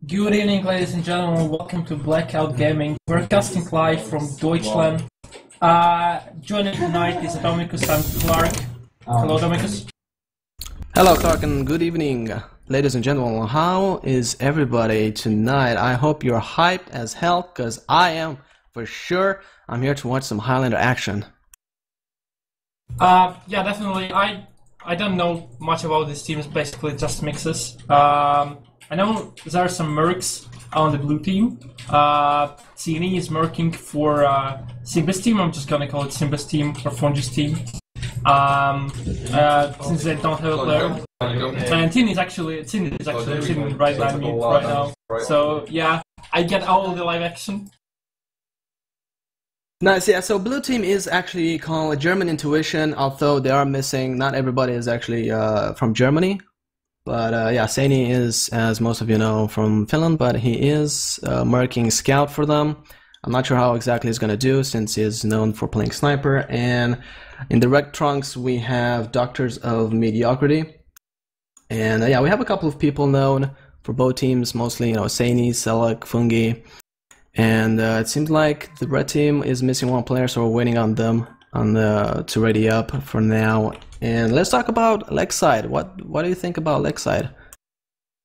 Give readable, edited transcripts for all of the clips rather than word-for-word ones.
Good evening, ladies and gentlemen. Welcome to BlackOut Gaming. We're casting live from DeutschLAN. Joining tonight is Atomicus and Clark. Hello, Atomicus. Hello, Clark, and good evening, ladies and gentlemen. How is everybody tonight? I hope you're hyped as hell, because I am for sure. I'm here to watch some Highlander action. Yeah, definitely. I don't know much about this team. It's basically just mixes. I know there are some mercs on the blue team. CNE is merking for Simba's team. I'm just gonna call it Simba's team or Fonji's team. Since they don't have a player. And Tin is actually sitting right by me right now. So yeah, I get all the live action. Nice, yeah, so blue team is actually called German Intuition, although they are missing, not everybody is actually from Germany. But yeah, Seini is, as most of you know, from Finland, but he is marking scout for them. I'm not sure how exactly he's going to do, since he is known for playing sniper. And in the red trunks, we have Doctors of Mediocrity. And yeah, we have a couple of people known for both teams, mostly, you know, Seini, Selak, Fungi. And it seems like the red team is missing one player, so we're waiting on them to ready up for now. And let's talk about Lakeside. What do you think about Lakeside?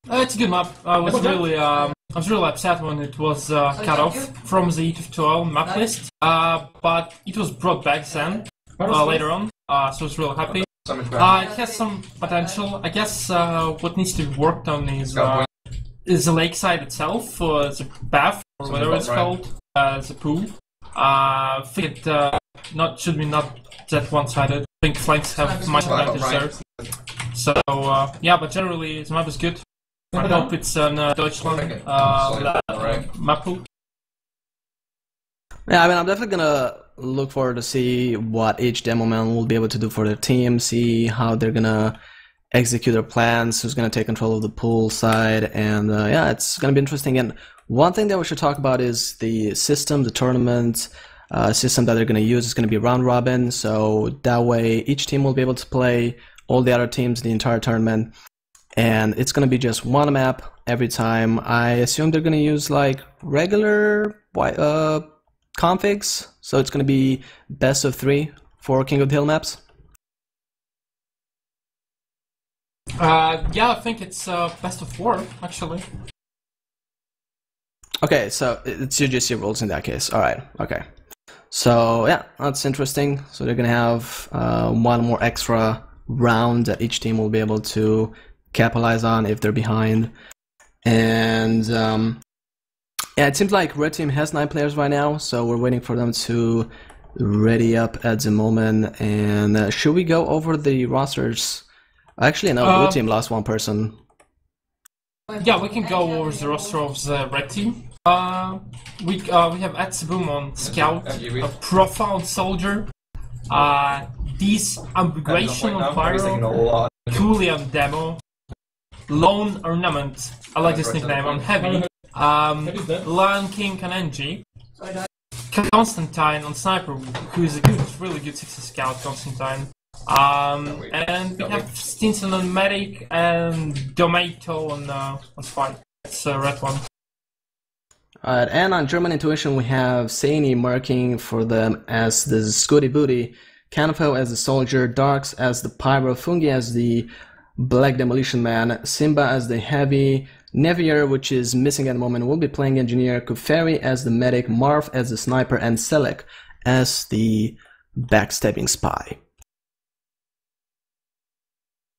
It's a good map. I was really upset when it was cut off from the E12 map list, but it was brought back then later on, so I was really happy. It has some potential. I guess what needs to be worked on is the Lakeside itself, the path or whatever it's called, the pool. I think it should be not that one-sided. I think flanks have much advantage there. So yeah, but generally the map is good. I hope it's on DeutschLAN map pool. Yeah, I mean, I'm definitely gonna look forward to see what each demo man will be able to do for their team, see how they're gonna execute their plans, who's gonna take control of the pool side, and yeah, it's gonna be interesting. And one thing that we should talk about is the system, the tournament system that they're going to use is going to be round robin, so that way each team will be able to play all the other teams the entire tournament, and it's going to be just one map every time. I assume they're going to use like regular configs, so it's going to be best of 3 for King of the Hill maps. Yeah, I think it's best of 4 actually. Okay, so it's UGC rules in that case. Alright, okay. So yeah, that's interesting. So they're gonna have one more extra round that each team will be able to capitalize on if they're behind. And yeah, it seems like red team has 9 players right now, so we're waiting for them to ready up at the moment. And should we go over the rosters? Actually, no, blue team lost one person. Yeah, we can go over the roster of the red team. We have Atsuboom on Scout, a Profound Soldier, this Ambigration on Pyro, Cooley on Demo, Lone Ornament, I like this nickname, on Heavy, Lion King on NG, Constantine on Sniper, who is a really good 60 Scout, Constantine. And we have Stinson on Medic and Domato on Spy. It's a red one. Alright, and on German Intuition we have Seini marking for them as the Scooty Booty, Kanfo as the Soldier, Darks as the Pyro, Fungi as the Black Demolition Man, Simba as the Heavy, Nevier, which is missing at the moment, will be playing Engineer, Kuferi as the Medic, Marv as the Sniper, and Selek as the Backstabbing Spy.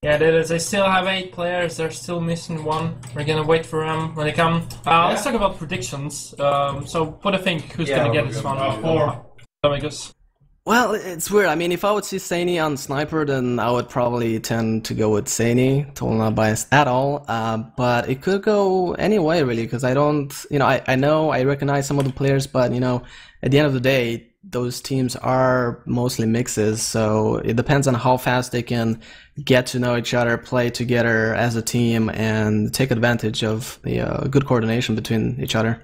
Yeah, they still have 8 players, they're still missing 1. We're gonna wait for them when they come. Let's talk about predictions. So, what do you think? Who's gonna get this one? I guess. Well, it's weird. I mean, if I would see Seini on Sniper, then I would probably tend to go with Seini. Totally not biased at all. But it could go any way, really, because I don't, you know, I recognize some of the players, but, you know, at the end of the day, those teams are mostly mixes, so it depends on how fast they can get to know each other, play together as a team, and take advantage of the good coordination between each other.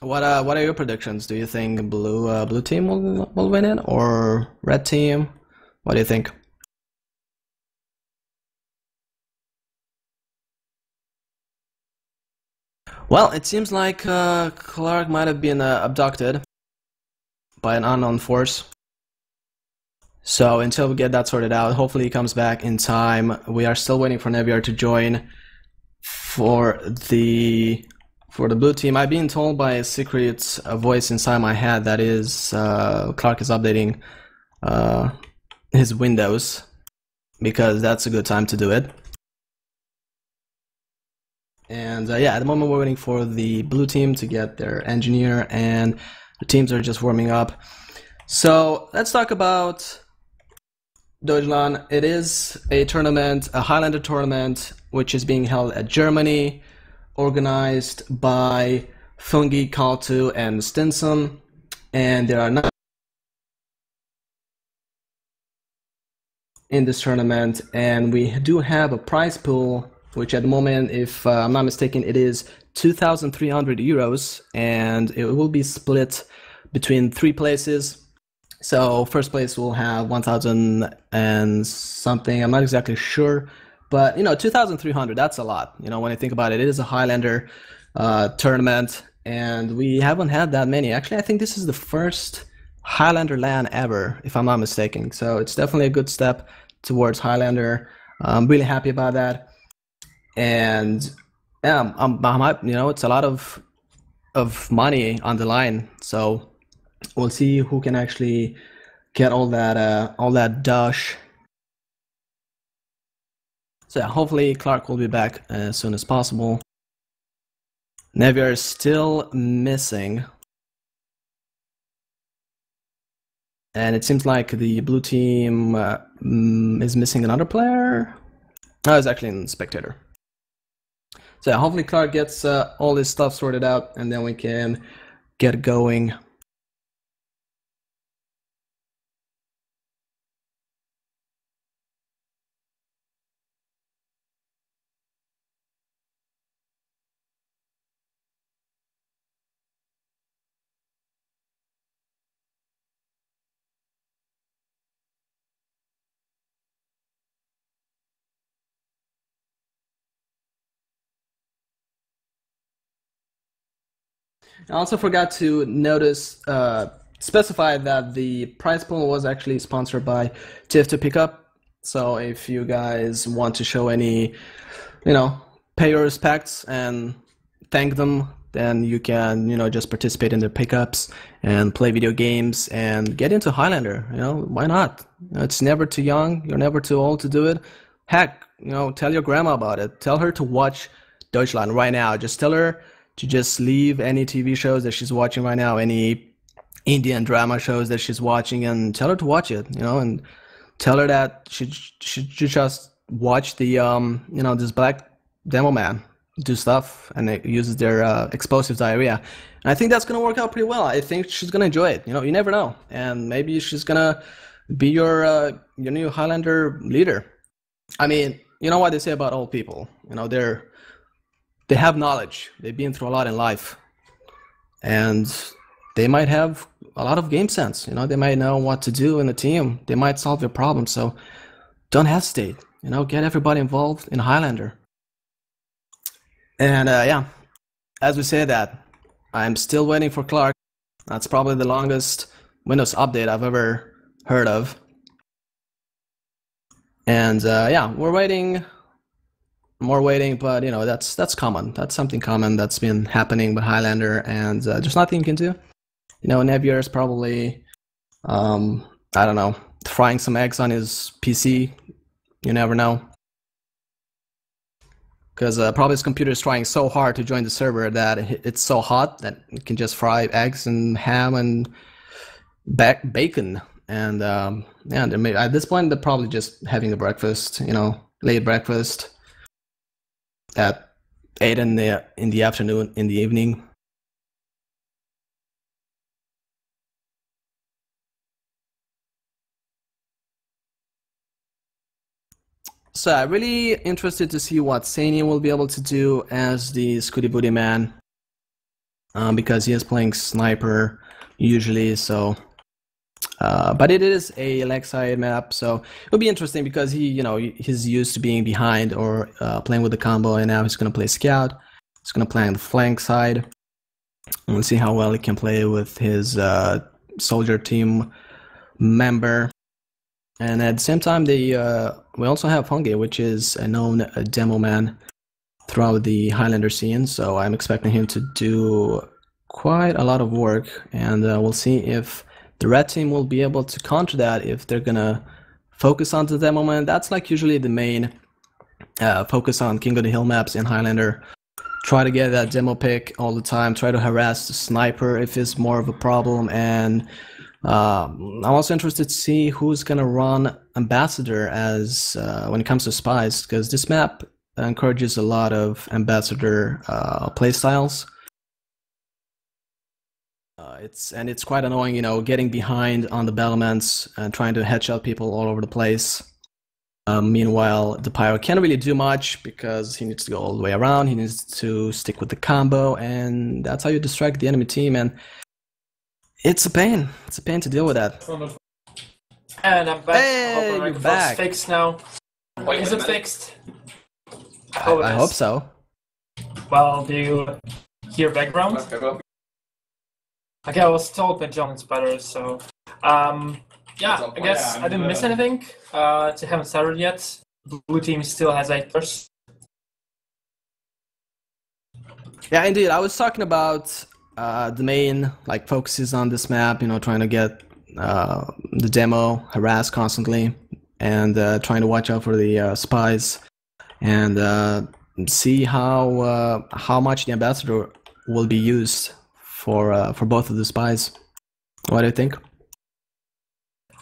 What are your predictions? Do you think blue team will win it, or red team? What do you think? Well, it seems like Clark might have been abducted by an unknown force. So until we get that sorted out, hopefully he comes back in time. We are still waiting for Neviar to join for the blue team. I've been told by a secret voice inside my head that is Clark is updating his Windows, because that's a good time to do it. And yeah, at the moment we're waiting for the blue team to get their engineer, and the teams are just warming up. So let's talk about DeutschLAN. It is a tournament, a Highlander tournament, which is being held at Germany, organized by Fungi, Kaltu, and Stinson. And there are 9 in this tournament, and we do have a prize pool, which at the moment, if I'm not mistaken, it is 2,300 euros, and it will be split between 3 places. So first place will have 1,000 and something, I'm not exactly sure, but you know, 2,300, that's a lot. You know, when I think about it, it is a Highlander tournament, and we haven't had that many. Actually, I think this is the first Highlander LAN ever, if I'm not mistaken. So it's definitely a good step towards Highlander. I'm really happy about that. And yeah, you know, it's a lot of money on the line. So we'll see who can actually get all that dosh. So yeah, hopefully Clark will be back as soon as possible. Neviar is still missing. And it seems like the blue team is missing another player. Oh, it's actually in spectator. So yeah, hopefully Clark gets all this stuff sorted out, and then we can get going. I also forgot to specify that the prize pool was actually sponsored by TF2 Pickup. So if you guys want to show any, you know, pay your respects and thank them, then you can, you know, just participate in their pickups and play video games and get into Highlander. You know, why not? You know, it's never too young. You're never too old to do it. Heck, you know, tell your grandma about it. Tell her to watch DeutschLAN right now. Just tell her to just leave any TV shows that she's watching right now, any Indian drama shows that she's watching, and tell her to watch it, you know, and tell her that she should just watch the, you know, this black demo man do stuff, and it uses their explosive diarrhea. And I think that's going to work out pretty well. I think she's going to enjoy it. You know, you never know. And maybe she's going to be your new Highlander leader. I mean, you know what they say about old people? You know, they have knowledge. They've been through a lot in life, and they might have a lot of game sense. You know, they might know what to do in a team. They might solve your problems. So don't hesitate. You know, get everybody involved in Highlander. And yeah, as we say that, I'm still waiting for Clark. That's probably the longest Windows update I've ever heard of. And yeah, we're waiting. More waiting, but you know, that's common. That's something common that's been happening with Highlander, and there's nothing you can do. You know, Neviar is probably, I don't know, frying some eggs on his PC. You never know. Because probably his computer is trying so hard to join the server that it's so hot that it can just fry eggs and ham and bacon. And yeah, at this point, they're probably just having a breakfast, you know, late breakfast at 8 in the afternoon, in the evening. So I'm really interested to see what Sani will be able to do as the Scooty Booty man, because he is playing sniper usually. So, but it is a lakeside map, so it'll be interesting because he's used to being behind or playing with the combo, and now he's gonna play scout. He's gonna play on the flank side. And we'll see how well he can play with his soldier team member. And at the same time, we also have Fungi, which is a known demo man throughout the Highlander scene. So I'm expecting him to do quite a lot of work, and we'll see if the red team will be able to counter that, if they're gonna focus on the demo man. That's like usually the main focus on King of the Hill maps in Highlander. Try to get that demo pick all the time, try to harass the sniper if it's more of a problem, and I'm also interested to see who's gonna run Ambassador as when it comes to spies, because this map encourages a lot of Ambassador playstyles. It's quite annoying, you know, getting behind on the battlements and trying to headshot people all over the place. Meanwhile, the Pyro can't really do much because he needs to go all the way around. He needs to stick with the combo, and that's how you distract the enemy team. And it's a pain. It's a pain to deal with that. And I'm back. Hey, you're back. It's fixed now. Is it fixed? I hope so. Well, do you hear background? Okay, I was told by John it's better, so yeah, I guess I didn't miss anything. They haven't started yet. Blue team still has 8 players. Yeah, indeed. I was talking about the main like focuses on this map, you know, trying to get the demo harassed constantly, and trying to watch out for the spies, and see how much the Ambassador will be used for both of the spies. What do you think?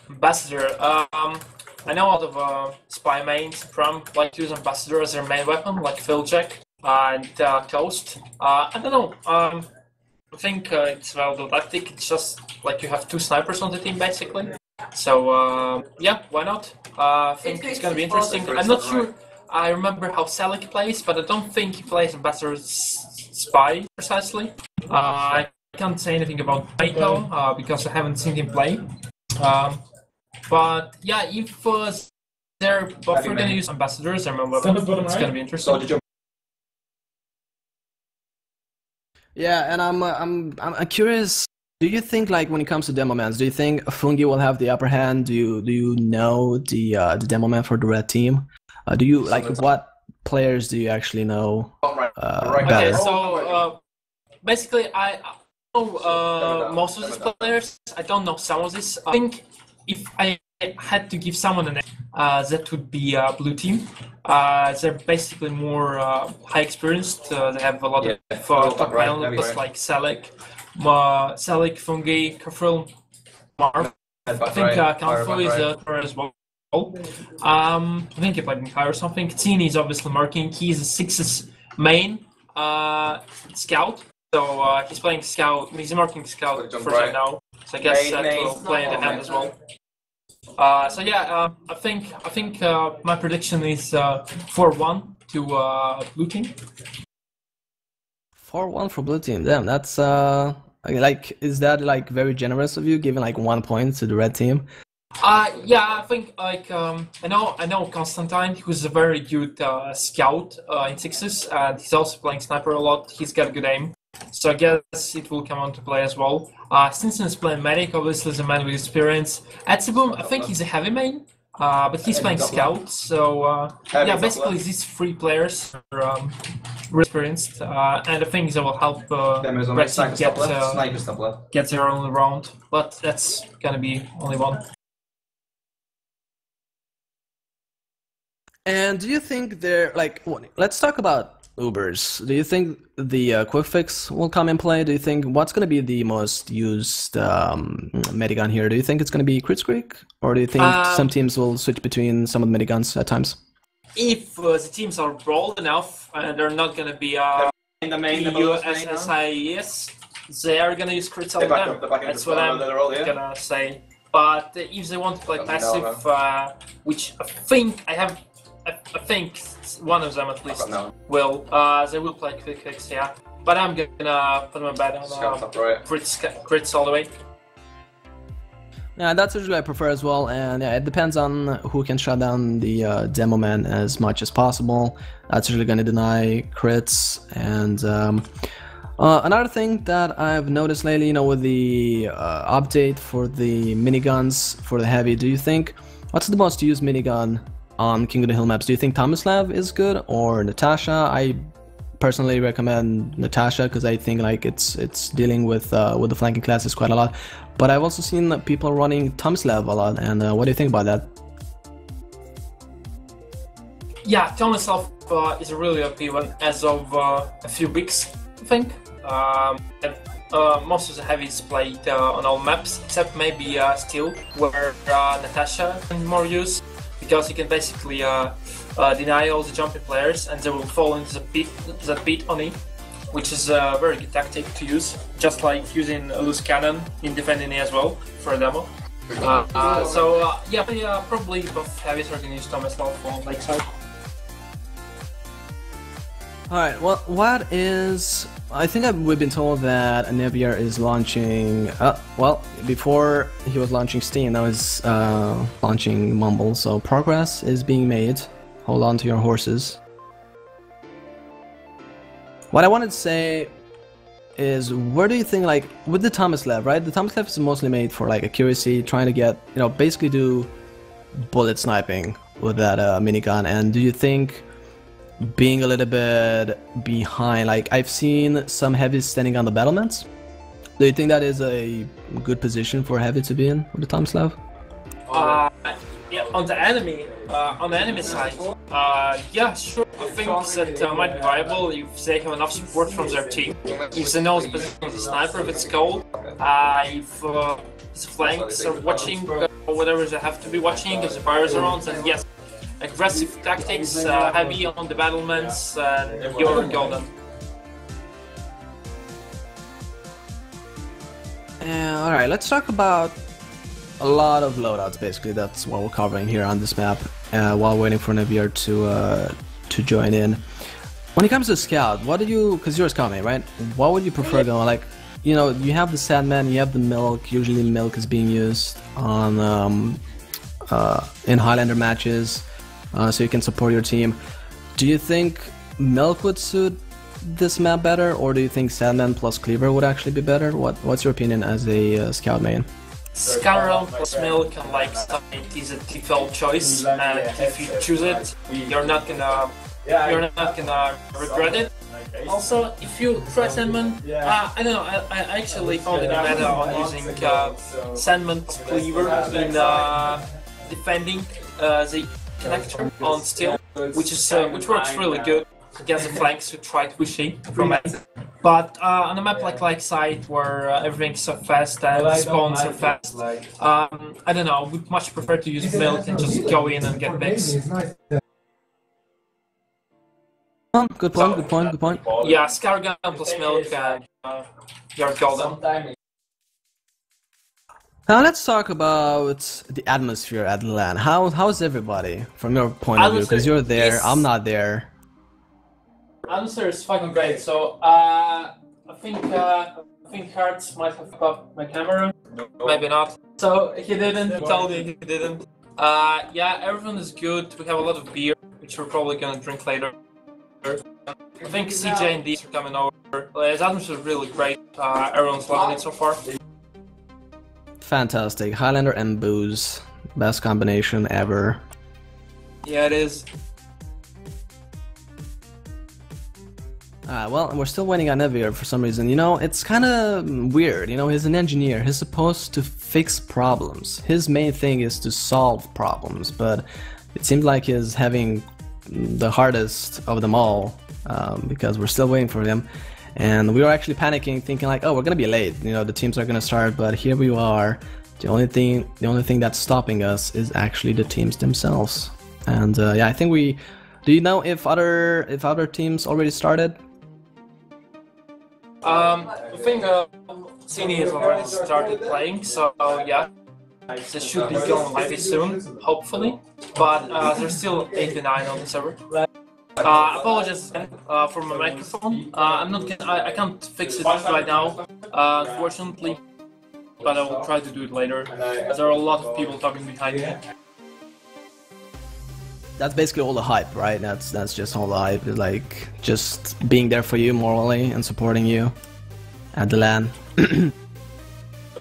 Ambassador. I know a lot of spy mains from like to use Ambassador as their main weapon, like Philjack and Toast. I don't know. I think it's well the tactic. It's just like you have 2 snipers on the team basically. So yeah, why not? I think it's gonna be interesting. I'm not sure. I remember how Salik plays, but I don't think he plays Ambassador spy precisely. I can't say anything about Michael because I haven't seen him play. But yeah, if they're both going to use Ambassadors, I remember it's going to be interesting. Yeah, and I'm curious. Do you think, like, when it comes to demo mans, do you think Fungi will have the upper hand? Do you know the demo man for the red team? Do you like what players do you actually know better? Okay, so basically I know most of these players. I don't know some of these. I think if I had to give someone a name, that would be blue team. They're basically more high experienced. They have a lot of top players like Salik, Fungi, Kafril, Marv. I think Kanfu is there as well. I think he played Mikai or something. Tini is obviously marking. He's a 6's main scout. So he's playing scout. He's marking scout for right now. So I guess that will play in the hand as well. So yeah, I think my prediction is 4-1 to blue team. 4-1 for blue team. Damn, that's like, is that like very generous of you, giving like 1 point to the red team? Yeah, I think like I know Constantine, who's a very good scout in 6's, and he's also playing sniper a lot. He's got good aim. So I guess it will come on to play as well. Stinson is playing medic, obviously is a man with experience. Atsiboom, I think he's a heavy main, but he's playing scout. So yeah, basically these 3 players are really experienced, and I think that will help Red Team get their own round. But that's gonna be only 1. And do you think they're like? Let's talk about Ubers. Do you think the quick fix will come in play? Do you think what's going to be the most used medigun here? Do you think it's going to be Kritzkrieg, or do you think some teams will switch between some of the miniguns at times? If the teams are broad enough and they're not going to be in the main SIES, they are going to use crits all the time. That's what I'm going to say. But if they want to play passive, which I think one of them at least will. They will play quick fix, yeah. But I'm gonna put my bet on crits all the way. Yeah, that's usually I prefer as well, and yeah, it depends on who can shut down the demo man as much as possible. That's usually going to deny crits, and another thing that I've noticed lately, you know, with the update for the miniguns for the heavy, do you think, what's the most used minigun on King of the Hill maps? Do you think Tomislav is good or Natasha? I personally recommend Natasha because I think like it's dealing with the flanking classes quite a lot. But I've also seen people running Tomislav a lot, and what do you think about that? Yeah, Tomislav is a really OP one as of a few weeks, I think. Most of the heavies played on all maps, except maybe Steel, where Natasha can more use, because you can basically deny all the jumping players and they will fall into the pit on E, which is a very good tactic to use, just like using a loose cannon in defending E as well for a demo. Yeah, probably both heavies are going to use Tomislav on Lakeside. Alright, well, what is... I think we've been told that Nevier is launching... well, before he was launching Steam, now he's launching Mumble, so progress is being made. Hold on to your horses. What I wanted to say is, where do you think, like, with the Tomislav, right? The Tomislav is mostly made for, like, accuracy, trying to get, you know, basically do bullet sniping with that minigun, and do you think being a little bit behind, like I've seen some heavies standing on the battlements. Do you think that is a good position for a heavy to be in with the Tomislav? Yeah, on the enemy side, yeah, sure. I think that might be viable if they have enough support from their team. If they know the position of the sniper, if it's cold, if his flanks are watching, whatever they have to be watching, if the fires are on, then yes. Aggressive tactics, heavy on the battlements, and you're golden. Alright, let's talk about a lot of loadouts, basically. That's what we're covering here on this map, while waiting for Nevier to join in. When it comes to Scout, what do you, because you're a Scout main, right? What would you prefer going? Like, you know, you have the Sandman, you have the Milk, usually Milk is being used on in Highlander matches. So you can support your team. Do you think Milk would suit this map better, or do you think Sandman plus Cleaver would actually be better? What's your opinion as a Scout main? Scout plus Milk and like it is a default choice, and if you choose it, you're not gonna regret it. Also, if you try Sandman, I don't know. I actually found it better on using Sandman plus Cleaver in defending the connector on Steel, which works really good against the flanks who try pushing from it. But on a map like Lakeside, where everything's so fast and the spawns are fast, I don't know, I would much prefer to use Milk and just go in and get picks. Good point. Yeah, Scargun plus Milk, and you're golden. Now let's talk about the atmosphere at LAN. How's everybody from your point of view? Because you're there, I'm not there. Atmosphere is fucking great. So I think Hertz might have popped my camera, maybe not. So he didn't. He told me he didn't. Yeah, everyone is good. We have a lot of beer, which we're probably gonna drink later. I think CJ and D are coming over. The atmosphere is really great. Everyone's loving it so far. Fantastic. Highlander and booze. Best combination ever. Yeah, it is. Well, we're still waiting on Nevier for some reason. You know, it's kind of weird. You know, he's an engineer. He's supposed to fix problems. His main thing is to solve problems, but it seems like he's having the hardest of them all, because we're still waiting for him. And we were actually panicking, thinking like, oh, we're gonna be late. You know, the teams are gonna start, but here we are. The only thing that's stopping us is actually the teams themselves. And yeah, I think we. Do you know if other teams already started? I think Cine has already started playing, so yeah, they should be going live soon, hopefully. But there's still 89 on the server. Apologies for my microphone. I can't fix it right now, unfortunately. but I will try to do it later. There are a lot of people talking behind me. That's basically all the hype, right? That's just all the hype, like just being there for you morally and supporting you at the LAN.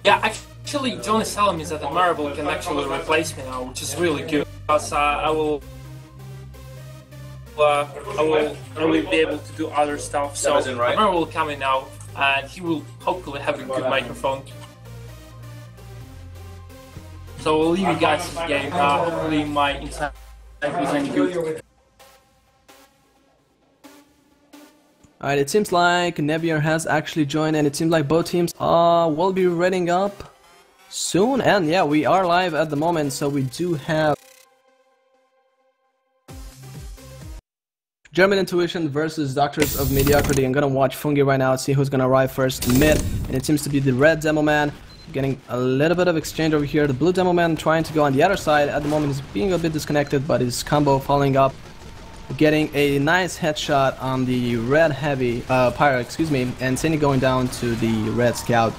Yeah, actually, John is telling me that the Marvel can actually replace me now, which is really good. Because I will be able to do other stuff. So Marvel will come in now, and he will hopefully have a good microphone. So we'll leave you guys in the game. Hopefully my insight was any good. Alright, it seems like Nevier has actually joined, and it seems like both teams will be reading up soon. And yeah, we are live at the moment, so we do have German Intuition versus Doctors of Mediocrity. I'm gonna watch Fungi right now, see who's gonna arrive first mid, and it seems to be the red demo man. Getting a little bit of exchange over here. The blue demo man trying to go on the other side. At the moment he's being a bit disconnected, but his combo following up. Getting a nice headshot on the red heavy pyro, excuse me, and Sydney going down to the red scout.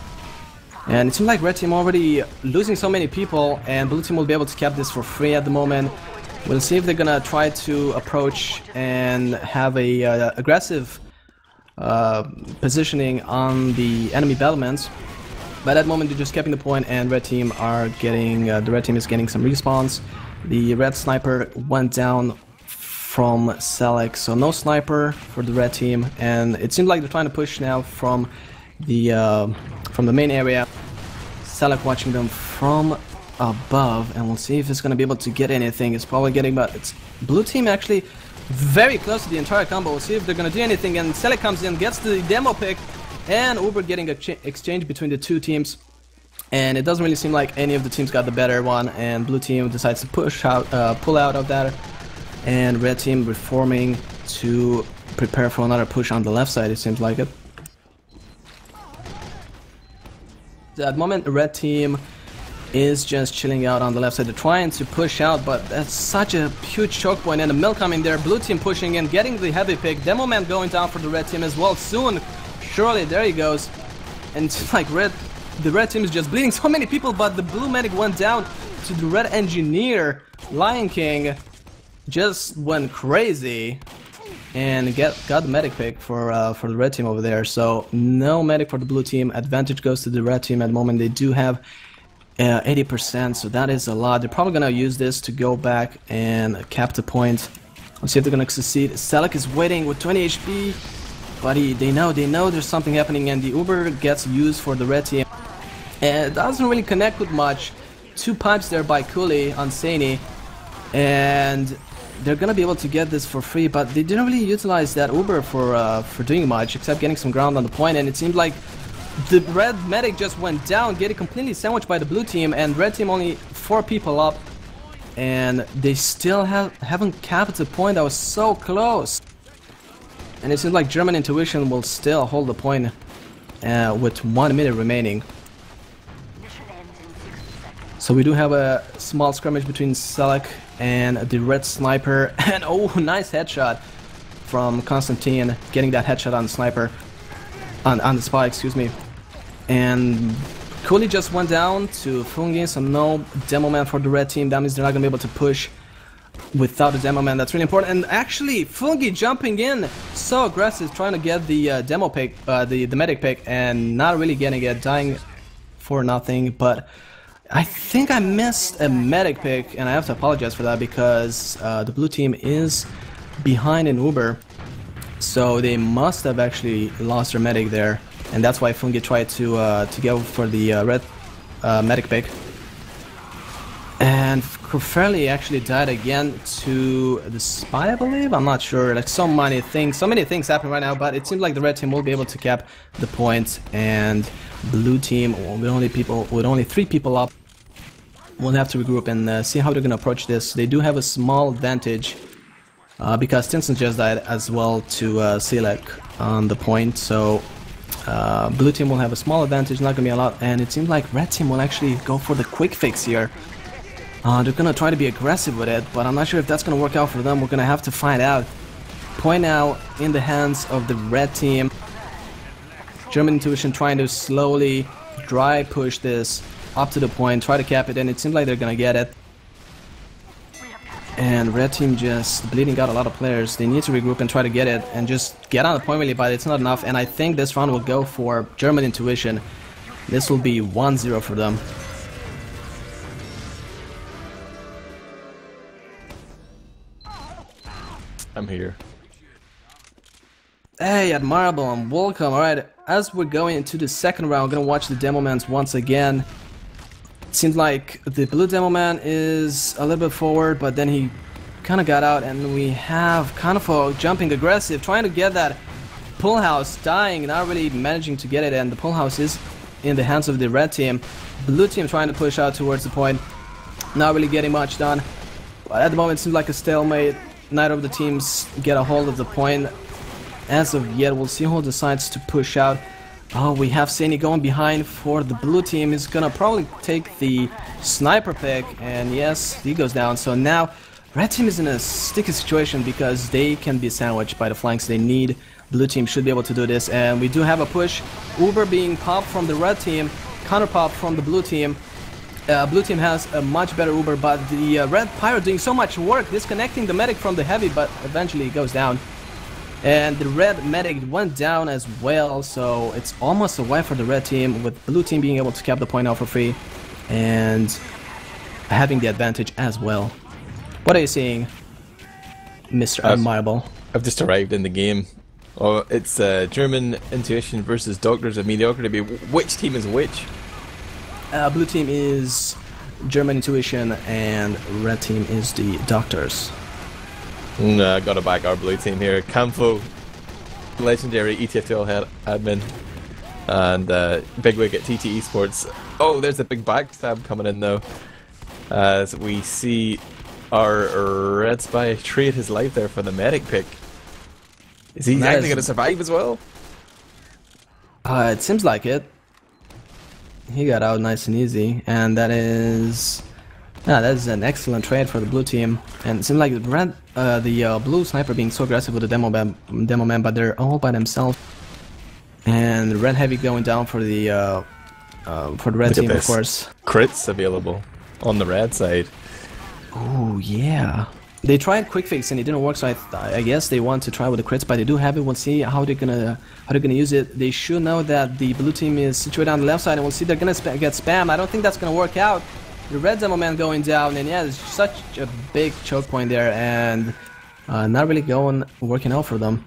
And it seems like red team already losing so many people, and blue team will be able to cap this for free at the moment. We'll see if they're gonna try to approach and have a aggressive positioning on the enemy battlements. By that moment, they're just capping the point, and red team are getting the red team is getting some respawns. The red sniper went down from Selec, so no sniper for the red team, and it seems like they're trying to push now from the main area. Selec watching them from above, and we'll see if it's gonna be able to get anything. It's probably getting, but it's blue team actually very close to the entire combo. We'll see if they're gonna do anything, and Selec comes in, gets the demo pick. And Uber getting a exchange between the two teams, and it doesn't really seem like any of the teams got the better one, and blue team decides to push out, pull out of that, and red team reforming to prepare for another push on the left side, it seems like it. At the moment, the red team is just chilling out on the left side. They're trying to push out, but that's such a huge choke point, and the mill coming there, blue team pushing in, getting the heavy pick, demo man going down for the red team as well soon. Surely, there he goes, and it's like the red team is just bleeding so many people, but the blue medic went down to the red engineer. Lion King just went crazy and got the medic pick for the red team over there. So no medic for the blue team. Advantage goes to the red team at the moment. They do have 80%, so that is a lot. They're probably gonna use this to go back and cap the point. Let's see if they're gonna succeed. Selec is waiting with 20 HP. But they know there's something happening, and the Uber gets used for the red team. And it doesn't really connect with much. Two pipes there by Cooley on Saini, and they're gonna be able to get this for free, but they didn't really utilize that Uber for doing much, except getting some ground on the point, and it seemed like the red medic just went down, getting completely sandwiched by the blue team, and red team only 4 people up, and they still haven't capped the point. That was so close. And it seems like German Intuition will still hold the point with 1 minute remaining. So we do have a small skirmish between Selec and the red sniper. And oh, nice headshot from Konstantin, getting that headshot on the sniper. On the spy, excuse me. And Cooley just went down to Fungi, so no demo man for the red team. That means they're not going to be able to push without a demo man. That's really important. And actually, Fungi jumping in, so aggressive, trying to get the demo pick, the medic pick, and not really getting it, dying for nothing. But I think I missed a medic pick, and I have to apologize for that, because the blue team is behind in Uber, so they must have actually lost their medic there, and that's why Fungi tried to go for the red medic pick. And Fairly actually died again to the spy, I believe. I'm not sure. Like so many things happen right now. But it seems like the red team will be able to cap the points, and blue team with only 3 people up will have to regroup and see how they're gonna approach this. They do have a small advantage because Stinson just died as well to Selec on the point. So blue team will have a small advantage, not gonna be a lot. And it seems like red team will actually go for the quick fix here. They're gonna try to be aggressive with it, but I'm not sure if that's gonna work out for them. We're gonna have to find out. Point now in the hands of the red team. German Intuition trying to slowly dry push this up to the point, try to cap it, and it seems like they're gonna get it. And red team just bleeding out a lot of players. They need to regroup and try to get it and just get on the point really, but it's not enough. And I think this round will go for German Intuition. This will be 1-0 for them. I'm here. Hey, admirable and welcome. Alright, as we're going into the second round, we're gonna watch the demo mans once again. It seems like the blue demo man is a little bit forward, but then he kind of got out, and we have Kanfo jumping aggressive, trying to get that pull house, dying, not really managing to get it, and the pull house is in the hands of the red team. Blue team trying to push out towards the point, not really getting much done. But at the moment it seems like a stalemate. Neither of the teams get a hold of the point. As of yet, we'll see who decides to push out. Oh, we have Saini going behind for the blue team. He's gonna probably take the sniper pick, and yes, he goes down. So now, red team is in a sticky situation because they can be sandwiched by the flanks. They need, blue team should be able to do this, and we do have a push. Uber being popped from the red team, counter pop from the blue team. Blue team has a much better Uber, but the red pirate doing so much work, disconnecting the medic from the heavy, but eventually it goes down. And the red medic went down as well, so it's almost a wipe for the red team, with blue team being able to cap the point out for free and having the advantage as well. What are you seeing, Mr. Admirable? I've just arrived in the game. Oh, it's German Intuition versus Doctors of Mediocrity. Which team is which? Blue team is German Intuition and red team is the Doctors. No, gotta back our blue team here. Camfo, legendary ETF12 admin, and bigwig at TT Esports. Oh, there's a big backstab coming in though, as we see our red spy trade his life there for the medic pick. Is he actually gonna survive as well? It seems like it. He got out nice and easy, and that is an excellent trade for the blue team. And it seems like the blue sniper being so aggressive with the demo man, but they're all by themselves. And red heavy going down for the red team, of course. Crits available on the red side. Oh yeah. They tried quick fix and it didn't work, so I guess they want to try with the crits, but they do have it. We'll see how they're gonna use it. They should know that the blue team is situated on the left side, and we'll see they're gonna get spam. I don't think that's gonna work out. The red demo man going down, and yeah, there's such a big choke point there, and not really working out for them.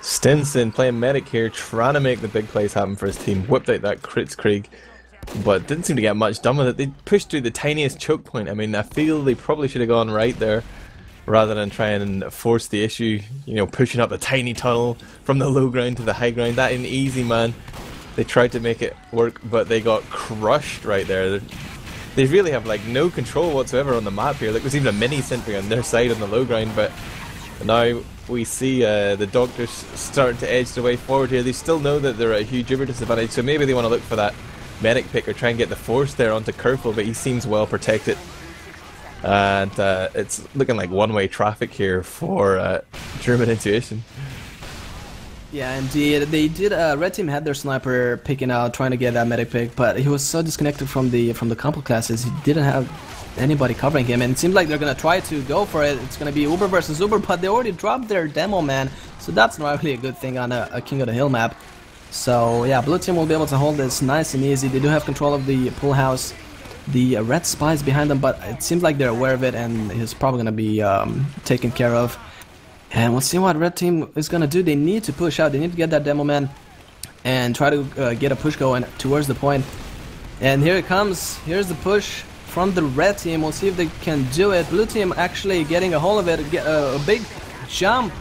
Stinson playing medic here, trying to make the big plays happen for his team. Whipped out that crits Krieg, but didn't seem to get much done with it. They pushed through the tiniest choke point. I mean, I feel they probably should have gone right there, rather than try and force the issue. You know, pushing up the tiny tunnel from the low ground to the high ground. That ain't easy, man. They tried to make it work, but they got crushed right there. They really have like no control whatsoever on the map here. Like, there's even a mini sentry on their side on the low ground, but now we see the Doctors starting to edge their way forward here. They still know that they're at a huge Uber disadvantage, so maybe they want to look for that medic pick or try and get the force there onto Kerfel, but he seems well protected. And it's looking like one-way traffic here for German Intuition. Yeah, indeed. They did. Red team had their sniper picking out, trying to get that medic pick, but he was so disconnected from the combo classes. He didn't have anybody covering him, and it seems like they're gonna try to go for it. It's gonna be Uber versus Uber, but they already dropped their demo man, so that's not really a good thing on a King of the Hill map. So yeah, blue team will be able to hold this nice and easy. They do have control of the pool house. The red spy is behind them, but it seems like they're aware of it, and he's probably gonna be taken care of. And we'll see what red team is gonna do. They need to push out. They need to get that demo man and try to get a push going towards the point. And here it comes. Here's the push from the red team. We'll see if they can do it. Blue team actually getting a hold of it. Get a big jump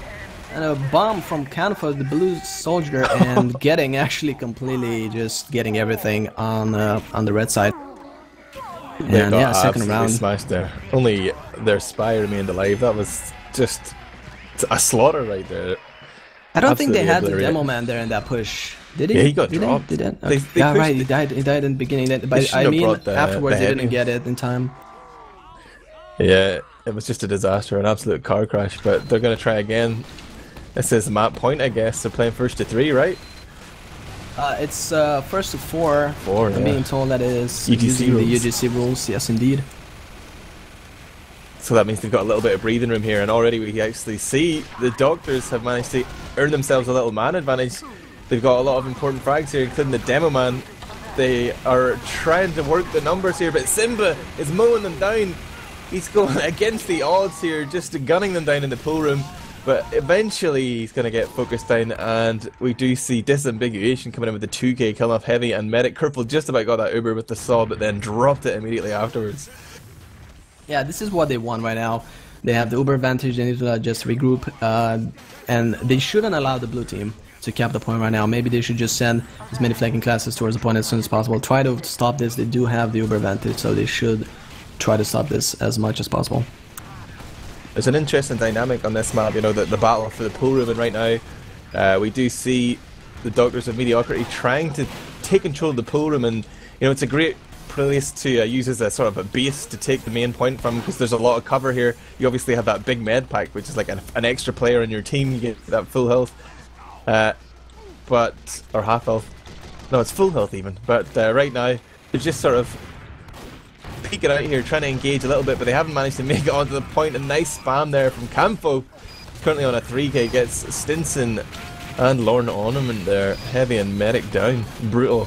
and a bomb from Kanfo, the blue soldier, and getting completely just getting everything on the red side. And yeah, second round smashed there. Only their spy remained alive. That was just a slaughter right there. I don't think they had the demo man there in that push. Did he? Yeah, he got dropped. They did? Okay. Yeah, right. He died in the beginning. But I mean, afterwards they didn't get it in time. Yeah, it was just a disaster, an absolute car crash. But they're gonna try again. This is map point, I guess. They're playing first to 3, right? It's first to four. Four, I'm yeah. being told that it is UGC using rules. the UGC rules. Yes, indeed. So that means they've got a little bit of breathing room here, and already we actually see the Doctors have managed to earn themselves a little man advantage. They've got a lot of important frags here, including the Demo Man. They are trying to work the numbers here, but Simba is mowing them down. He's going against the odds here, just gunning them down in the pool room. But eventually he's going to get focused down, and we do see Disambiguation coming in with the 2k kill off Heavy, and Medic Kerfel just about got that Uber with the saw, but then dropped it immediately afterwards. Yeah, this is what they want right now. They have the Uber advantage, they need to just regroup, and they shouldn't allow the blue team to cap the point right now. Maybe they should just send as many flanking classes towards the point as soon as possible. Try to stop this. They do have the Uber advantage, so they should try to stop this as much as possible. There's an interesting dynamic on this map, you know, the battle for the pool room, and right now we do see the Doctors of Mediocrity trying to take control of the pool room, and you know, it's a great place to use as a sort of a base to take the main point from, because there's a lot of cover here. You obviously have that big med pack, which is like an extra player in your team. You get that full health, or half health. No, it's full health even. But right now they're just sort of peeking out here, trying to engage a little bit, but they haven't managed to make it onto the point. A nice spam there from Camfo, currently on a 3k, gets Stinson and Lorne Ornament there. Heavy and Medic down. Brutal.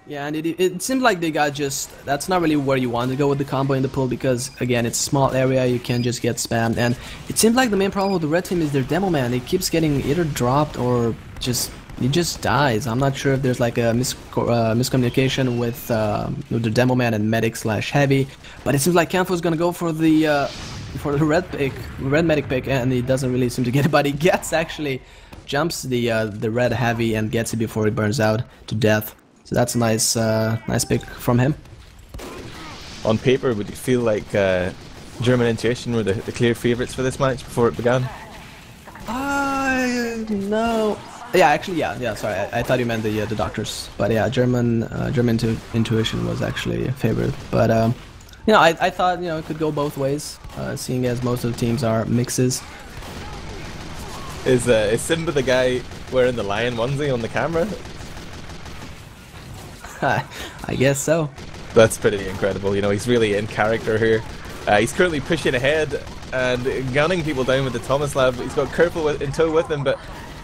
Yeah, and it seems like they got just... That's not really where you want to go with the combo in the pool, because, again, it's a small area, you can just get spammed. And it seems like the main problem with the red team is their Demo Man. It keeps getting either dropped or just... It just dies. I'm not sure if there's like a miscommunication with the Demo Man and Medic / Heavy. But it seems like Camfo's gonna go for the red Medic pick, and he doesn't really seem to get it, but he gets actually... Jumps the red Heavy and gets it before he burns out to death. So that's a nice pick from him. On paper, would you feel like German Intuition were the clear favourites for this match before it began? No. Yeah, actually, yeah. Sorry, I thought you meant the Doctors, but yeah, German Intuition was actually a favorite. But you know, I thought, you know, it could go both ways, seeing as most of the teams are mixes. Is Simba the guy wearing the lion onesie on the camera? I guess so. That's pretty incredible. You know, he's really in character here. He's currently pushing ahead and gunning people down with the Thomas Lab. He's got Kerfel in tow with him, but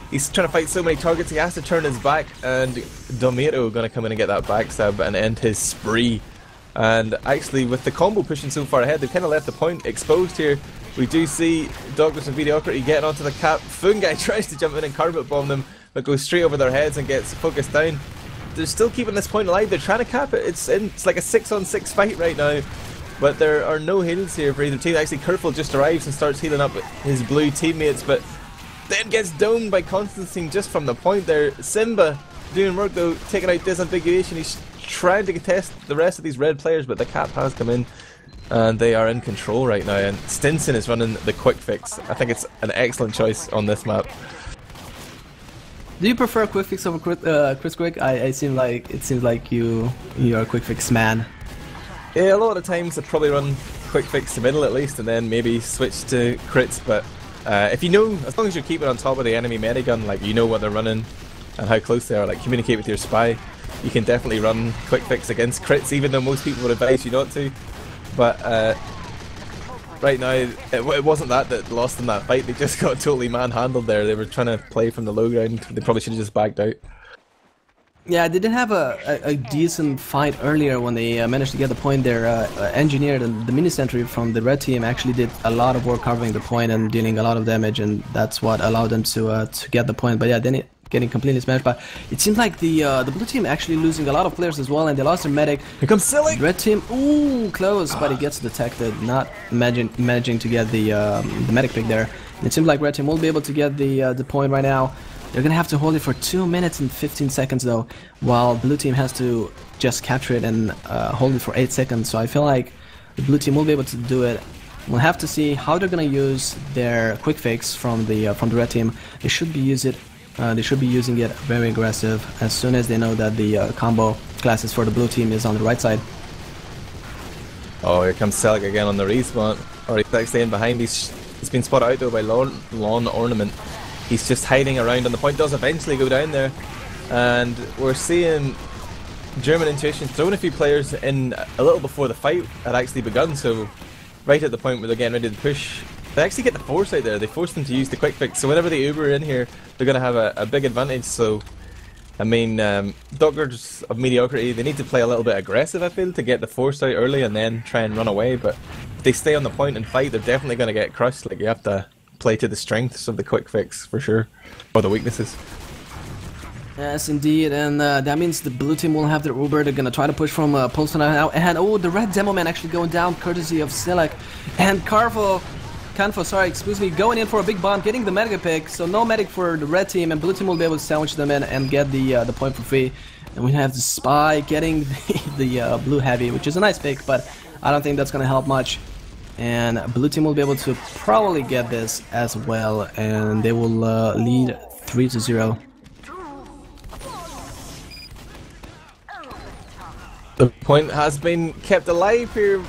he's trying to fight so many targets he has to turn his back, and Dometo going to come in and get that backstab and end his spree. And actually, with the combo pushing so far ahead, they've kind of left the point exposed here. We do see Doctors of Mediocrity getting onto the cap. Fungi tries to jump in and carpet bomb them, but goes straight over their heads and gets focused down. They're still keeping this point alive. They're trying to cap it. It's like a 6-on-6 fight right now, but there are no heals here for either team. Actually, Kerfel just arrives and starts healing up his blue teammates, but then gets domed by Constantine just from the point there. Simba doing work though, taking out Disambiguation. He's trying to contest the rest of these red players, but the cap has come in and they are in control right now, and Stinson is running the quick fix. I think it's an excellent choice on this map. Do you prefer quick fix over Chris Quick? It seems like you're a quick fix man. Yeah, a lot of the times I probably run quick fix to middle at least, and then maybe switch to crits. But if you know, as long as you're keeping on top of the enemy medigun, like you know what they're running and how close they are, like communicate with your spy, you can definitely run quick fix against crits, even though most people would advise you not to. But right now, it wasn't that lost in that fight. They just got totally manhandled there. They were trying to play from the low ground. They probably should have just backed out. Yeah, they did have a decent fight earlier when they managed to get the point there. Engineer, the mini sentry from the red team, actually did a lot of work covering the point and dealing a lot of damage, and that's what allowed them to get the point. But yeah, then getting completely smashed. But it seems like the blue team actually losing a lot of players as well, and they lost their medic. Here comes Silly! Red team, ooh, close, but he gets detected, not managing to get the medic pick there. And it seems like red team will be able to get the point right now. They're gonna have to hold it for 2 minutes and 15 seconds though, while blue team has to just capture it and hold it for 8 seconds. So I feel like the blue team will be able to do it. We'll have to see how they're gonna use their quick fix from the red team. They should be using it very aggressive as soon as they know that the combo classes for the blue team is on the right side. Oh, here comes Selig again on the respawn. Or he's actually in behind. He's been spotted out though by Lawn Ornament. He's just hiding around on the point. Does eventually go down there. and we're seeing German Intuition throwing a few players in a little before the fight had actually begun, so right at the point where they're getting ready to push, they actually get the foresight there. They force them to use the quick fix, so whenever they Uber in here, they're going to have a big advantage. So, I mean, Doctors of Mediocrity, they need to play a little bit aggressive, I feel, to get the foresight early and then try and run away, but if they stay on the point and fight, they're definitely going to get crushed. Like, you have to play to the strengths of the quick fix, for sure, or the weaknesses. Yes, indeed, and that means the blue team will have their Uber. They're gonna try to push from Pulse now, and oh, the red demo man actually going down, courtesy of Silek, and Kanfo, sorry, excuse me, going in for a big bomb, getting the medic pick. So no medic for the red team, and blue team will be able to sandwich them in and get the point for free. And we have the Spy getting the blue heavy, which is a nice pick, but I don't think that's gonna help much. And blue team will be able to probably get this as well, and they will lead 3-0. The point has been kept alive here,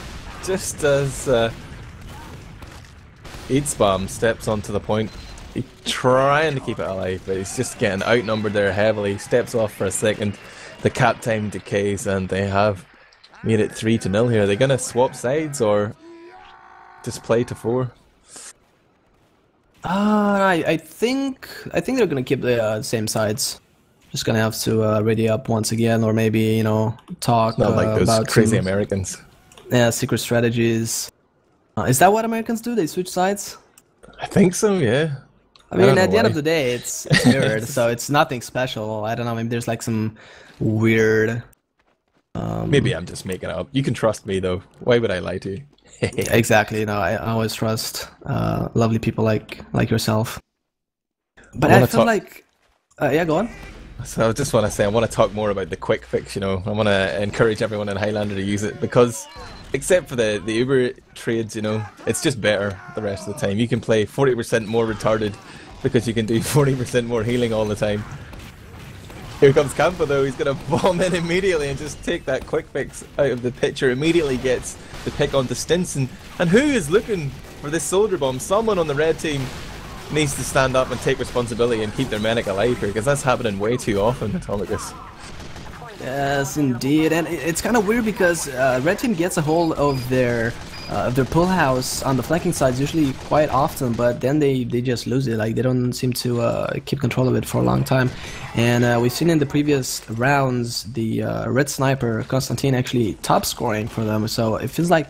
just as Eatsbomb steps onto the point. He's trying to keep it alive, but he's just getting outnumbered there heavily. Steps off for a second, the cap time decays, and they have made it 3-0 here. Are they going to swap sides or just play to 4? I think they're gonna keep the same sides. Just gonna have to ready up once again, or maybe, you know, talk not like those about crazy some, Americans. Yeah, secret strategies. Is that what Americans do? They switch sides? I think so, yeah. I mean, at the end of the day, it's weird, so it's nothing special. I don't know, maybe there's like some weird... Maybe I'm just making it up. You can trust me, though. Why would I lie to you? Exactly, you know, I always trust lovely people like yourself. But I feel like... yeah, go on. So I just want to say, I want to talk more about the quick fix, you know. I want to encourage everyone in Highlander to use it, because except for the Uber trades, you know, it's just better the rest of the time. You can play 40% more retarded because you can do 40% more healing all the time. Here comes Kanfo though, he's going to bomb in immediately and just take that quick fix out of the picture. Immediately gets the pick onto Stinson. And who is looking for this soldier bomb? Someone on the red team needs to stand up and take responsibility and keep their medic alive here, because that's happening way too often, Atomicus. Yes, indeed, and it's kind of weird because red team gets a hold of their pull house on the flanking sides usually quite often, but then they just lose it. Like, they don't seem to keep control of it for a long time. And we've seen in the previous rounds the red sniper Konstantin actually top scoring for them. So it feels like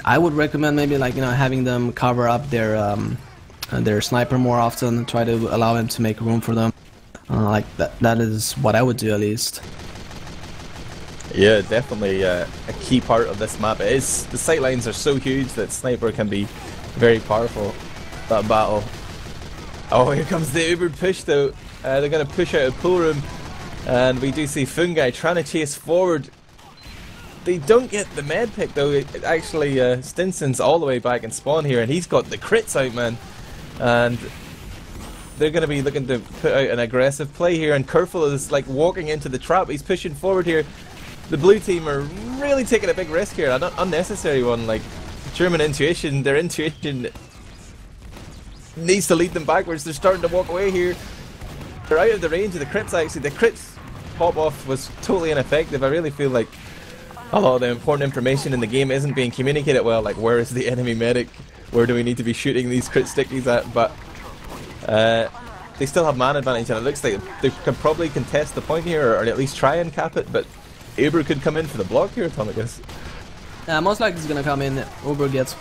I would recommend maybe, like, you know, having them cover up their sniper more often, try to allow him to make room for them. Like that is what I would do, at least. Yeah, definitely a key part of this map. It is, the sightlines are so huge that sniper can be very powerful. That battle. Oh, here comes the Uber push though. They're going to push out a pool room, and we do see Fungi trying to chase forward. They don't get the med pick though. Actually, Stinson's all the way back in spawn here, and he's got the crits out, man. And they're going to be looking to put out an aggressive play here, and Kerfel is like walking into the trap. He's pushing forward here. The blue team are really taking a big risk here, an unnecessary one. Like, German intuition, their intuition needs to lead them backwards. They're starting to walk away here. They're out of the range of the crits, actually. The crits pop off was totally ineffective. I really feel like a lot of the important information in the game isn't being communicated well. Like, where is the enemy medic? Where do we need to be shooting these crit stickies at? But they still have man advantage, and it looks like they can probably contest the point here, or at least try and cap it. But Uber could come in for the block here, Atomicus. Most likely it's gonna come in. Uber gets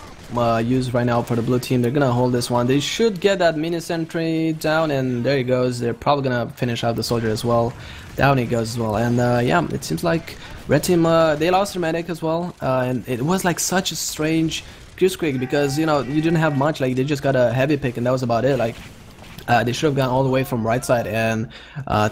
used right now for the blue team. They're gonna hold this one. They should get that mini sentry down, and there he goes. They're probably gonna finish out the soldier as well. Down he goes as well. And yeah, it seems like red team, they lost their medic as well. And it was like such a strange Q-Squig, because, you know, you didn't have much. Like, they just got a heavy pick and that was about it. Like, they should have gone all the way from right side and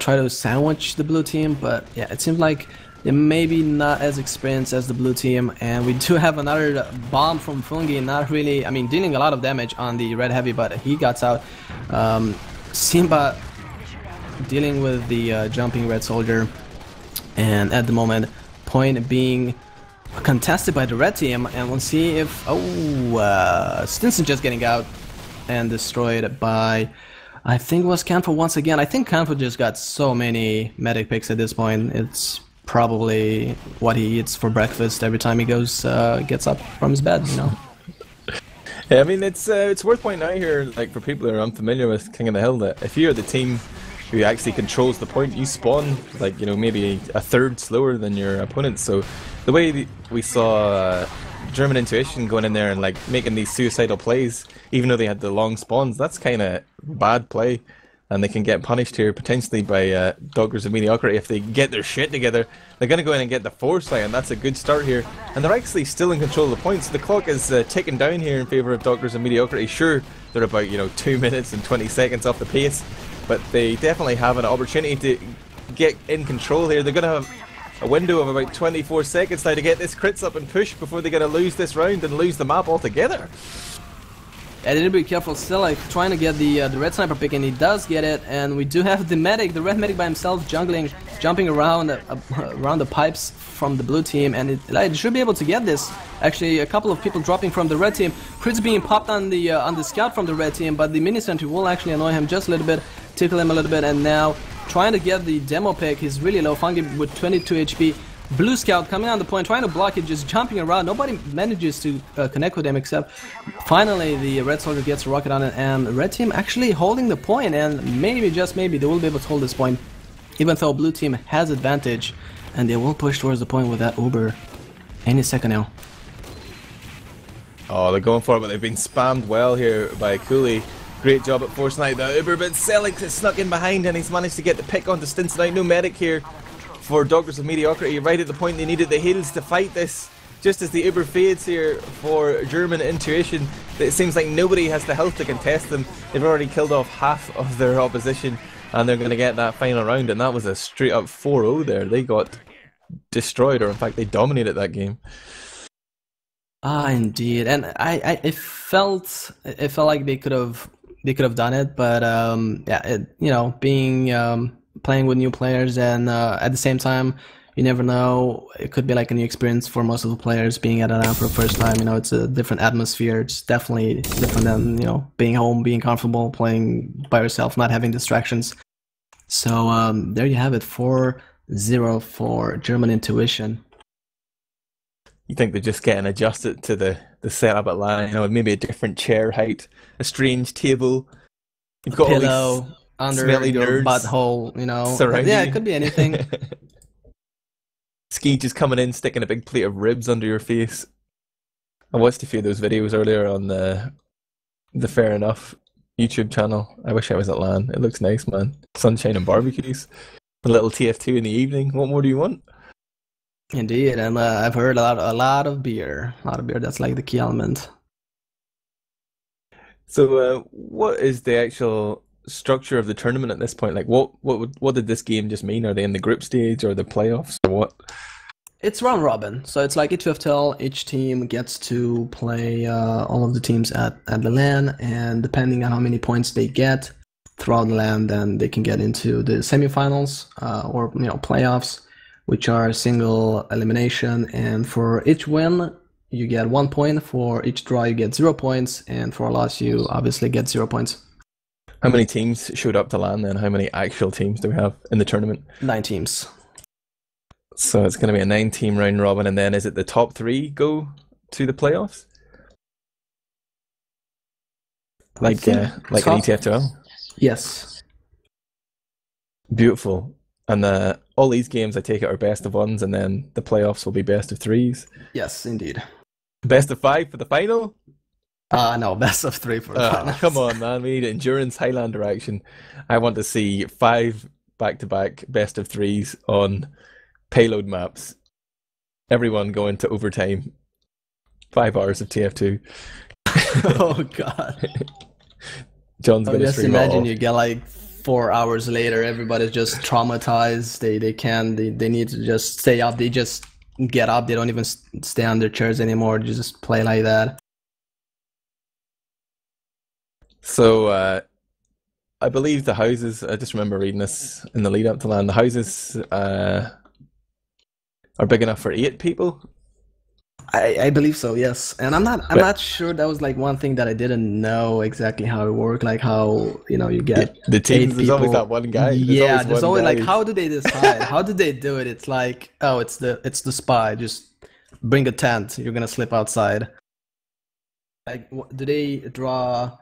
try to sandwich the blue team. But yeah, it seems like they're maybe not as experienced as the blue team. And we do have another bomb from Fungi, not really, I mean, dealing a lot of damage on the red heavy, but he got out. Simba dealing with the jumping red soldier, and at the moment point being contested by the red team, and we'll see if Stinson just getting out and destroyed by I think it was Canfo once again. I think Canfo just got so many medic picks at this point. It's probably what he eats for breakfast every time he goes gets up from his bed, you know. Yeah, I mean, it's worth pointing out here, like, for people who are unfamiliar with King of the Hill, that if you're the team who actually controls the point, you spawn, like, you know, maybe a third slower than your opponent. So the way we saw German Intuition going in there and, like, making these suicidal plays, even though they had the long spawns, that's kind of bad play. And they can get punished here potentially by Doggers of Mediocrity. If they get their shit together, they're going to go in and get the foresight, and that's a good start here. And they're actually still in control of the points. The clock is ticking down here in favour of Doggers of Mediocrity. Sure, they're about, you know, 2 minutes and 20 seconds off the pace, but they definitely have an opportunity to get in control here. They're going to have a window of about 24 seconds now to get this crits up and push before they're going to lose this round and lose the map altogether. Yeah, they need to be careful still, like trying to get the red sniper pick, and he does get it. And we do have the medic, the red medic by himself, jumping around around the pipes from the blue team, and it should be able to get this. Actually, a couple of people dropping from the red team. Crits being popped on the scout from the red team, but the mini sentry will actually annoy him just a little bit, tickle him a little bit, and now trying to get the demo pick. He's really low. Fungi with 22 HP. Blue Scout coming on the point, trying to block it, just jumping around. Nobody manages to connect with him, except finally the Red Soldier gets a rocket on it, and the Red Team actually holding the point, and maybe, just maybe, they will be able to hold this point, even though Blue Team has advantage, and they will push towards the point with that Uber any second now. Oh, they're going for it, but they've been spammed well here by Cooley. Great job at forcing out the Uber, but Selig has snuck in behind, and he's managed to get the pick onto Stinson. No medic here for Doggers of Mediocrity, right at the point they needed the heals to fight this. Just as the Uber fades here for German Intuition, it seems like nobody has the health to contest them. They've already killed off half of their opposition, and they're going to get that final round, and that was a straight up 4-0 there. They got destroyed, or in fact they dominated that game. Ah, indeed, and it felt like they could have done it, but yeah, you know, being playing with new players, and at the same time, you never know, it could be like a new experience for most of the players being at an amp for the first time. You know, it's a different atmosphere. It's definitely different than, you know, being home, being comfortable, playing by yourself, not having distractions. So there you have it, 4-0 for German Intuition. You think they're just getting adjusted to the setup at LAN, you know, maybe a different chair height, a strange table. You've got pillow all these under smelly your nerds butthole, you know. Yeah, it could be anything. Ski just coming in, sticking a big plate of ribs under your face. I watched a few of those videos earlier on the Fair Enough YouTube channel. I wish I was at LAN. It looks nice, man. Sunshine and barbecues. A little TF2 in the evening. What more do you want? Indeed, and I've heard a lot of beer. A lot of beer, that's like the key element. So what is the actual structure of the tournament at this point? Like, what did this game just mean? Are they in the group stage or the playoffs or what? It's round robin, so it's like each each team gets to play all of the teams at the LAN, and depending on how many points they get throughout the LAN, then they can get into the semifinals or, you know, playoffs, which are single elimination, and for each win you get 1 point, for each draw you get 0 points, and for a loss you obviously get 0 points. How many teams showed up to LAN then? How many actual teams do we have in the tournament? 9 teams. So it's going to be a 9-team round robin, and then is it the top 3 go to the playoffs? Like an ETF2L? Yes. Beautiful. And all these games, I take it, are best of 1s, and then the playoffs will be best of 3s? Yes, indeed. Best of 5 for the final? No, best of 3 for the final. Come on, man. We need endurance Highlander action. I want to see 5 back-to-back best of 3s on payload maps. Everyone going to overtime. 5 hours of TF2. Oh, God. John's going to just stream imagine all. you get like 4 hours later, everybody's just traumatized. They need to just stay up. They just get up. They don't even stay on their chairs anymore. They just play like that. So I believe the houses, I just remember reading this in the lead up to LAN, the houses are big enough for 8 people? I believe so, yes. And I'm not sure that was like one thing that I didn't know exactly how it worked, like how, you know, you get the teams, 8 there's always people. that one guy. Yeah, there's always guy. like, how do they decide? How did they do it? It's like, oh, it's the spy. Just bring a tent. You're gonna slip outside. Like, do they draw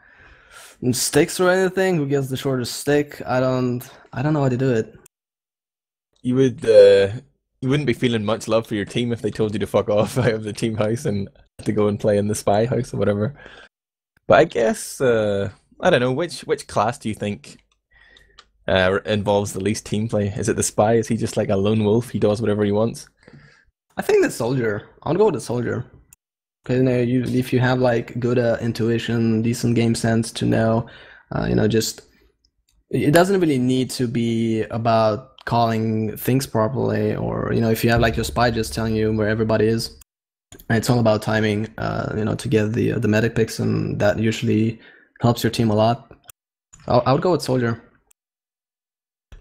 sticks or anything? Who gets the shortest stick? I don't know how to do it. You would you wouldn't be feeling much love for your team if they told you to fuck off out of the team house and to go and play in the spy house or whatever. But I guess I don't know, which class do you think involves the least team play? Is it the spy? Is he just like a lone wolf? He does whatever he wants? I think the soldier. I'll go with the soldier. Because, you know, if you have like good intuition, decent game sense to know, you know, just it doesn't really need to be about calling things properly, or, you know, if you have like your spy just telling you where everybody is, it's all about timing, you know, to get the medic picks, and that usually helps your team a lot. I would go with soldier.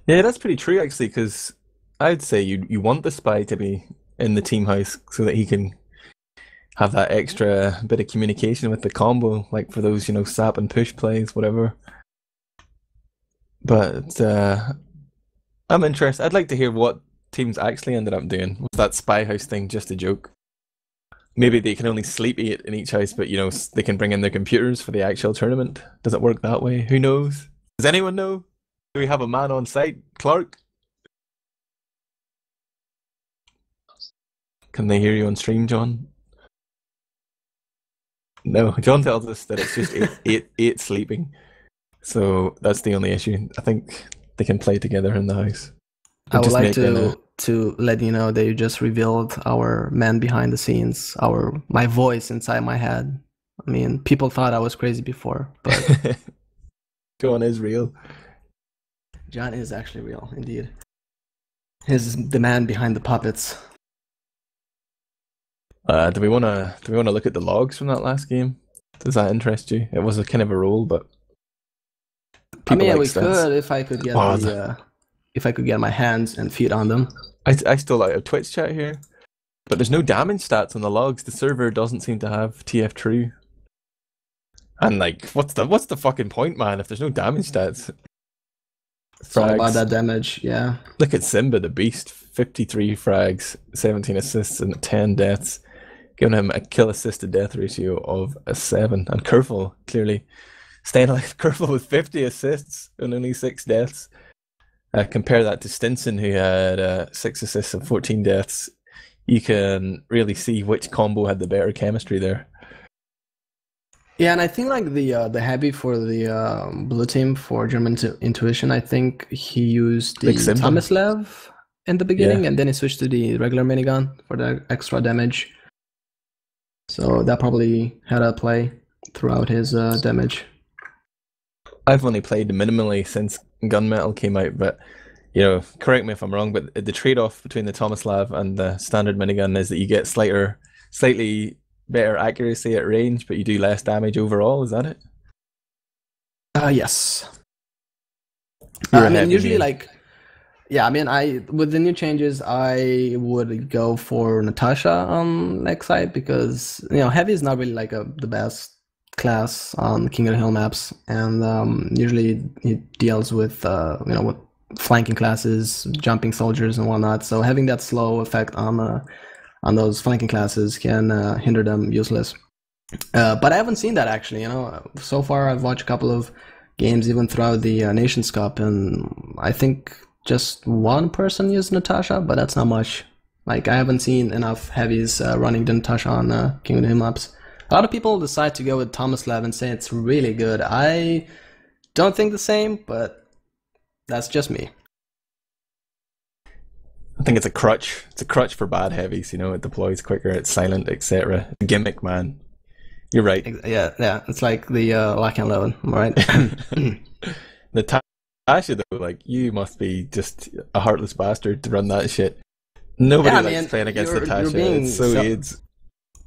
Yeah, that's pretty true actually, because I'd say you want the spy to be in the team house so that he can have that extra bit of communication with the combo, like for those, you know, sap and push plays, whatever. But I'm interested. I'd like to hear what teams actually ended up doing. Was that spy house thing just a joke? Maybe they can only sleep in each house, but, you know, they can bring in their computers for the actual tournament. Does it work that way? Who knows? Does anyone know? Do we have a man on site? Clark? Can they hear you on stream, John? No, John tells us that it's just eight sleeping. So that's the only issue. I think they can play together in the house. I would like to let you know that you just revealed our man behind the scenes, my voice inside my head. I mean, people thought I was crazy before, but John is real. John is actually real, indeed. He's the man behind the puppets. Do we want to look at the logs from that last game? Does that interest you? It was a kind of a roll, but I mean, we could if I could get if I could get my hands and feet on them. I still like a Twitch chat here, but there's no damage stats on the logs. The server doesn't seem to have TF true. And like, what's the fucking point, man? If there's no damage stats, it's all about that damage. Yeah. Look at Simba the Beast: 53 frags, 17 assists, and 10 deaths, giving him a kill assist to death ratio of a 7. And Kerfel clearly staying alive. Kerfel with 50 assists and only 6 deaths. Compare that to Stinson, who had 6 assists and 14 deaths. You can really see which combo had the better chemistry there. Yeah, and I think like the heavy for the blue team for German intuition, I think he used the Tomislav in the beginning, and then he switched to the regular minigun for the extra damage. So that probably had a play throughout his damage. I've only played minimally since Gunmetal came out, but, you know, correct me if I'm wrong, but the trade-off between the Tomislav and the standard minigun is that you get slightly better accuracy at range, but you do less damage overall. Is that it? Yes. I mean, usually like, yeah, I mean, with the new changes, I would go for Natasha on Lexite because, you know, heavy is not really like the best class on King of the Hill maps, and usually it deals with you know, with flanking classes, jumping soldiers and whatnot. So having that slow effect on those flanking classes can hinder them useless. But I haven't seen that actually. You know, so far I've watched a couple of games even throughout the Nations Cup, and I think just one person used Natasha, but that's not much. Like, I haven't seen enough heavies running the Natasha on King of the Hill maps. A lot of people decide to go with Tomislav and say it's really good. I don't think the same, but that's just me. I think it's a crutch. It's a crutch for bad heavies, you know, it deploys quicker, it's silent, etc. Gimmick, man. You're right. Yeah. It's like the lock and load, right? Natasha, though, like, you must be just a heartless bastard to run that shit. Nobody likes playing against Natasha. It's so AIDS.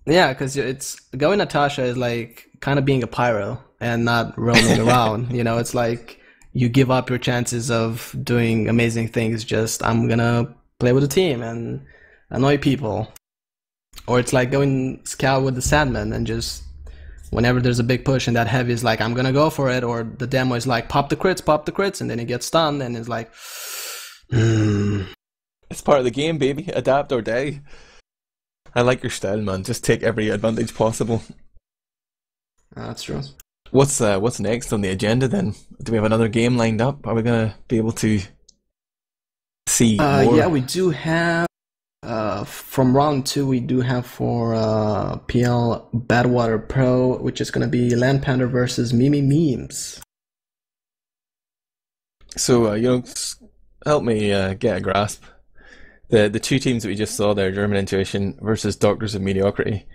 Yeah, because it's going Natasha is like kind of being a pyro and not roaming around. You know, it's like you give up your chances of doing amazing things. Just, I'm gonna play with the team and annoy people. Or it's like going scout with the Sandman and just whenever there's a big push and that heavy is like, I'm gonna go for it, or the demo is like, pop the crits, and then he gets stunned and it's like, It's part of the game, baby. Adapt or die. I like your style, man. Just take every advantage possible. That's true. What's next on the agenda then? Do we have another game lined up? Are we gonna be able to see more? Yeah, we do have. From round 2, we do have for PL Badwater Pro, which is going to be Land Panda versus Mimi Memes. So, help me get a grasp. The 2 teams that we just saw there, German Intuition versus Doctors of Mediocrity,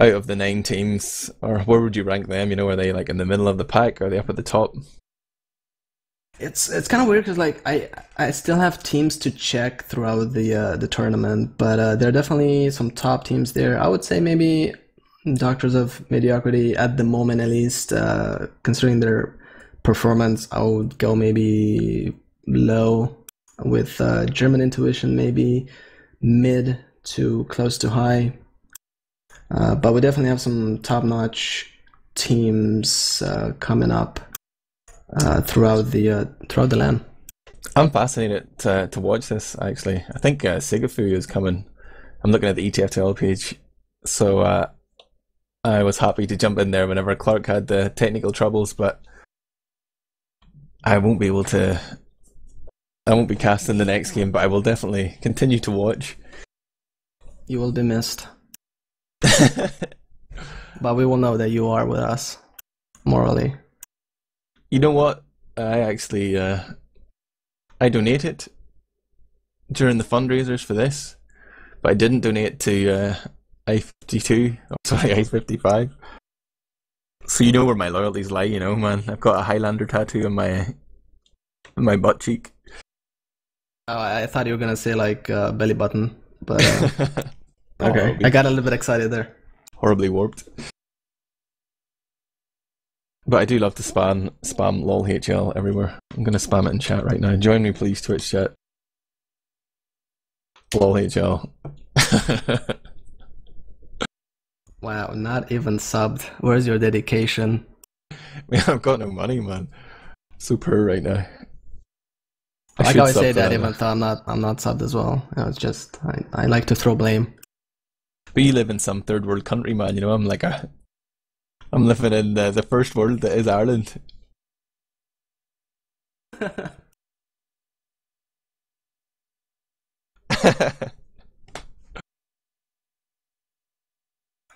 out of the 9 teams, or where would you rank them? Are they like in the middle of the pack? Are they up at the top? It's kind of weird because like I still have teams to check throughout the tournament, but there are definitely some top teams there. I would say maybe Doctors of Mediocrity at the moment, at least, considering their performance. I would go maybe low with German Intuition, maybe mid to close to high. But we definitely have some top-notch teams coming up throughout the LAN. I'm fascinated to watch this, actually. I think Sigafu is coming. I'm looking at the ETFTL page, so I was happy to jump in there whenever Clark had the technical troubles, but I won't be able to. I won't be casting the next game, but I will definitely continue to watch. You will be missed. But we will know that you are with us, morally. You know what? I actually I donated during the fundraisers for this, but I didn't donate to I-52, sorry, I-55. So you know where my loyalties lie, man. I've got a Highlander tattoo on my butt cheek. Oh, I thought you were gonna say like belly button, but okay, I got a little bit excited there. Horribly warped. But I do love to spam lolHL everywhere. I'm gonna spam it in chat right now. Join me please, Twitch chat. lolHL. Wow, not even subbed. Where's your dedication? Man, I've got no money, man. So poor right now. I always say that even though I'm not subbed as well. It's just I like to throw blame. But you live in some third world country, man. I'm living in the first world that is Ireland.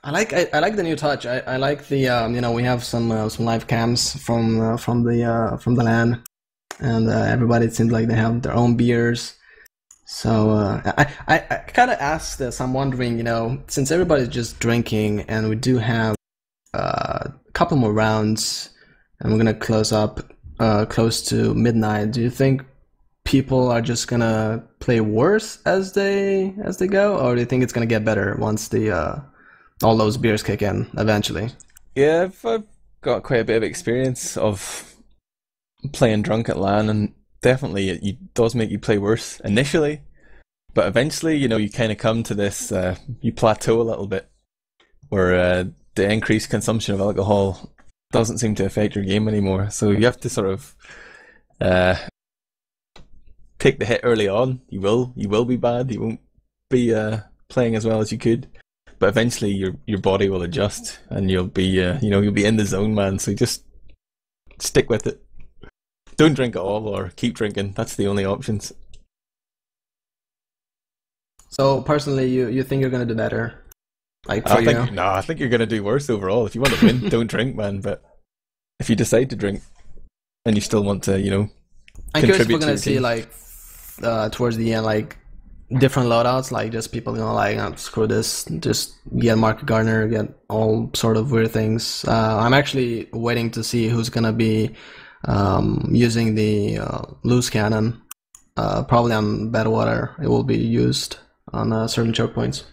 I like the new touch. I like the we have some live cams from the LAN, and everybody seems like they have their own beers. So I kind of asked this. I'm wondering, since everybody's just drinking, and we do have a couple more rounds, and we're gonna close up close to midnight. Do you think people are just gonna play worse as they go, or do you think it's gonna get better once the all those beers kick in eventually? Yeah, I've got quite a bit of experience of playing drunk at LAN, and definitely it does make you play worse initially, but eventually, you kind of come to this, you plateau a little bit, where the increased consumption of alcohol doesn't seem to affect your game anymore. So you have to sort of take the hit early on. You will be bad. You won't be playing as well as you could. But eventually your body will adjust, and you'll be you'll be in the zone, man. So just stick with it. Don't drink at all, or keep drinking. That's the only options. So personally, you think you're gonna do better? I think you're gonna do worse overall. If you want to win, don't drink, man. But if you decide to drink and you still want to, I'm curious if we're gonna see like towards the end, like different loadouts, like just people screw this, just get Mark Gardner, get all sort of weird things. I'm actually waiting to see who's gonna be using the loose cannon. Probably on Badwater, it will be used on certain choke points.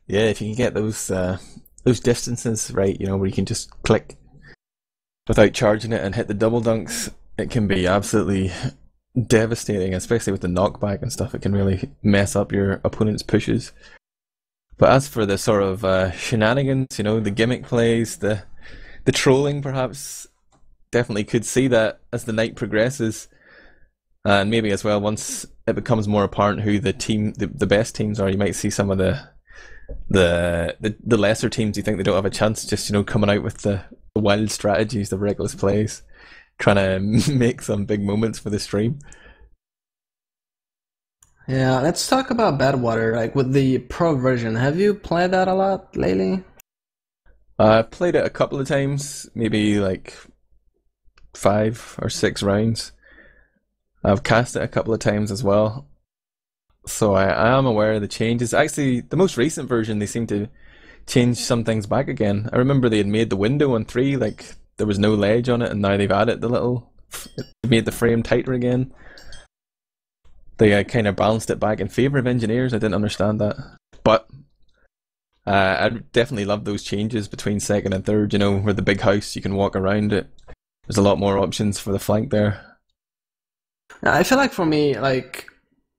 Yeah, if you can get those distances right, where you can just click without charging it and hit the double dunks, it can be absolutely devastating, especially with the knockback and stuff. It can really mess up your opponent's pushes. But as for the sort of shenanigans, you know, the gimmick plays, the trolling, perhaps, definitely could see that as the night progresses, and maybe as well once it becomes more apparent who the best teams are, you might see some of the lesser teams you think they don't have a chance, just, you know, coming out with the wild strategies, the reckless plays, trying to make some big moments for the stream. Yeah, let's talk about Badwater. Like with the pro version, have you played that a lot lately? I've played it a couple of times, maybe like 5 or 6 rounds. I've cast it a couple of times as well, so I am aware of the changes. Actually, the most recent version, they seem to change some things back again. I remember they had made the window on 3, like there was no ledge on it, and now they've added they made the frame tighter again. They kind of balanced it back in favour of engineers. I didn't understand that. But I definitely love those changes between second and third, you know, where the big house, you can walk around it. There's a lot more options for the flank there. I feel like for me, like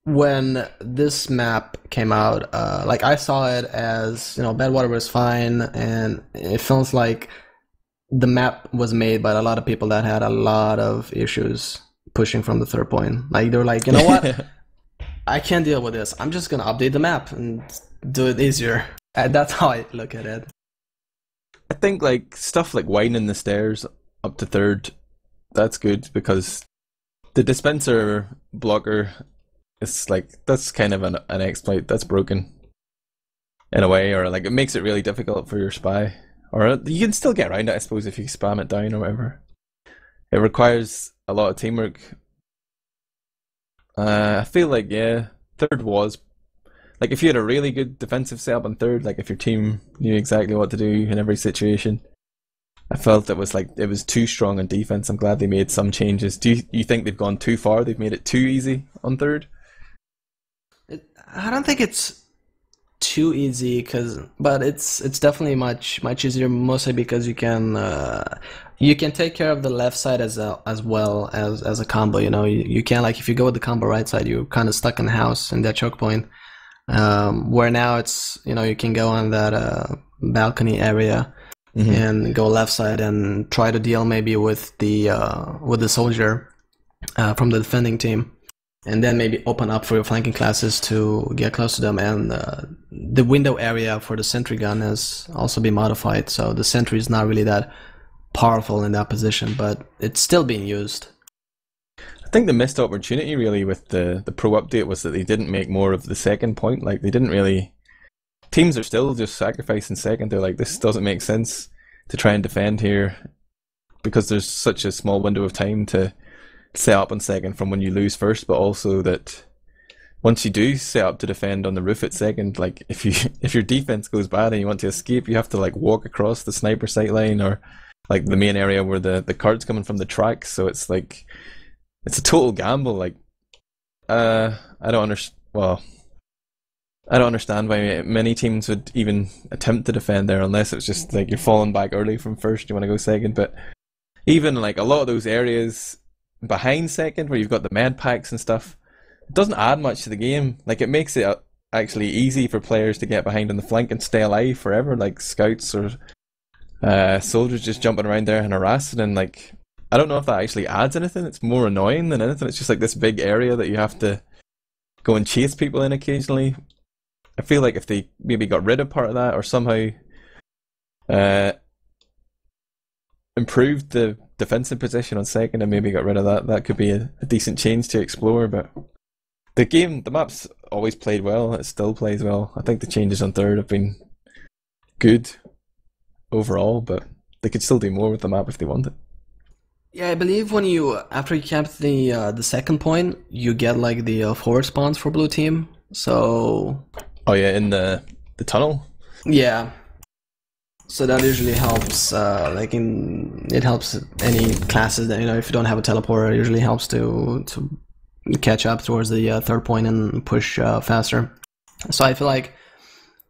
when this map came out, like I saw it as, you know, Badwater was fine, and it feels like the map was made by a lot of people that had a lot of issues pushing from the third point. Like they were like, you know what, I can't deal with this, I'm just gonna update the map and do it easier. And that's how I look at it. I think like stuff like winding the stairs up to third, that's good, because the dispenser blocker is like, that's kind of an exploit that's broken in a way, or like it makes it really difficult for your spy. Or you can still get around it, I suppose, if you spam it down or whatever. It requires a lot of teamwork. I feel like, yeah, third was, like if you had a really good defensive setup on third, like if your team knew exactly what to do in every situation, I felt it was like it was too strong on defense. I'm glad they made some changes. Do you think they've gone too far? They've made it too easy on third? I don't think it's too easy, but it's definitely much easier, mostly because you can take care of the left side as well as a combo. You know, you can, like if you go with the combo right side, you're kind of stuck in the house in that choke point. Where now it's, you know, you can go on that balcony area and go left side and try to deal maybe with the soldier from the defending team, and then maybe open up for your flanking classes to get close to them. And the window area for the sentry gun has also been modified, so the sentry is not really that powerful in that position, but it's still being used. I think the missed opportunity really with the pro update was that they didn't make more of the second point. Like they didn't really, teams are still just sacrificing second. They're like, this doesn't make sense to try and defend here, because there's such a small window of time to set up on second from when you lose first, but also that once you do set up to defend on the roof at second, like if your defense goes bad and you want to escape, you have to like walk across the sniper sight line or like the main area where the card's coming from the track. So it's like, it's a total gamble. Like I don't understand why many teams would even attempt to defend there, unless it's just like you're falling back early from first, you want to go second. But even like a lot of those areas behind second where you've got the med packs and stuff, it doesn't add much to the game. Like it makes it actually easy for players to get behind on the flank and stay alive forever, like scouts or soldiers just jumping around there and harassing. And like, I don't know if that actually adds anything. It's more annoying than anything. It's just like this big area that you have to go and chase people in occasionally. I feel like if they maybe got rid of part of that, or somehow improved the defensive position on second and maybe got rid of that, that could be a decent change to explore. But the map's always played well. It still plays well. I think the changes on third have been good overall, but they could still do more with the map if they wanted. Yeah, I believe when after you cap the second point, you get like the forward spawns for blue team. So oh yeah, in the tunnel. Yeah. So that usually helps. It helps any classes that, you know, if you don't have a teleporter, it usually helps to catch up towards the third point and push faster. So I feel like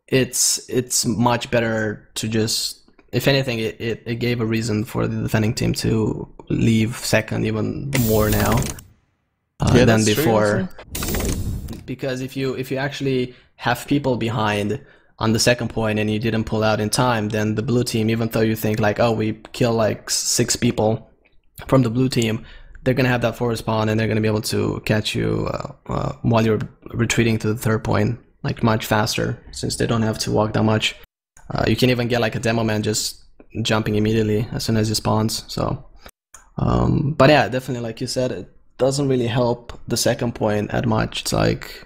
it's much better to just, if anything, it gave a reason for the defending team to leave second even more now than before. True. Because if you actually have people behind on the second point and you didn't pull out in time, then the blue team, even though you think like, oh, we kill like 6 people from the blue team, they're gonna have that forward spawn and they're gonna be able to catch you while you're retreating to the third point like much faster, since they don't have to walk that much. You can even get like a demo man just jumping immediately as soon as he spawns. So, but yeah, definitely like you said, it doesn't really help the second point at much. It's like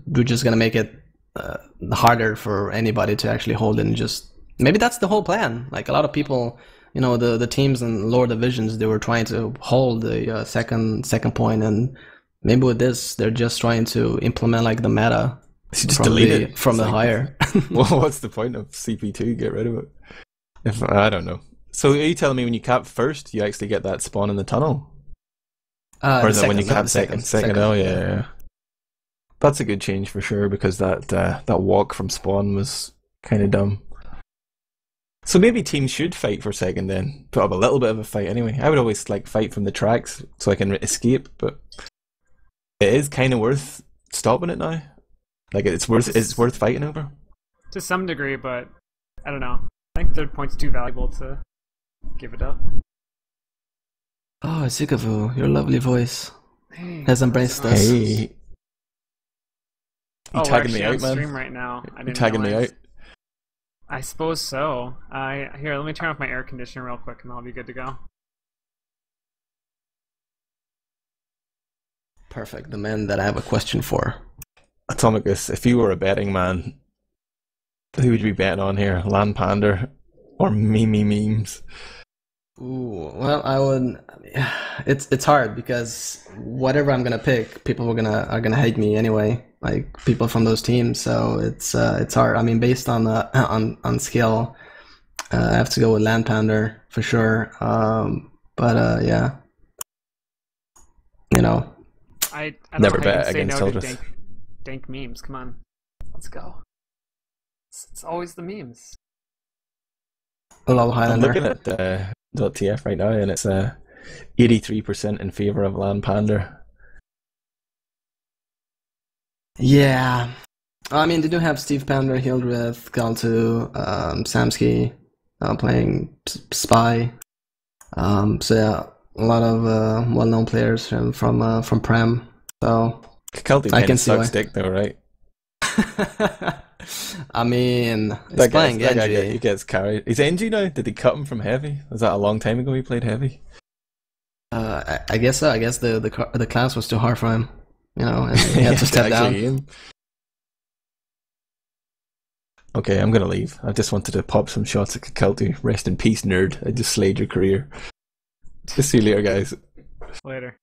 we're just gonna make it harder for anybody to actually hold it, and just maybe that's the whole plan. Like a lot of people, you know, the teams in lower divisions, they were trying to hold the second point, and maybe with this they're just trying to implement like the meta just delete it from the higher. Well, what's the point of CP2? Get rid of it. If I don't know. So are you telling me when you cap first, you actually get that spawn in the tunnel? Or is that when you cap second? Oh yeah. That's a good change for sure, because that walk from spawn was kind of dumb. So maybe teams should fight for second then. Put up a little bit of a fight anyway. I would always like fight from the tracks so I can escape, but it is kind of worth stopping it now. Like it's worth fighting over. To some degree, but I don't know. I think third point's too valuable to give it up. Oh, Sikavu, your lovely voice has embraced us. Hey. You tagging me out, man? Stream right now. I didn't tagging me out? I suppose so. Here, let me turn off my air conditioner real quick and I'll be good to go. Perfect, the man that I have a question for. Atomicus, if you were a betting man, who would you be betting on here? Land Panda or memes? Ooh, well, I would. It's hard because whatever I'm gonna pick, people are gonna hate me anyway. Like people from those teams, so it's hard. I mean, based on skill, I have to go with Land Panda for sure. But yeah, you know, I don't never know how you bet can say against no to Hildreth. dank memes. Come on, let's go. It's always the memes. Hello, I'm Highlander. looking at .tf right now, and it's 83% in favor of Land Panda. Yeah, I mean they do have Steve Panda, Hildreth, Galtu, Samsky playing Spy. So yeah, a lot of well-known players from Prem. So Kelty I can see sucks why. dick though, right? I mean, he's That playing guy Genji. he gets carried. He's NG now. Did they cut him from heavy? Was that a long time ago he played heavy? I guess so. I guess the class was too hard for him, you know, and he had to step down. Aim. Okay, I'm gonna leave. I just wanted to pop some shots at Kelty. Rest in peace, nerd. I just slayed your career. Just see you later, guys. Later.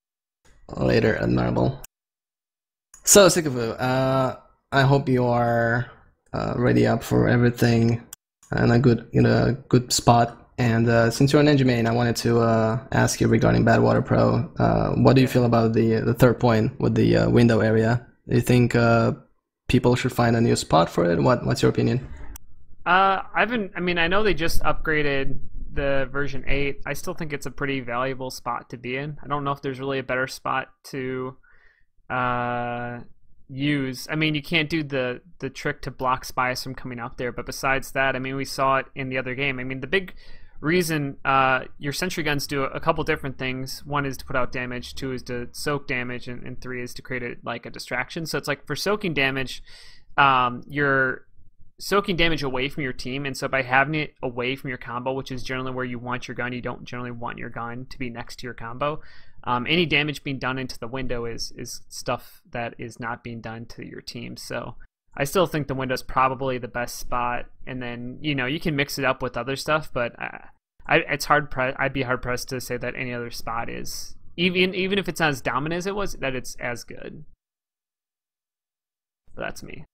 Later, admirable. So, Sikavu, I hope you are ready up for everything and in a good spot. And since you're an engine main, I wanted to ask you regarding Badwater Pro. What do you feel about the third point with the window area? Do you think people should find a new spot for it? What's your opinion? I mean, I know they just upgraded the version 8. I still think it's a pretty valuable spot to be in. I don't know if there's really a better spot to use. I mean, you can't do the trick to block spies from coming out there, but besides that, I mean, we saw it in the other game. I mean, the big reason your sentry guns do a couple different things. One is to put out damage, 2 is to soak damage, and 3 is to create a distraction. So it's like for soaking damage, you're soaking damage away from your team, and so by having it away from your combo, which is generally where you want your gun, you don't generally want your gun to be next to your combo. Any damage being done into the window is stuff that is not being done to your team. So I still think the window is probably the best spot, and then you can mix it up with other stuff, but I'd be hard pressed to say that any other spot is, even if it's not as dominant as it was, that it's as good. But that's me.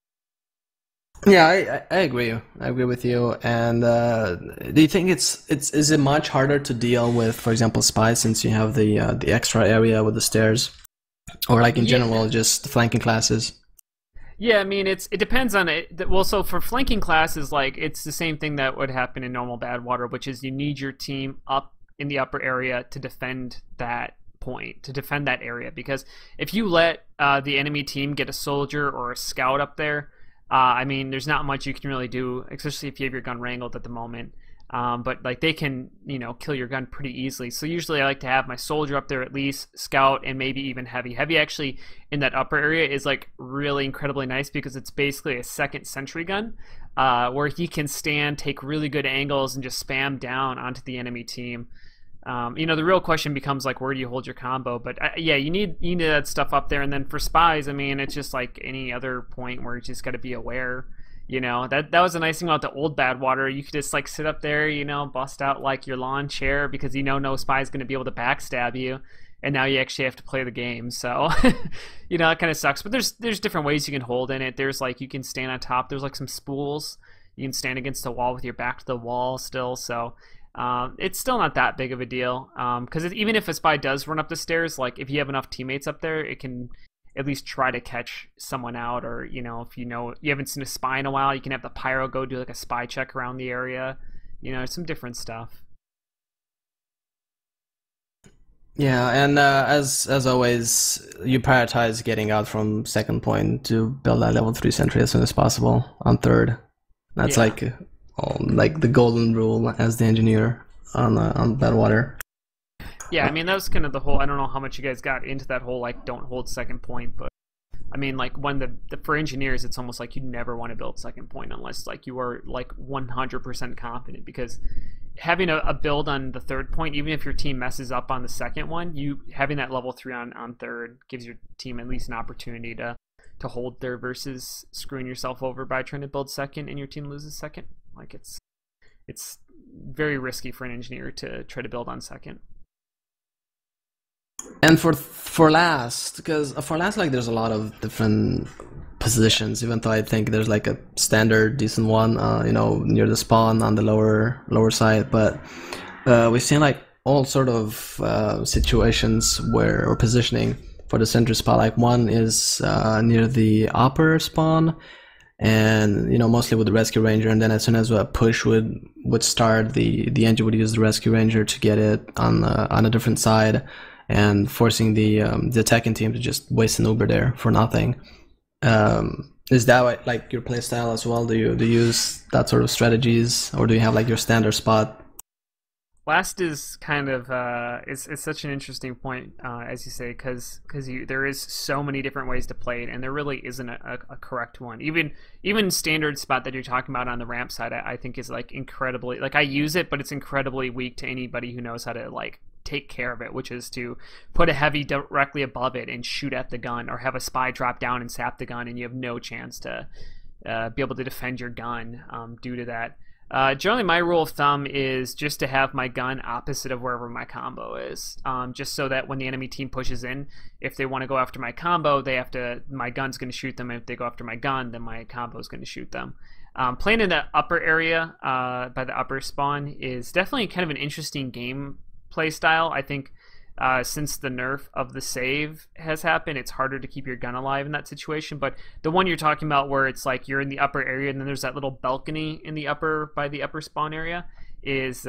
Yeah, I agree. I agree with you. And do you think is it much harder to deal with, for example, spies, since you have the extra area with the stairs, or like in general, just flanking classes? Yeah, I mean, it depends on it. Well, so for flanking classes, like it's the same thing that would happen in normal Badwater, which is you need your team up in the upper area to defend that point, to defend that area. Because if you let the enemy team get a soldier or a scout up there, I mean, there's not much you can really do, especially if you have your gun wrangled at the moment. But like they can, you know, kill your gun pretty easily. So usually I like to have my soldier up there at least, scout, and maybe even heavy. Heavy actually in that upper area is like really incredibly nice because it's basically a second sentry gun, where he can stand, take really good angles, and just spam down onto the enemy team. You know, the real question becomes like, where do you hold your combo? But yeah, you need that stuff up there. And then for spies, I mean, it's just like any other point where you just got to be aware. You know, that was a nice thing about the old Badwater. You could just like sit up there, you know, bust out like your lawn chair because you know no spy is going to be able to backstab you, and now you actually have to play the game. So, you know, that kind of sucks. But there's different ways you can hold in it. There's like you can stand on top. There's like some spools. You can stand against the wall with your back to the wall still. So it's still not that big of a deal because even if a spy does run up the stairs, like if you have enough teammates up there, it can at least try to catch someone out. Or, you know, if you know you haven't seen a spy in a while, you can have the pyro go do like a spy check around the area. You know, some different stuff. Yeah, and as always, you prioritize getting out from second point to build that level 3 sentry as soon as possible on third. That's like the golden rule as the engineer on Badwater. Yeah, I mean, that was kind of the whole, I don't know how much you guys got into that whole, like, don't hold second point, but, I mean, like, when for engineers, it's almost like you never want to build second point unless, like, you are, like, 100% confident, because having a build on the third point, even if your team messes up on the second one, having that level 3 on third gives your team at least an opportunity to hold there versus screwing yourself over by trying to build second and your team loses second. Like, it's very risky for an engineer to try to build on second. And for last, because for last, like, there's a lot of different positions, even though I think there's like a standard decent one, you know, near the spawn on the lower side. But we've seen like all sort of situations or positioning for the center spot. Like one is near the upper spawn, and you know, mostly with the rescue ranger. And then as soon as a push would start, the engine would use the rescue ranger to get it on a different side, and forcing the attacking team to just waste an Uber there for nothing. Is that like your playstyle as well? Do you use that sort of strategies, or do you have like your standard spot? Last is kind of it's such an interesting point, as you say, because there is so many different ways to play it, and there really isn't a correct one. Even standard spot that you're talking about on the ramp side, I think is like incredibly, like, I use it, but it's incredibly weak to anybody who knows how to like take care of it, which is to put a heavy directly above it and shoot at the gun, or have a spy drop down and sap the gun, and you have no chance to be able to defend your gun due to that. Generally, my rule of thumb is just to have my gun opposite of wherever my combo is, just so that when the enemy team pushes in, if they want to go after my combo, my gun's going to shoot them. If they go after my gun, then my combo is going to shoot them. Playing in the upper area by the upper spawn is definitely kind of an interesting game play style. I think since the nerf of the save has happened, it's harder to keep your gun alive in that situation. But the one you're talking about, where it's like you're in the upper area and then there's that little balcony in the by the upper spawn area, is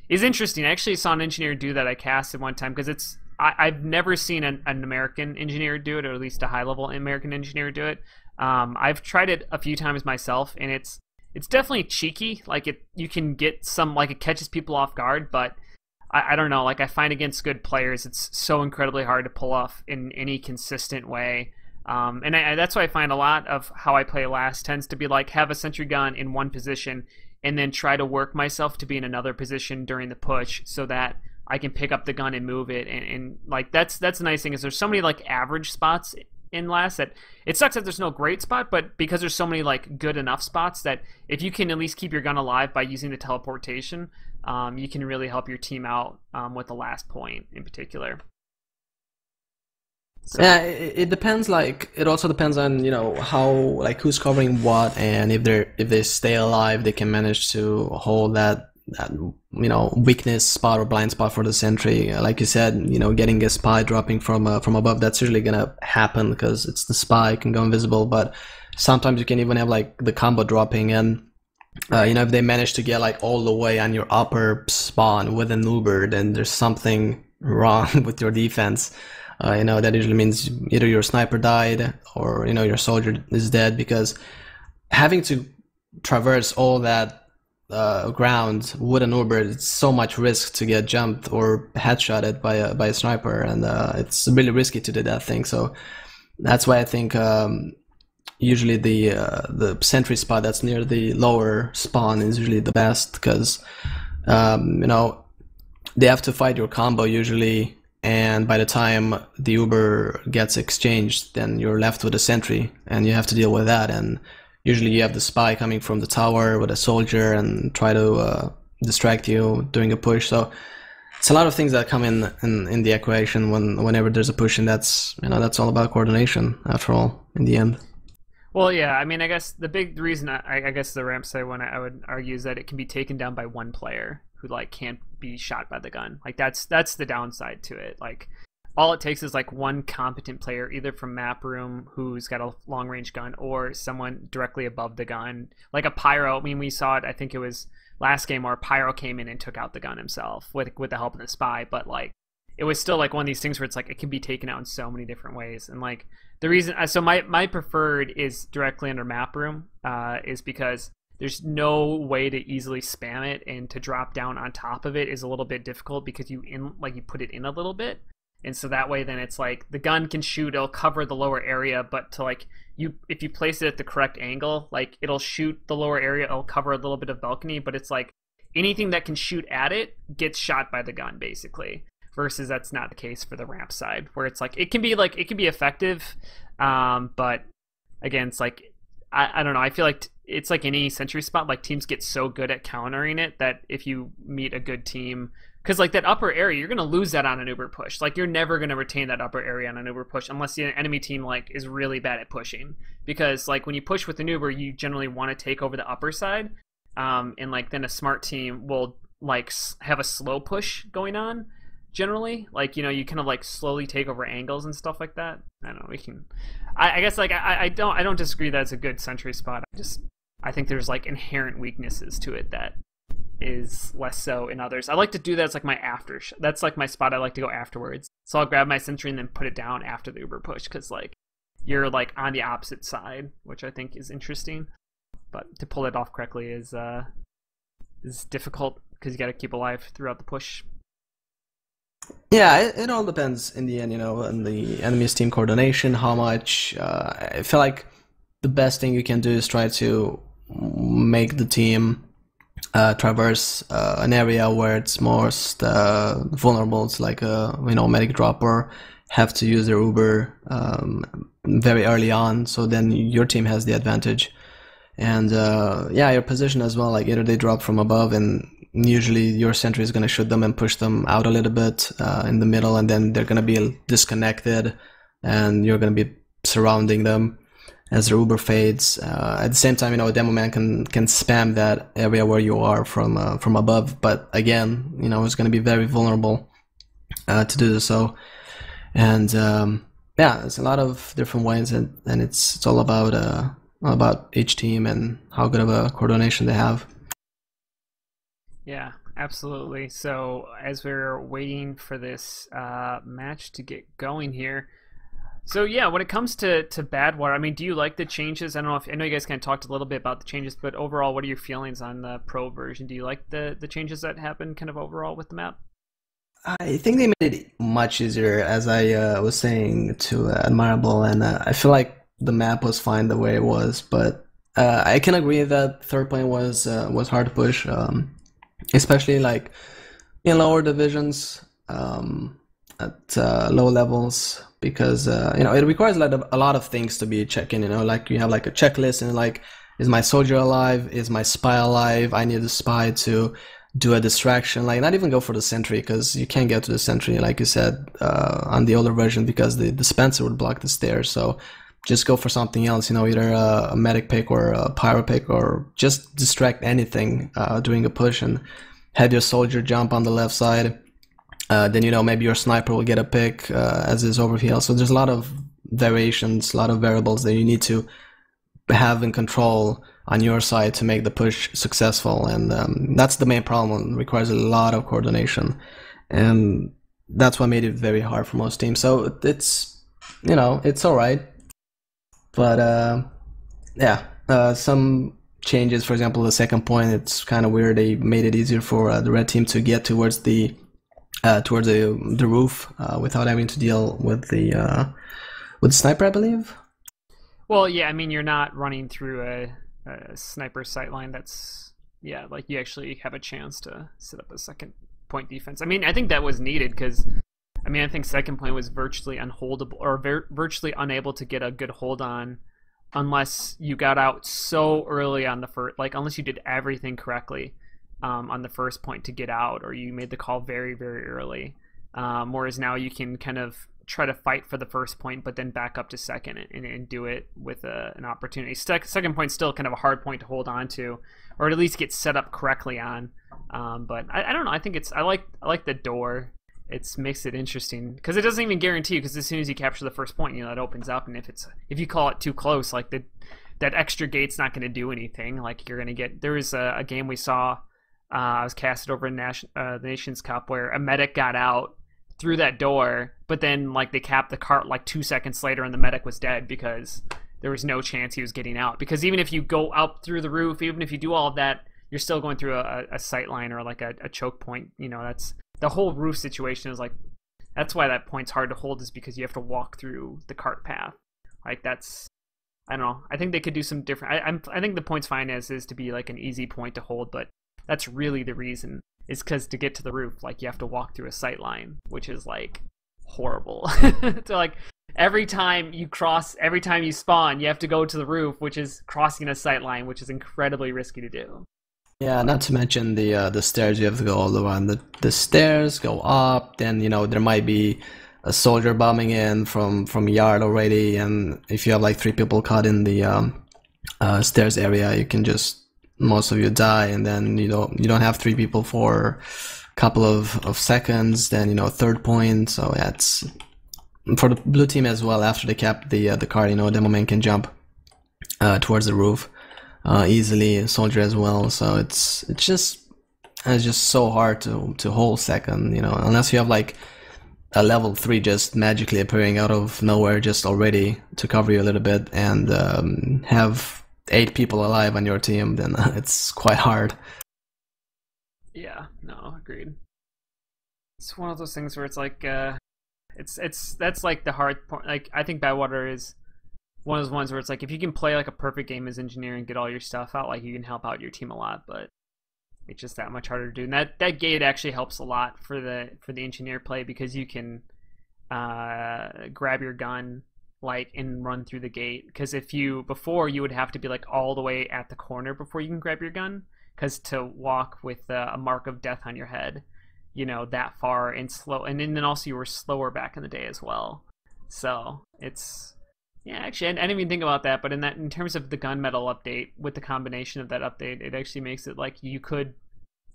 interesting. I actually saw an engineer do that. I casted one time because I've never seen an American engineer do it, or at least a high level American engineer do it. I've tried it a few times myself, and it's definitely cheeky. Like, you can get some, like, it catches people off guard, but I don't know, like, I find against good players it's so incredibly hard to pull off in any consistent way. And that's why I find a lot of how I play last tends to be like, have a sentry gun in one position and then try to work myself to be in another position during the push so that I can pick up the gun and move it. And like, that's the nice thing, is there's so many like average spots in last that it sucks that there's no great spot, but because there's so many like good enough spots that if you can at least keep your gun alive by using the teleportation, you can really help your team out with the last point in particular. So. Yeah, it depends. Like, it also depends on, you know, how, like, who's covering what, and if they stay alive, they can manage to hold that you know, weakness spot or blind spot for the sentry. Like you said, you know, getting a spy dropping from above, that's usually gonna happen because it's the spy, can go invisible. But sometimes you can even have like the combo dropping, and you know, if they manage to get like all the way on your upper spawn with an Uber, then there's something wrong with your defense. You know, that usually means either your sniper died or, you know, your soldier is dead, because having to traverse all that ground with an Uber, it's so much risk to get jumped or headshotted by a sniper, and it's really risky to do that thing. So that's why I think usually the sentry spot that's near the lower spawn is usually the best, because you know, they have to fight your combo usually, and by the time the Uber gets exchanged, then you're left with a sentry and you have to deal with that. And usually you have the spy coming from the tower with a soldier and try to distract you during a push. So it's a lot of things that come in the equation whenever there's a push, and that's, you know, that's all about coordination after all in the end. Well, yeah, I mean, I guess the big reason I guess the ramp side one I would argue is that it can be taken down by one player who like can't be shot by the gun. Like that's the downside to it. Like all it takes is like one competent player, either from map room who's got a long range gun, or someone directly above the gun, like a pyro. I mean, we saw it. I think it was last game where pyro came in and took out the gun himself with the help of the spy. But like, it was still like one of these things where it's like it can be taken out in so many different ways. And like the reason, so my preferred is directly under map room, is because there's no way to easily spam it, and to drop down on top of it is a little bit difficult because you put it in a little bit. And so that way then it's like the gun can shoot, it'll cover the lower area, but to like if you place it at the correct angle, like it'll shoot the lower area, it'll cover a little bit of balcony, but it's like anything that can shoot at it gets shot by the gun basically. Versus that's not the case for the ramp side, where it's like it can be effective, but again, it's like I don't know. I feel like it's like any sentry spot. Like teams get so good at countering it that if you meet a good team, because like that upper area, you're gonna lose that on an Uber push. Like you're never gonna retain that upper area on an Uber push unless the enemy team like is really bad at pushing. Because like when you push with an Uber, you generally want to take over the upper side, and like then a smart team will like have a slow push going on. Generally, like, you know, you kind of like slowly take over angles and stuff like that. I don't know, we can I guess like I don't disagree that it's a good sentry spot. I think there's like inherent weaknesses to it that is less so in others. I like to do that as like my that's like my spot I like to go afterwards. So I'll grab my sentry and then put it down after the Uber push, because like you're like on the opposite side, which I think is interesting. But to pull it off correctly is difficult because you got to keep alive throughout the push. Yeah, it all depends in the end, you know, on the enemy's team coordination, how much. I feel like the best thing you can do is try to make the team traverse an area where it's most vulnerable. It's like you know, medic drop, or have to use their Uber very early on, so then your team has the advantage. And yeah, your position as well, like either they drop from above and usually your sentry is going to shoot them and push them out a little bit in the middle, and then they're going to be disconnected and you're going to be surrounding them as their Uber fades. At the same time, you know, a demo man can spam that area where you are from above, but again, you know, it's going to be very vulnerable to do so. And yeah, there's a lot of different ways, and it's all about each team and how good of a coordination they have. Yeah, absolutely. So as we're waiting for this match to get going here, so yeah, when it comes to Badwater, I mean, do you like the changes? I know you guys kind of talked a little bit about the changes, but overall, what are your feelings on the pro version? Do you like the changes that happened kind of overall with the map? I think they made it much easier, as I was saying to Admirable, and I feel like the map was fine the way it was, but I can agree that third plane was hard to push. Especially like in lower divisions, at low levels, because you know, it requires a lot of things to be checking. You know, like you have like a checklist, and like, is my soldier alive? Is my spy alive? I need the spy to do a distraction. Like, not even go for the sentry, because you can't get to the sentry, like you said, on the older version, because the dispenser would block the stairs. So just go for something else, you know, either a medic pick or a pyro pick, or just distract anything during a push, and have your soldier jump on the left side. Then, you know, maybe your sniper will get a pick as is overheal. So there's a lot of variations, a lot of variables that you need to have in control on your side to make the push successful. And that's the main problem. It requires a lot of coordination. And that's what made it very hard for most teams. So it's, you know, it's all right. But yeah, some changes. For example, the second point, it's kind of weird. They made it easier for the red team to get towards the roof without having to deal with the sniper, I believe. Well, yeah, I mean, you're not running through a sniper sightline. That's, yeah, like you actually have a chance to set up a second point defense. I mean, I think that was needed because, I mean, I think second point was virtually unholdable or virtually unable to get a good hold on unless you got out so early on the first, like unless you did everything correctly on the first point to get out, or you made the call very, very early. Whereas now you can kind of try to fight for the first point, but then back up to second and do it with an opportunity. Second point's still kind of a hard point to hold on to, or at least get set up correctly on. But I don't know. I think I like the door. It makes it interesting because it doesn't even guarantee you, because as soon as you capture the first point, you know, it opens up, and if you call it too close, like that extra gate's not going to do anything. Like you're going to get, there was a game we saw, I was casted over in the Nations Cup where a medic got out through that door, but then like they capped the cart like 2 seconds later and the medic was dead because there was no chance he was getting out. Because even if you go out through the roof, even if you do all of that, you're still going through a sight line or like a choke point. You know, that's the whole roof situation is like, that's why that point's hard to hold, is because you have to walk through the cart path. Like that's, I don't know. I think they could do some different. I think the point's fine as is to be like an easy point to hold, but that's really the reason, is because to get to the roof, like you have to walk through a sight line, which is like horrible. So like every time you spawn, you have to go to the roof, which is crossing a sight line, which is incredibly risky to do. Yeah, not to mention the stairs. You have to go all the way on the stairs, go up. Then, you know, there might be a soldier bombing in from yard already, and if you have like 3 people caught in the stairs area, you can just, most of you die, and then you don't have 3 people for a couple of seconds. Then, you know, third point. So yeah, it's for the blue team as well. After they cap the car, you know, Demoman can jump towards the roof easily, a soldier as well. So it's just so hard to hold second, you know, unless you have like a level 3 just magically appearing out of nowhere just already to cover you a little bit, and have 8 people alive on your team, then it's quite hard. Yeah, no, agreed. It's one of those things where it's like that's like the hard point. Like I think Badwater is one of those ones where it's like if you can play like a perfect game as engineer and get all your stuff out, like you can help out your team a lot, but it's just that much harder to do. And that gate actually helps a lot for the engineer play, because you can grab your gun like and run through the gate. Because before you would have to be like all the way at the corner before you can grab your gun, because to walk with a mark of death on your head, you know, that far and slow, and then also you were slower back in the day as well. So it's, yeah, actually, I didn't even think about that, but in terms of the gunmetal update, with the combination of that update, it actually makes it like you could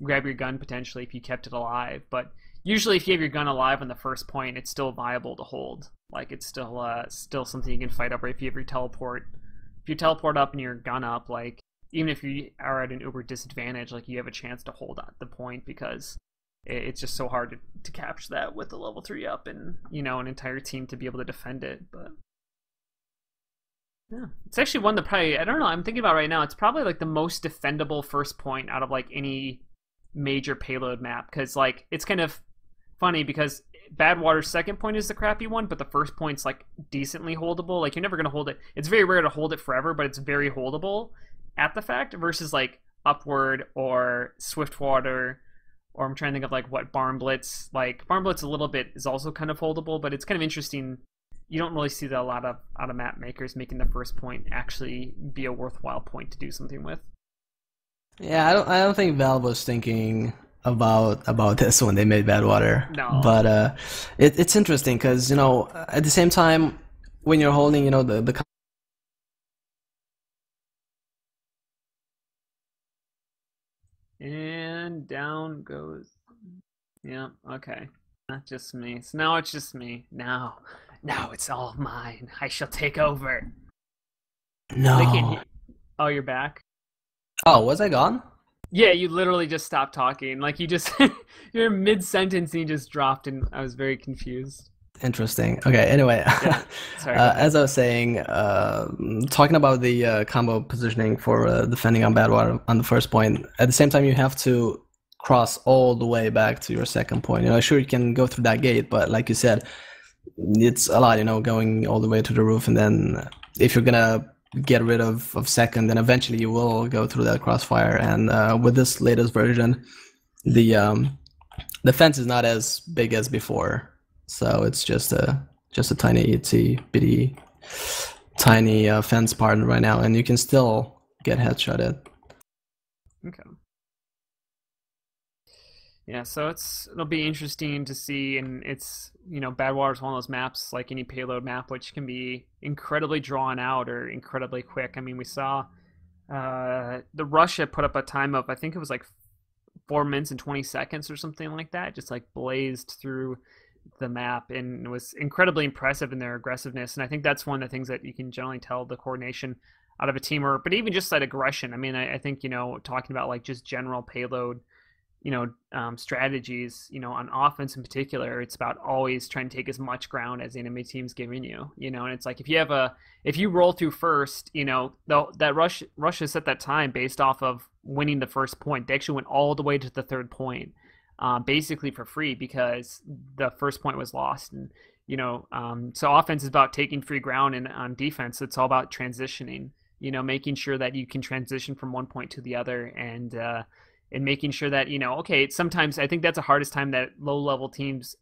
grab your gun potentially if you kept it alive. But usually, if you have your gun alive on the first point, it's still viable to hold. Like it's still something you can fight over if you have your teleport. If you teleport up and your gun up, like even if you are at an uber disadvantage, like you have a chance to hold at the point, because it's just so hard to capture that with the level 3 up and, you know, an entire team to be able to defend it. But yeah, it's actually one that probably, I don't know, I'm thinking about right now, it's probably like the most defendable first point out of like any major payload map, because like it's kind of funny because Badwater's second point is the crappy one, but the first point's like decently holdable. Like you're never going to hold it. It's very rare to hold it forever, but it's very holdable at the fact, versus like Upward or Swiftwater, or I'm trying to think of like what Barn Blitz. Like Barn Blitz a little bit is also kind of holdable, but it's kind of interesting. You don't really see that a lot of out of map makers making the first point actually be a worthwhile point to do something with. Yeah, I don't think Valve was thinking about this when they made Badwater. No. But it's interesting because, you know, at the same time, when you're holding, you know, the and down goes. Yeah, okay. Not just me. So now it's just me. Now it's all mine. I shall take over. No. They can't hear. Oh, you're back? Oh, was I gone? Yeah, you literally just stopped talking. Like you just you're mid-sentence and you just dropped, and I was very confused. Interesting. Okay, anyway, Sorry, go ahead. as I was saying, talking about the combo positioning for defending on bad water on the first point, at the same time, you have to cross all the way back to your second point. You know, sure, you can go through that gate, but like you said, it's a lot, you know, going all the way to the roof, and then if you're gonna get rid of second, then eventually you will go through that crossfire. And with this latest version, the fence is not as big as before. So it's just a tiny itsy bitty tiny fence part right now, and you can still get headshotted. Okay. Yeah, so it'll be interesting to see, and it's, you know, Badwater is one of those maps like any payload map which can be incredibly drawn out or incredibly quick. I mean, we saw the Russia put up a time of, I think it was like 4 minutes and 20 seconds or something like that, just like blazed through the map, and it was incredibly impressive in their aggressiveness. And I think that's one of the things that you can generally tell the coordination out of a team, or but even just that aggression. I mean, I think, you know, talking about like just general payload, you know, strategies, you know, on offense in particular, it's about always trying to take as much ground as the enemy team's giving you, you know. And it's like if you roll through first, you know, that Russia set that time based off of winning the first point. They actually went all the way to the third point, basically for free, because the first point was lost. And, you know, so offense is about taking free ground, and on defense, it's all about transitioning, you know, making sure that you can transition from one point to the other, and making sure that, you know, okay, sometimes I think that's the hardest time that low-level teams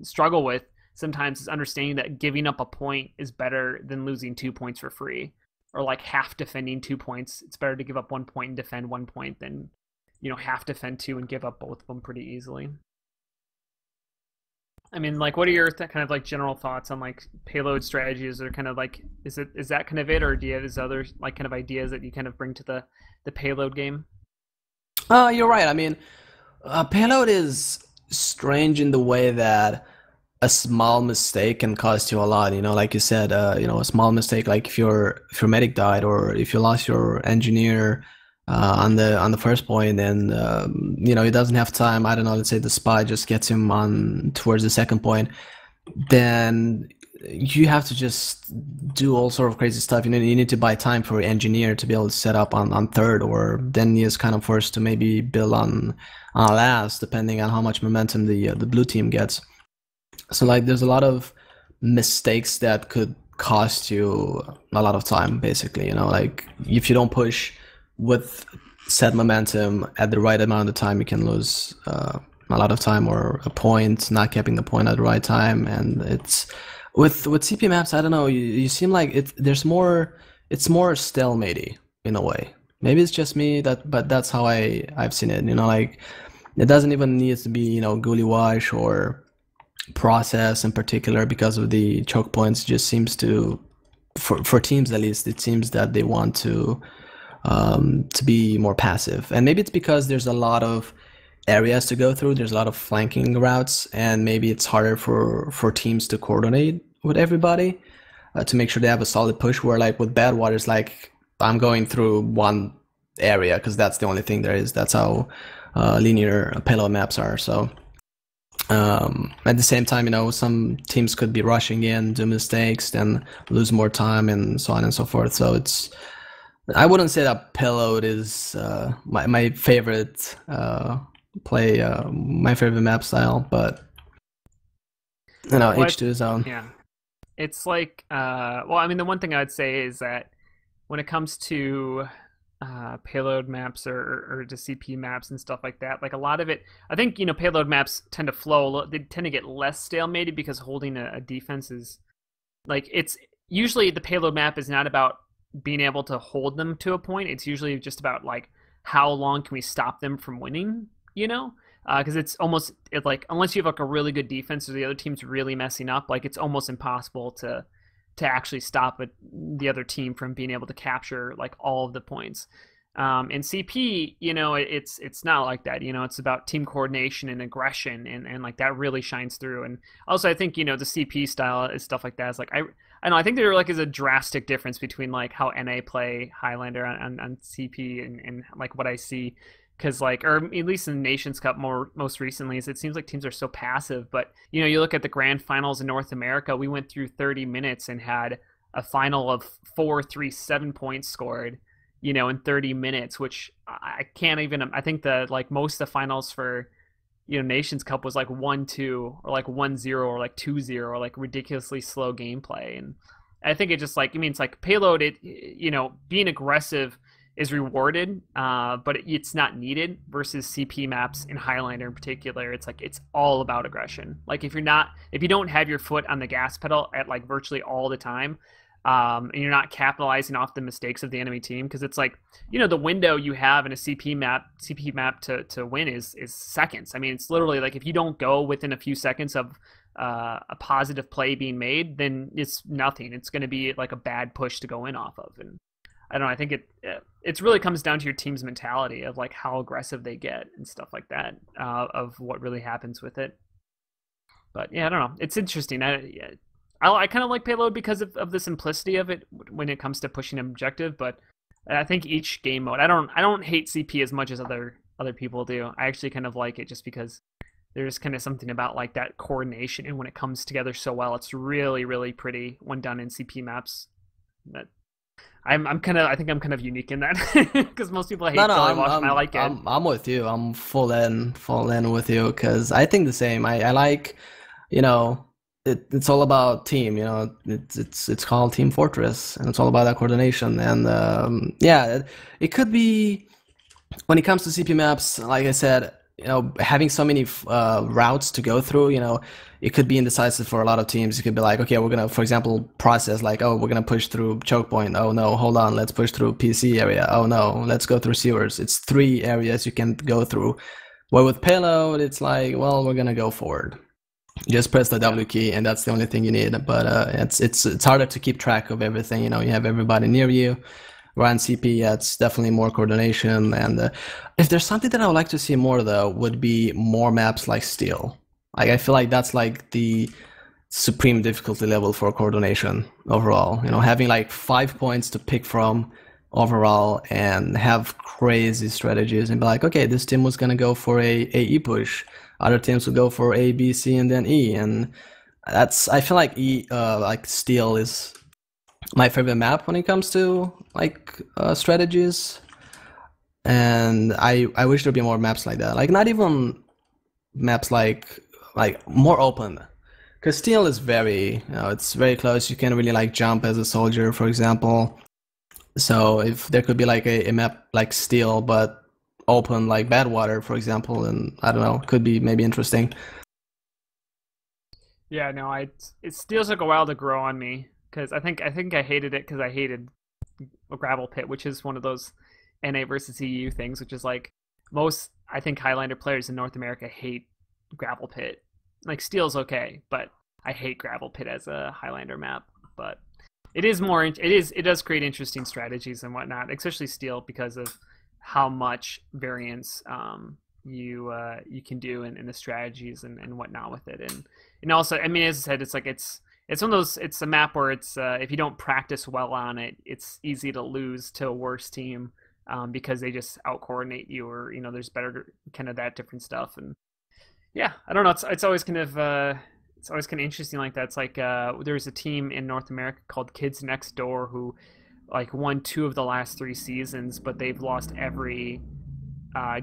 struggle with. Sometimes is understanding that giving up a point is better than losing 2 points for free, or like half defending 2 points. It's better to give up 1 point and defend 1 point than, you know, half defend 2 and give up both of them pretty easily. I mean, like, what are your kind of like general thoughts on like payload strategies, or kind of like, is that kind of it, or do you have other like kind of ideas that you kind of bring to the payload game? You're right. I mean, payload is strange in the way that a small mistake can cost you a lot. You know, like you said, you know, a small mistake, like if your medic died, or if you lost your engineer on the first point, and you know, he doesn't have time. I don't know. Let's say the spy just gets him on towards the second point, then you have to just do all sort of crazy stuff. You know, you need to buy time for your engineer to be able to set up on third, or then he is kind of forced to maybe build on last, depending on how much momentum the blue team gets. So like, there's a lot of mistakes that could cost you a lot of time, basically. You know, like if you don't push with set momentum at the right amount of time, you can lose a lot of time, or a point, not keeping the point at the right time. And it's with CP maps, I don't know, you seem like it's more stalemate-y in a way. Maybe it's just me, but that's how I've seen it. You know, like, it doesn't even need to be, you know, Gully Wash or process in particular, because of the choke points. It just seems to, for teams at least, it seems that they want to be more passive. And maybe it's because there's a lot of areas to go through, there's a lot of flanking routes, and maybe it's harder for teams to coordinate with everybody to make sure they have a solid push, where like with Badwater, it's like, I'm going through one area because that's the only thing there is. That's how linear payload maps are. So at the same time, you know, some teams could be rushing in, do mistakes, then lose more time, and so on and so forth. So it's, I wouldn't say that payload is my favorite my favorite map style, but you know, each to his own. Yeah, it's like well, I mean, the one thing I'd say is that when it comes to payload maps or to CP maps and stuff like that, like a lot of it, I think, you know, payload maps tend to flow. They tend to get less stalemated because holding a defense is like, it's usually the payload map is not about being able to hold them to a point. It's usually just about like, how long can we stop them from winning, you know? Because it's almost like, unless you have like a really good defense or the other team's really messing up, like it's almost impossible to actually stop the other team from being able to capture like all of the points. In CP, you know, it's not like that. You know, it's about team coordination and aggression, and like that really shines through. And also, I think, you know, the CP style is stuff like that is like, I know, I think there like is a drastic difference between like how NA play Highlander on CP and like what I see because like, or at least in the Nations Cup most recently, is it seems like teams are so passive. But you know, you look at the grand finals in North America, we went through 30 minutes and had a final of 4-3-7 points scored, you know, in 30 minutes, which I can't even. I think the like most of the finals for, you know, Nations Cup was like 1-2 or like 1-0 or like 2-0 or like ridiculously slow gameplay. And I think it just like, I mean, it's like payload, it, you know, being aggressive is rewarded, but it's not needed, versus CP maps in Highlander in particular. It's like, it's all about aggression. Like if you don't have your foot on the gas pedal at like virtually all the time, and you're not capitalizing off the mistakes of the enemy team, because it's like, you know, the window you have in a CP map to win is seconds. I mean, it's literally like if you don't go within a few seconds of a positive play being made, then it's nothing. It's going to be like a bad push to go in off of. And I don't know. I think it really comes down to your team's mentality of like how aggressive they get and stuff like that, of what really happens with it. But yeah, I don't know. It's interesting. I kind of like payload because of the simplicity of it when it comes to pushing an objective. But I think each game mode, I don't hate CP as much as other people do. I actually kind of like it just because there's kind of something about like that coordination, and when it comes together so well, it's really, really pretty when done in CP maps. That I think I'm kind of unique in that, because most people hate Billy Walsh, and I like it. I'm with you. I'm full in with you, because I think the same. I like, you know, it's all about team. You know, it's called Team Fortress, and it's all about that coordination. And yeah, it could be when it comes to CP maps. Like I said, you know, having so many routes to go through, you know, it could be indecisive for a lot of teams. It could be like, okay, we're gonna, for example, process like, oh, we're gonna push through choke point. Oh no, hold on, let's push through PC area. Oh no, let's go through sewers. It's 3 areas you can go through. Well, with payload, it's like, well, we're gonna go forward. Just press the W key, and that's the only thing you need. But it's harder to keep track of everything. You know, you have everybody near you. Run CP, yeah, it's definitely more coordination. And if there's something that I would like to see more, though, would be more maps like Steel. Like, I feel like that's like the supreme difficulty level for coordination overall. You know, having like 5 points to pick from overall and have crazy strategies and be like, okay, this team was gonna go for a E push, other teams will go for A, B, C, and then E, and that's, I feel like like Steel is my favorite map when it comes to like strategies. And I wish there'd be more maps like that. Like, not even maps like more open, because Steel is very, you know, it's very close. You can't really like jump as a soldier, for example. So if there could be like a map like Steel but open like Badwater, for example, and I don't know, could be maybe interesting. Yeah, no, it still took a while to grow on me, because I think I hated it because I hated a gravel pit, which is one of those NA versus EU things, which is like most, I think, Highlander players in North America hate gravel pit. Like, Steel's okay, but I hate gravel pit as a Highlander map. But it does create interesting strategies and whatnot, especially Steel, because of how much variance you can do in the strategies and whatnot with it. And also, I mean, as I said, it's like it's one of those, it's a map where it's if you don't practice well on it, it's easy to lose to a worse team, because they just out coordinate you, or, you know, there's better kind of that different stuff. And yeah, I don't know, it's always kind of interesting like that. It's like there's a team in North America called Kids Next Door who like won 2 of the last 3 seasons, but they've lost every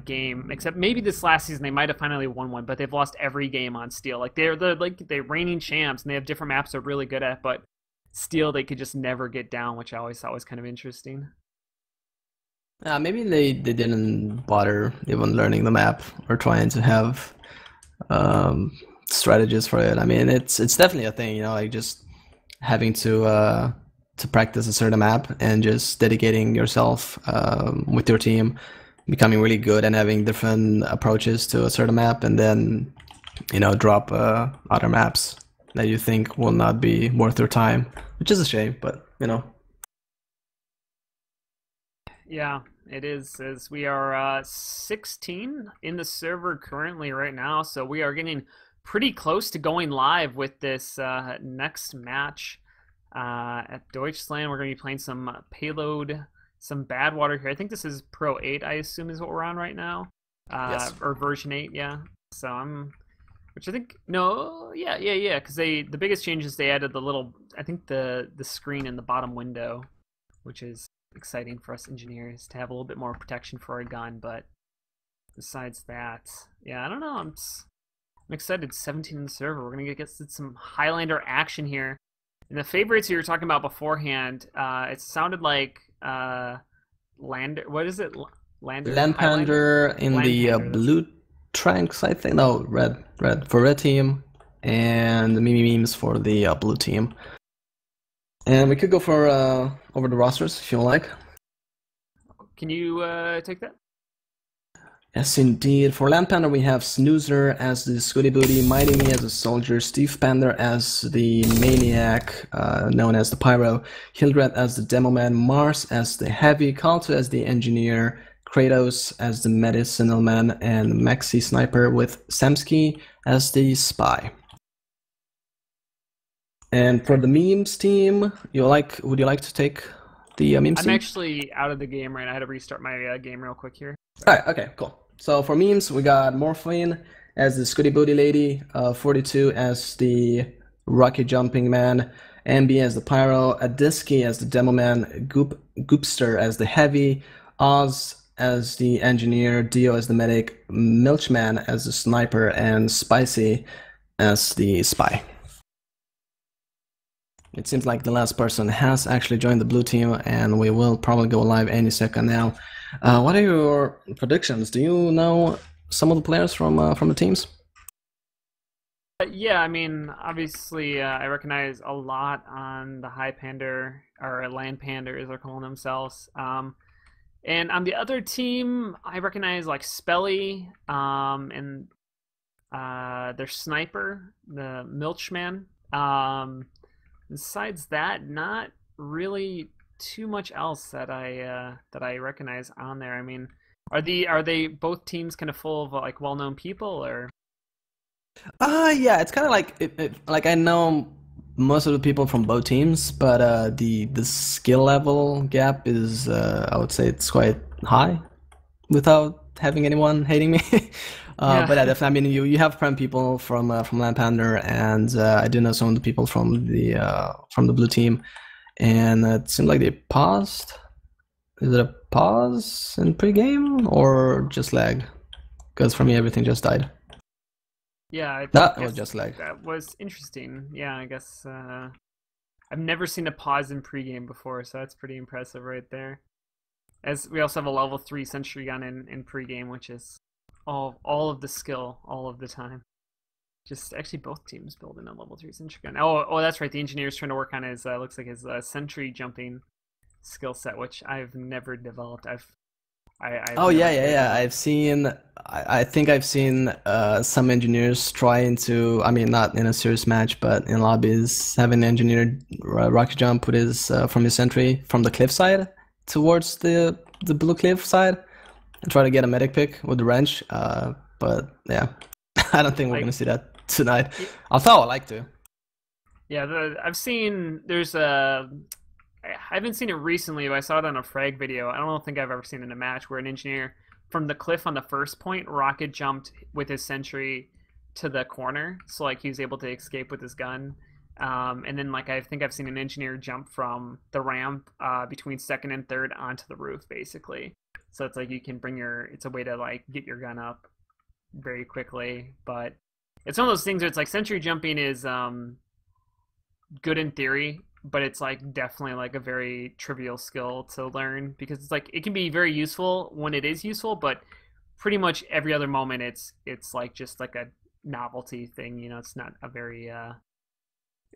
game except maybe this last season. They might have finally won one, but they've lost every game on Steel. Like, they're the reigning champs, and they have different maps they're really good at, but Steel they could just never get down, which I always thought was kind of interesting. Maybe they didn't bother even learning the map or trying to have strategies for it. I mean, it's definitely a thing, you know, like just having to practice a certain map and just dedicating yourself with your team, becoming really good and having different approaches to a certain map, and then, you know, drop other maps that you think will not be worth your time, which is a shame, but, you know. Yeah, it is, as we are 16 in the server currently right now, so we are getting pretty close to going live with this next match at DeutschLAN. We're going to be playing some payload some bad water here. I think this is Pro 8, I assume, is what we're on right now. Yes. Or version 8, yeah. So I'm, which I think, no, yeah, because the biggest change is they added the little, I think the screen in the bottom window, which is exciting for us engineers to have a little bit more protection for our gun. But besides that, yeah, I don't know. I'm excited. 17 in the server. We're gonna get some Highlander action here. And the favorites you were talking about beforehand, it sounded like Lander. What is it? Landpander in the blue trunks, I think. No, red for red team, and the memes for the blue team. And we could go for over the rosters if you like. Can you take that? Yes, indeed. For Landpander, we have Snoozer as the Scooty Booty, Mighty Me as a soldier, Steve Pander as the maniac, known as the Pyro, Hildred as the Demo Man, Mars as the Heavy, Kalto as the engineer, Kratos as the medicinal man, and Maxi Sniper with Samsky as the spy. And for the memes team, would you like to take the memes team? I'm actually out of the game right now. I had to restart my game real quick here. Alright, okay, cool. So for memes, we got Morphine as the Scooty Booty Lady, 42 as the Rocky Jumping Man, Ambi as the Pyro, Adiski as the Demo Man, Goopster as the Heavy, Oz as the Engineer, Dio as the Medic, Milchman as the Sniper, and Spicy as the Spy. It seems like the last person has actually joined the blue team, and we will probably go live any second now. What are your predictions? Do you know some of the players from the teams? Yeah, I mean, obviously, I recognize a lot on the High Pander, or Land Pander, as they're calling themselves. And on the other team, I recognize like Spelly, and their Sniper, the Milchman. Besides that, not really too much else that I recognize on there. I mean, are they both teams kind of full of like well-known people, or? Yeah, it's kind of like like I know most of the people from both teams, but the skill level gap is I would say it's quite high, without having anyone hating me. Yeah. But yeah, definitely. I mean, you have prem people from Landpander, and I do know some of the people from the blue team, and it seemed like they paused. Is it a pause in pregame or just lag? Because for me, everything just died. Yeah, That was just lag. That was interesting. Yeah, I guess I've never seen a pause in pregame before, so that's pretty impressive right there. As we also have a level 3 sentry gun in pregame, which is all of the skill all of the time. Just actually both teams building a level 3 sentry gun. Oh, that's right. The engineer's trying to work on his looks like his sentry jumping skill set, which I've never developed. Oh yeah. I think I've seen some engineers trying to. I mean, not in a serious match, but in lobbies, having an engineer rocket jump with his from his sentry from the cliff side towards the blue cliff side, and try to get a medic pick with the wrench. But yeah, I don't think we're gonna see that tonight. Although I like to. Yeah, I've seen there's a. I haven't seen it recently, but I saw it on a frag video. I don't think I've ever seen it in a match where an engineer from the cliff on the first point rocket jumped with his sentry to the corner, so like he was able to escape with his gun. And then like I think I've seen an engineer jump from the ramp between second and third onto the roof, basically. So it's like you can it's a way to like get your gun up very quickly. But it's one of those things where it's like sentry jumping is good in theory, but it's like definitely like a very trivial skill to learn, because it's like it can be very useful when it is useful, but pretty much every other moment it's like just like a novelty thing, you know. It's not a very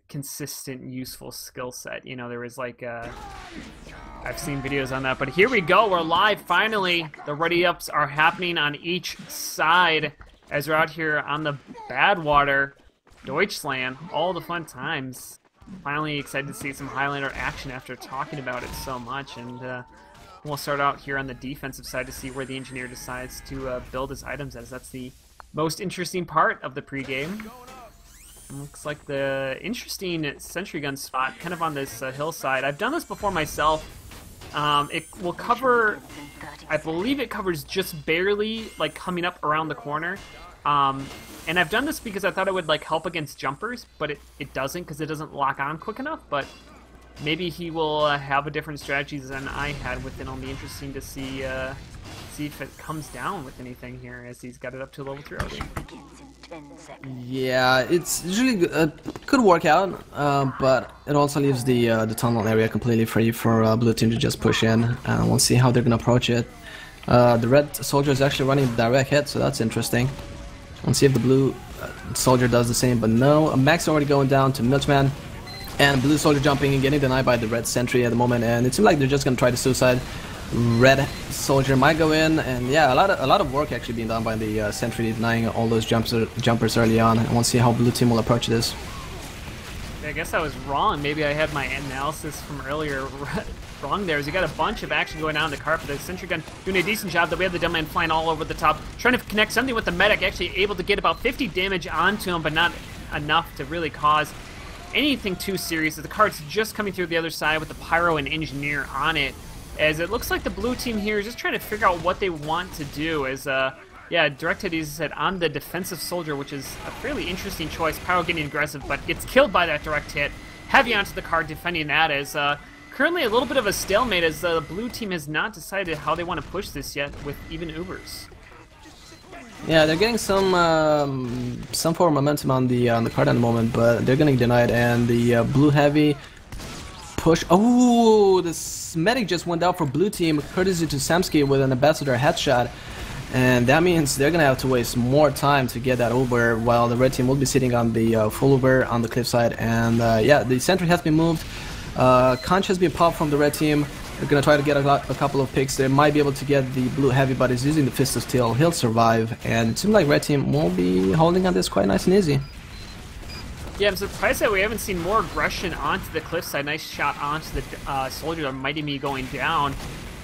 consistent useful skill set, you know. There was like I've seen videos on that, but here we go, we're live finally. The ready ups are happening on each side as we're out here on the Badwater, DeutschLAN, all the fun times. Finally excited to see some Highlander action after talking about it so much, and we'll start out here on the defensive side to see where the engineer decides to build his items, as that's the most interesting part of the pregame. Looks like the interesting sentry gun spot kind of on this hillside. I've done this before myself It will cover, I believe it covers just barely, like, coming up around the corner. And I've done this because I thought it would, like, help against jumpers, but it doesn't because it doesn't lock on quick enough, but maybe he will have a different strategy than I had with it. It'll be interesting to see if it comes down with anything here, as he's got it up to level 3 already. Yeah, it's usually could work out, but it also leaves the tunnel area completely free for blue team to just push in. We'll see how they're gonna approach it. The red soldier is actually running direct hit, so that's interesting. We'll see if the blue soldier does the same, but no. Max already going down to Milkman, and blue soldier jumping and getting denied by the red sentry at the moment, and it seems like they're just gonna try to suicide. Red soldier might go in, and yeah, a lot of work actually being done by the sentry, denying all those jumpers early on. And we'll see how blue team will approach this. I guess I was wrong. Maybe I had my analysis from earlier wrong there. As you got a bunch of action going on in the carpet. The sentry gun doing a decent job. That we have the dumb man flying all over the top, trying to connect something with the medic. Actually able to get about 50 damage onto him, but not enough to really cause anything too serious. The cart's just coming through the other side with the pyro and engineer on it. As it looks like the blue team here is just trying to figure out what they want to do. As yeah, direct hit, he said, on the defensive soldier, which is a fairly interesting choice. Pyro getting aggressive, but gets killed by that direct hit. Heavy onto the card, defending that. As currently a little bit of a stalemate, as the blue team has not decided how they want to push this yet with even Ubers. Yeah, they're getting some form of momentum on the card at the moment, but they're getting denied. And the blue heavy push. Oh, this medic just went down for blue team, courtesy to Samsky with an ambassador headshot, and that means they're gonna have to waste more time to get that Uber, while the red team will be sitting on the full Uber on the cliffside. And yeah, the sentry has been moved. Conch has been popped from the red team. They're gonna try to get a couple of picks. They might be able to get the blue heavy, but he's using the Fist of Steel. He'll survive, and it seems like red team will be holding on this quite nice and easy. Yeah, I'm surprised that we haven't seen more aggression onto the cliffside. Nice shot onto the soldier, the Mighty Me going down.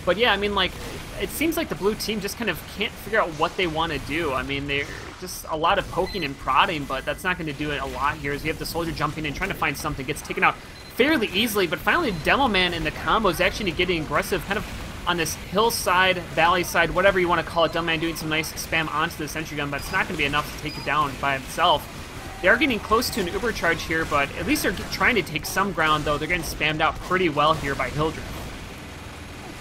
But yeah, I mean, like, it seems like the blue team just kind of can't figure out what they want to do. I mean, they're just a lot of poking and prodding, but that's not going to do it a lot here. As we have the soldier jumping in, trying to find something, gets taken out fairly easily. But finally, Demo Man in the combo is actually getting aggressive, kind of on this hillside, valley side, whatever you want to call it. Demo Man doing some nice spam onto the sentry gun, but it's not going to be enough to take it down by himself. They are getting close to an Uber charge here, but at least they're trying to take some ground, though. They're getting spammed out pretty well here by Hildreth.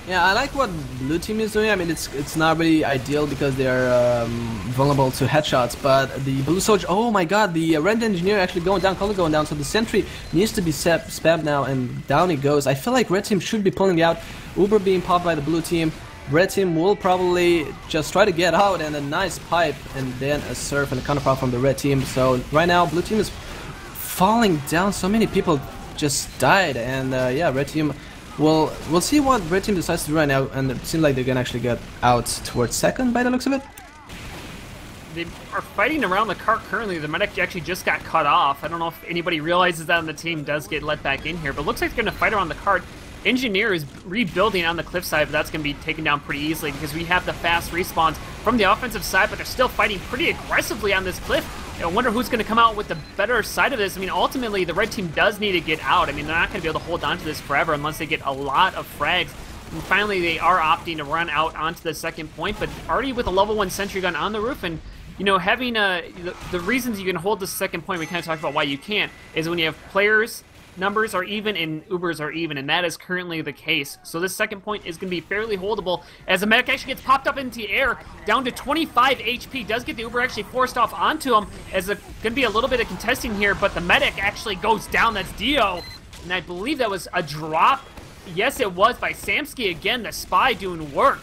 Yeah, I like what blue team is doing. I mean, it's not really ideal because they are vulnerable to headshots, but the blue soldier, oh my god, the red engineer actually going down, color going down, so the sentry needs to be spammed now, and down it goes. I feel like red team should be pulling out. Uber being popped by the blue team. Red team will probably just try to get out, and a nice pipe, and then a surf and a counter pop from the red team. So right now, blue team is falling down. So many people just died, and yeah, red team. We'll see what red team decides to do right now, and it seems like they're gonna actually get out towards second by the looks of it. They are fighting around the cart currently. The medic actually just got cut off. I don't know if anybody realizes that on the team does get let back in here, but looks like they're gonna fight around the cart. Engineer is rebuilding on the cliffside, but that's going to be taken down pretty easily because we have the fast respawns from the offensive side, but they're still fighting pretty aggressively on this cliff. I wonder who's going to come out with the better side of this. I mean, ultimately, the red team does need to get out. I mean, they're not going to be able to hold on to this forever unless they get a lot of frags. And finally, they are opting to run out onto the second point, but already with a level 1 sentry gun on the roof, and you know, having the reasons you can hold the second point, we kind of talked about why you can't, is when you have players numbers are even and Ubers are even, and that is currently the case. So this second point is going to be fairly holdable as the medic actually gets popped up into the air down to 25 HP. Does get the Uber actually forced off onto him as going to be a little bit of contesting here, but the medic actually goes down. That's Dio, and I believe that was a drop. Yes, it was by Samsky again, the spy doing work,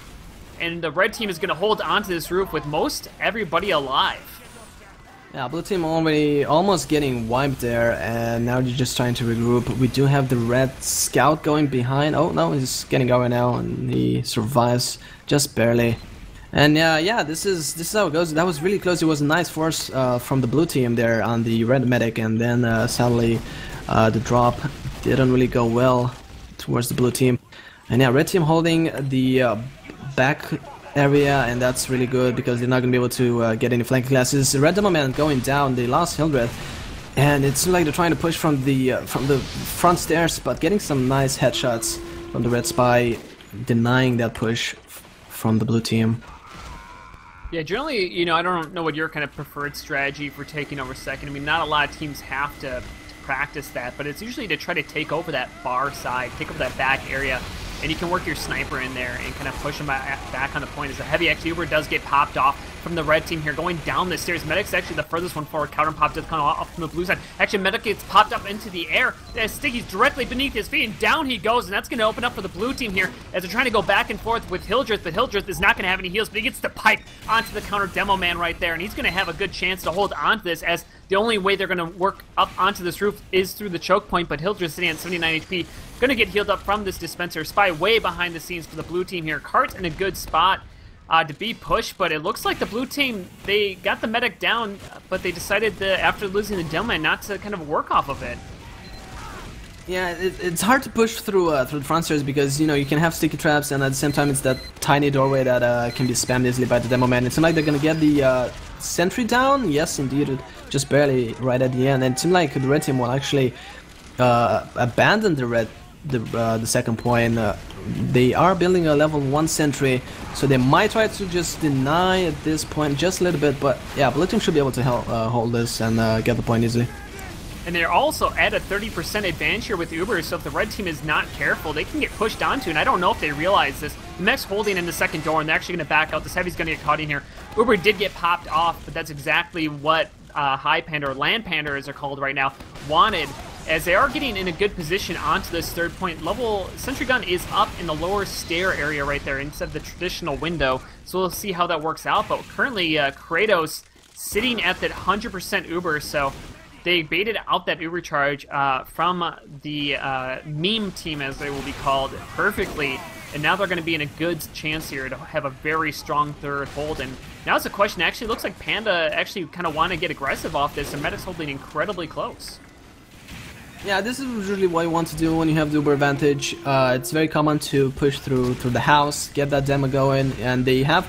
and the red team is going to hold onto this roof with most everybody alive. Yeah, blue team already almost getting wiped there, and now they're just trying to regroup. We do have the red scout going behind. Oh no, he's getting going now, and he survives just barely. And yeah, this is how it goes. That was really close. It was a nice force from the blue team there on the red medic, and then sadly the drop didn't really go well towards the blue team. And yeah, red team holding the back area, and that's really good because they're not going to be able to get any flanking classes. Red Demo Man going down, they lost Hildreth, and it seems like they're trying to push from the front stairs, but getting some nice headshots from the red spy. denying that push from the blue team. Yeah, generally, you know, I don't know what your kind of preferred strategy for taking over second. I mean, not a lot of teams have to practice that, but it's usually to try to take over that far side, take over that back area, and you can work your sniper in there and kind of push him back on the point. As the heavy X Uber does get popped off from the red team here, going down the stairs. Medic's actually the furthest one forward. Counter pop does come off from the blue side. Actually, Medic gets popped up into the air. Sticky's directly beneath his feet, and down he goes, and that's going to open up for the blue team here as they're trying to go back and forth with Hildreth, but Hildreth is not going to have any heals, but he gets the pipe onto the counter demo man right there, and he's going to have a good chance to hold on to this, as the only way they're going to work up onto this roof is through the choke point, but Hildreth sitting at 79 HP, going to get healed up from this dispenser. Spy way behind the scenes for the blue team here. Cart's in a good spot to be pushed, but it looks like the blue team, they got the medic down, but they decided after losing the demo man not to kind of work off of it. Yeah, it's hard to push through the front stairs because, you know, you can have sticky traps, and at the same time it's that tiny doorway that can be spammed easily by the demo man. It seems like they're gonna get the sentry down. Yes, indeed, just barely right at the end. And it seemed like the red team will actually abandon the second point. They are building a level 1 sentry, so they might try to just deny at this point just a little bit. But yeah, blue team should be able to hold this and get the point easily. And they're also at a 30% advantage here with Uber, so if the red team is not careful, they can get pushed onto, and I don't know if they realize this. The mech's holding in the second door, and they're actually going to back out. This heavy's going to get caught in here. Uber did get popped off, but that's exactly what High Panda, or Land Panda as they're called right now, wanted, as they are getting in a good position onto this third point. Level sentry gun is up in the lower stair area right there instead of the traditional window, so we'll see how that works out. But currently, Kratos sitting at that 100% Uber, so they baited out that Uber charge from the meme team, as they will be called, perfectly, and now they're going to be in a good chance here to have a very strong third hold. And now it's a question, actually looks like Panda actually kind of want to get aggressive off this, and Medic's holding incredibly close. Yeah, this is usually what you want to do when you have the Uber advantage. It's very common to push through the house, get that demo going, and they have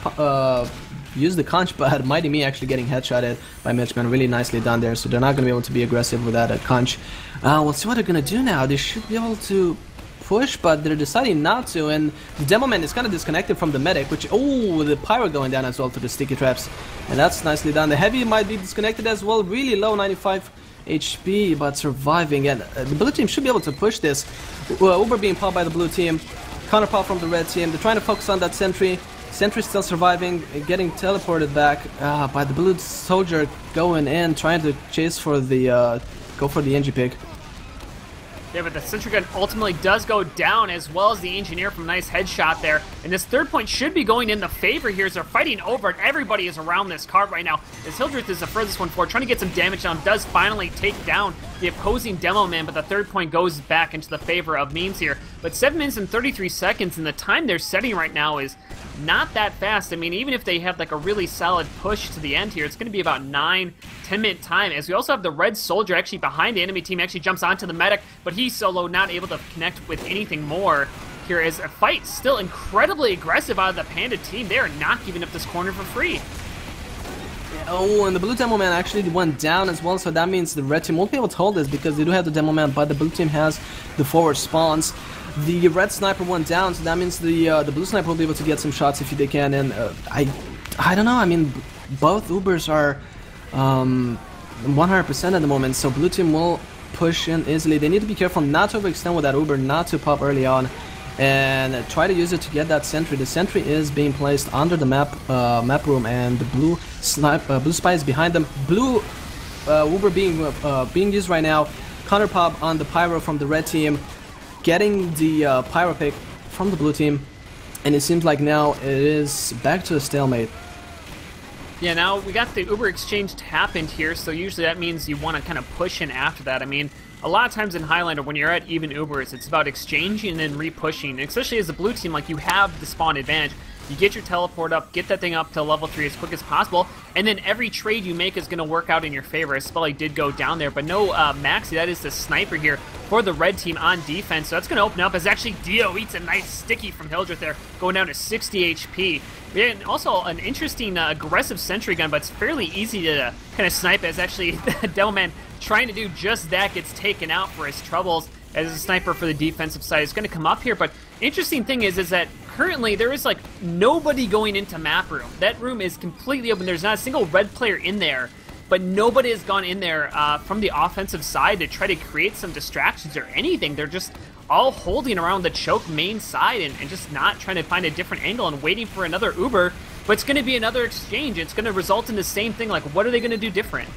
used the conch, but Mighty Me actually getting headshotted by Mitchman, really nicely done there, so they're not going to be able to be aggressive with that conch. We'll see what they're going to do now. They should be able to push, but they're deciding not to, and the demo man is kind of disconnected from the medic, which, oh, the pyro going down as well to the sticky traps, and that's nicely done. The heavy might be disconnected as well, really low, 95 HP, but surviving, and the blue team should be able to push this. Uber being popped by the blue team, counter pop from the red team. They're trying to focus on that sentry. Sentry still surviving, getting teleported back by the blue soldier going in, trying to chase for the go for the NG pick. Yeah, but the sentry gun ultimately does go down, as well as the engineer from a nice headshot there. And this third point should be going in the favor here as they're fighting over it. Everybody is around this card right now, as Hildreth is the furthest one forward, trying to get some damage down. Does finally take down the opposing demo man, but the third point goes back into the favor of memes here. But 7 minutes and 33 seconds, and the time they're setting right now is not that fast. I mean, even if they have like a really solid push to the end here, it's going to be about 9-10 minute time, as we also have the red soldier actually behind the enemy team, actually jumps onto the medic, but he's solo, not able to connect with anything more here, as a fight still incredibly aggressive out of the Panda team. They are not giving up this corner for free. Oh, and the blue demo man actually went down as well, so that means the red team won't be able to hold this because they do have the demo man, but the blue team has the forward spawns. The red sniper went down, so that means the blue sniper will be able to get some shots if they can. And I don't know. I mean, both Ubers are 100% at the moment, so blue team will push in easily. They need to be careful not to overextend with that Uber, not to pop early on, and try to use it to get that sentry. The sentry is being placed under the map room, and the blue spy is behind them. Blue Uber being used right now. Counter pop on the pyro from the red team, getting the pyro pick from the blue team, and it seems like now it is back to a stalemate. Yeah, now we got the Uber exchange happened here, so usually that means you want to kind of push in after that. I mean, a lot of times in Highlander, when you're at even Ubers, it's about exchanging and then re-pushing, especially as a blue team, like you have the spawn advantage. You get your teleport up, get that thing up to level 3 as quick as possible, and then every trade you make is going to work out in your favor. Spelly did go down there, but no Maxi, that is the sniper here for the red team on defense, so that's going to open up as actually Dio eats a nice sticky from Hildreth there, going down to 60 HP. And also an interesting aggressive sentry gun, but it's fairly easy to kind of snipe, as actually the Devilman trying to do just that gets taken out for his troubles. as a sniper for the defensive side is going to come up here. But interesting thing is that currently there is like nobody going into map room. That room is completely open. There's not a single red player in there, but nobody has gone in there from the offensive side to try to create some distractions or anything. They're just all holding around the choke main side and just not trying to find a different angle and waiting for another Uber. But it's going to be another exchange. It's going to result in the same thing. Like, what are they going to do different?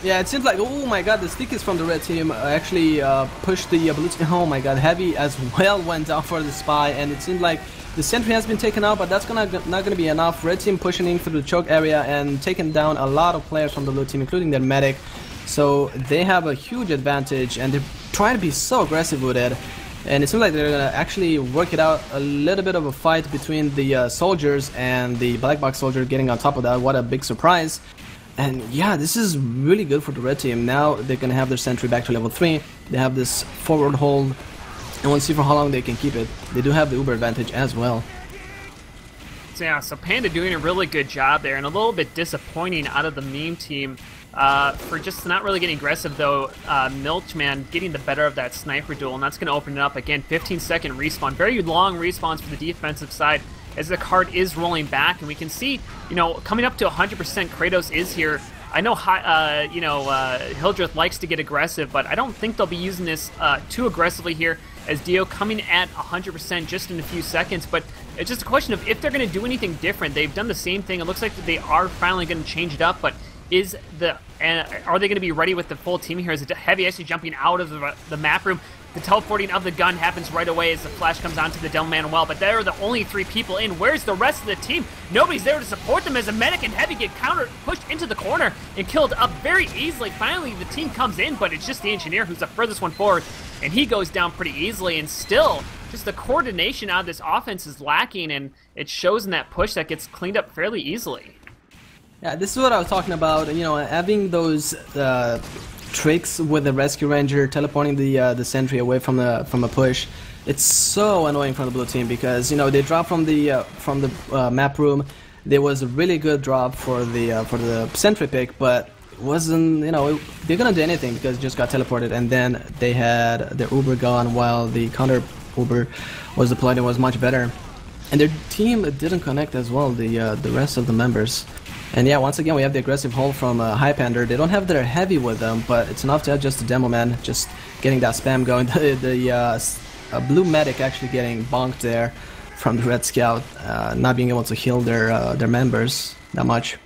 Yeah, it seems like, oh my god, the stickies from the red team actually pushed the blue team. Oh my god, Heavy as well went down for the spy, and it seemed like the sentry has been taken out, but that's not gonna be enough. Red team pushing in through the choke area and taking down a lot of players from the blue team, including their medic. So they have a huge advantage, and they're trying to be so aggressive with it. And it seems like they're gonna actually work it out, a little bit of a fight between the soldiers and the black box soldier getting on top of that. What a big surprise. And yeah, this is really good for the red team. Now they're gonna have their sentry back to level 3. They have this forward hold, and we'll see for how long they can keep it. They do have the Uber advantage as well. So yeah, so Panda doing a really good job there, and a little bit disappointing out of the meme team for just not really getting aggressive, though. Milchman getting the better of that sniper duel, and that's going to open it up again. 15-second respawn, very long respawns for the defensive side as the card is rolling back, and we can see, you know, coming up to 100%, Kratos is here. I know, Hildreth likes to get aggressive, but I don't think they'll be using this too aggressively here, as Dio coming at 100% just in a few seconds. But it's just a question of if they're going to do anything different. They've done the same thing. It looks like they are finally going to change it up, but are they going to be ready with the full team here? Is it Heavy actually jumping out of the map room? The teleporting of the gun happens right away as the flash comes onto the Delman well, but there are the only 3 people in. Where's the rest of the team? Nobody's there to support them as a medic and Heavy get pushed into the corner and killed up very easily. Finally, the team comes in, but it's just the engineer who's the furthest one forward, and he goes down pretty easily. And still, just the coordination out of this offense is lacking, and it shows in that push that gets cleaned up fairly easily. Yeah, this is what I was talking about. You know, having those tricks with the rescue ranger teleporting the sentry away from a push. It's so annoying from the blue team because, you know, they drop from the map room. There was a really good drop for the sentry pick, but it wasn't, you know, they're gonna do anything because it just got teleported, and then they had their Uber gone while the counter Uber was deployed and was much better. And their team didn't connect as well, the rest of the members. And yeah, once again we have the aggressive hold from Hypander. They don't have their Heavy with them, but it's enough to adjust the Demo Man, just getting that spam going. The blue medic actually getting bonked there from the Red Scout, not being able to heal their members that much.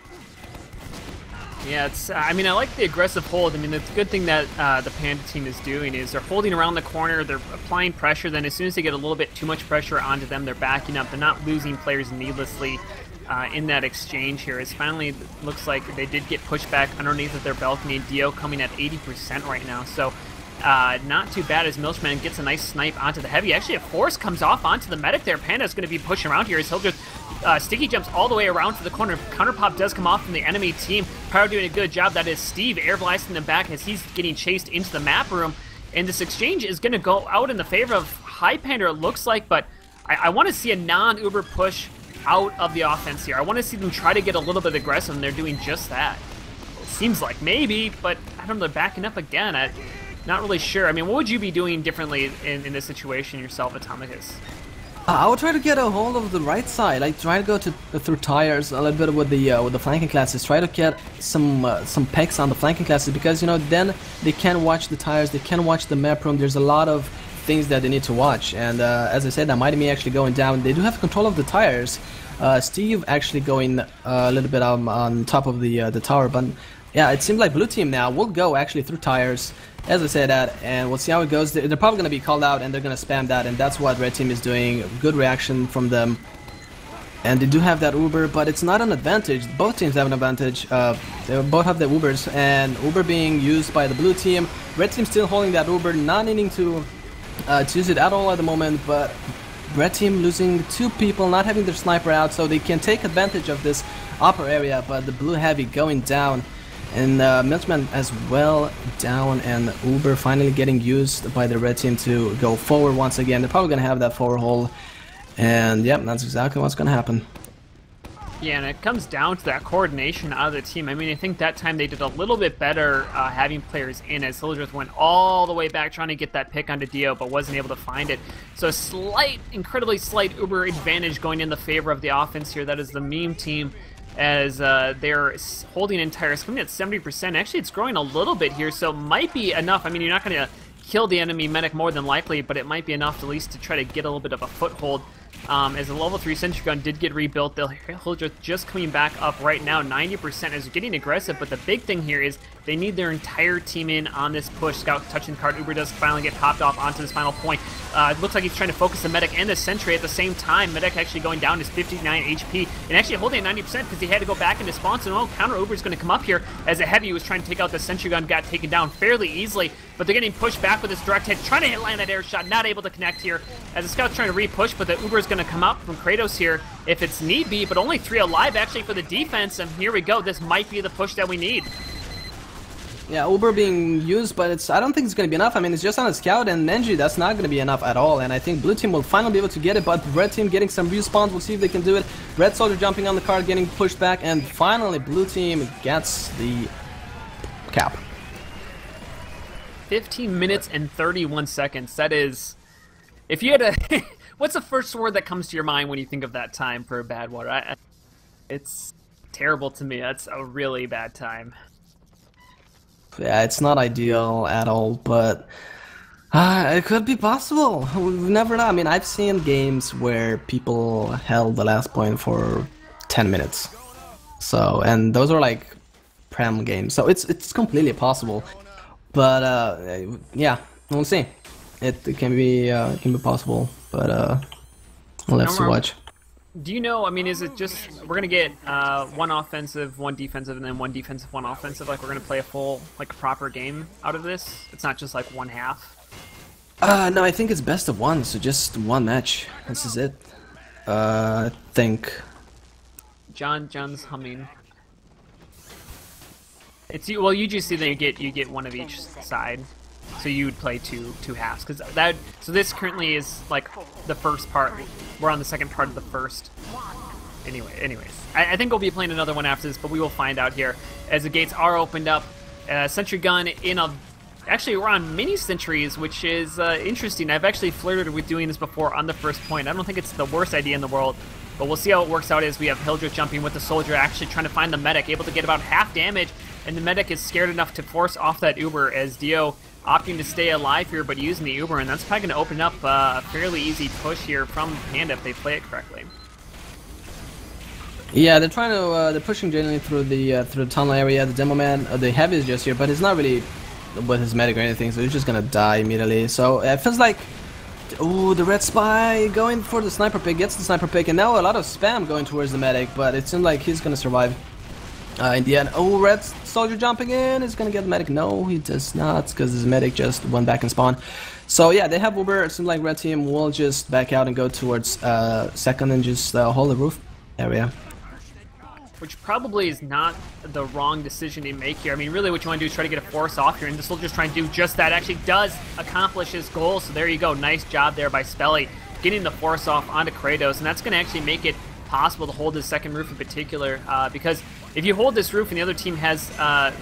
Yeah, it's. I mean, I like the aggressive hold. I mean, the good thing that the Panda team is doing is they're holding around the corner, they're applying pressure, then as soon as they get a little bit too much pressure onto them, they're backing up. They're not losing players needlessly in that exchange here. It finally looks like they did get pushed back underneath of their balcony. Dio coming at 80% right now, so not too bad as Milchman gets a nice snipe onto the Heavy. Actually, a force comes off onto the medic there. Panda's going to be pushing around here as he'll just Sticky jumps all the way around to the corner. Counterpop does come off from the enemy team. Pyro doing a good job. That is Steve air blasting them back as he's getting chased into the map room. And this exchange is going to go out in the favor of Hypander, it looks like, but I want to see a non-Uber push out of the offense here. I want to see them try to get a little bit aggressive, and they're doing just that. It seems like maybe, but I don't know, they're backing up again. I'm not really sure. I mean, what would you be doing differently in this situation yourself, Atomicus? I would try to get a hold of the right side. Like try to go through tires a little bit with the flanking classes. Try to get some pecks on the flanking classes because, you know, then they can watch the tires. They can watch the map room. There's a lot of things that they need to watch. And as I said, that Mighty Me actually going down. They do have control of the tires. Steve actually going a little bit on top of the tower, but yeah, it seems like blue team now will go actually through tires. As I said that, and we'll see how it goes. They're probably going to be called out and they're going to spam that, and that's what red team is doing. Good reaction from them. And they do have that Uber, but it's not an advantage. Both teams have an advantage. They both have the Ubers, and Uber being used by the blue team. Red team still holding that Uber, not needing to use it at all at the moment, but red team losing 2 people, not having their sniper out, so they can take advantage of this upper area, but the blue heavy going down. And Milchman as well down, and Uber finally getting used by the red team to go forward once again. They're probably going to have that forward hold, and yep, that's exactly what's going to happen. Yeah, and it comes down to that coordination out of the team. I mean, I think that time they did a little bit better having players in, as Hildreth went all the way back trying to get that pick onto Dio, but wasn't able to find it. So a slight, incredibly slight Uber advantage going in the favor of the offense here. That is the meme team, as they're holding entires, coming at 70%. Actually, it's growing a little bit here, so it might be enough. I mean, you're not going to kill the enemy medic more than likely, but it might be enough at least to try to get a little bit of a foothold. As the level 3 sentry gun did get rebuilt, the Hildreth just coming back up right now, 90%, is getting aggressive, but the big thing here is they need their entire team in on this push. Scout touching the card, Uber does finally get popped off onto this final point. It looks like he's trying to focus the medic and the sentry at the same time. Medic actually going down to 59 HP, and actually holding at 90% because he had to go back into spawn, so no counter Uber is going to come up here, as a heavy was trying to take out the sentry gun, got taken down fairly easily, but they're getting pushed back with this direct hit, trying to land that air shot, not able to connect here, as the Scout's trying to re-push, but the Uber is going to come out from Kratos here if it's need be, but only 3 alive actually for the defense, and here we go. This might be the push that we need. Yeah, Uber being used, but I don't think it's going to be enough. I mean, it's just on a Scout, and Nenji, that's not going to be enough at all, and I think Blue Team will finally be able to get it, but Red Team getting some respawns, we'll see if they can do it. Red Soldier jumping on the card, getting pushed back, and finally Blue Team gets the cap. 15 minutes and 31 seconds. That is, if you had a, what's the first word that comes to your mind when you think of that time for a Badwater? It's terrible to me. That's a really bad time. Yeah, it's not ideal at all, but it could be possible. We never know. I mean, I've seen games where people held the last point for 10 minutes. So, and those are like Prem games. So it's completely possible. But yeah, we'll see. It can be possible, but we'll have to watch. Do you know, I mean, is it just, we're going to get one offensive, one defensive, and then one defensive, one offensive, like we're going to play a full, like a proper game out of this? It's not just like one half? No, I think it's best of one, so just one match. This is it. I think. John's humming. It's you. Well, you just see that you get one of each side, so you would play two halves, because that. So this currently is like the first part. We're on the second part of the first. Anyways, I think we'll be playing another one after this, but we will find out here as the gates are opened up. Sentry gun in a. Actually, we're on mini sentries, which is interesting. I've actually flirted with doing this before on the first point. I don't think it's the worst idea in the world. But we'll see how it works out as we have Hildreth jumping with the soldier, actually trying to find the medic, able to get about half damage, and the medic is scared enough to force off that Uber, as Dio opting to stay alive here, but using the Uber, and that's probably going to open up a fairly easy push here from Panda if they play it correctly. Yeah, they're trying to, they're pushing generally through the tunnel area. The demo man, the heavy is just here, but he's not really with his medic or anything, so he's just gonna die immediately. So it feels like, ooh, the red spy going for the sniper pick, gets the sniper pick, and now a lot of spam going towards the medic, but it seems like he's gonna survive in the end. Oh, red soldier jumping in, is gonna get the medic. No, he does not, because his medic just went back and spawn. So yeah, they have Uber. It seems like red team will just back out and go towards second and just hold the roof area. Which probably is not the wrong decision to make here. I mean, really what you want to do is try to get a force off here, and the soldier's trying to do just that. Actually does accomplish his goal, so there you go. Nice job there by Spelly, getting the force off onto Kratos, and that's going to actually make it possible to hold his second roof in particular, because if you hold this roof and the other team has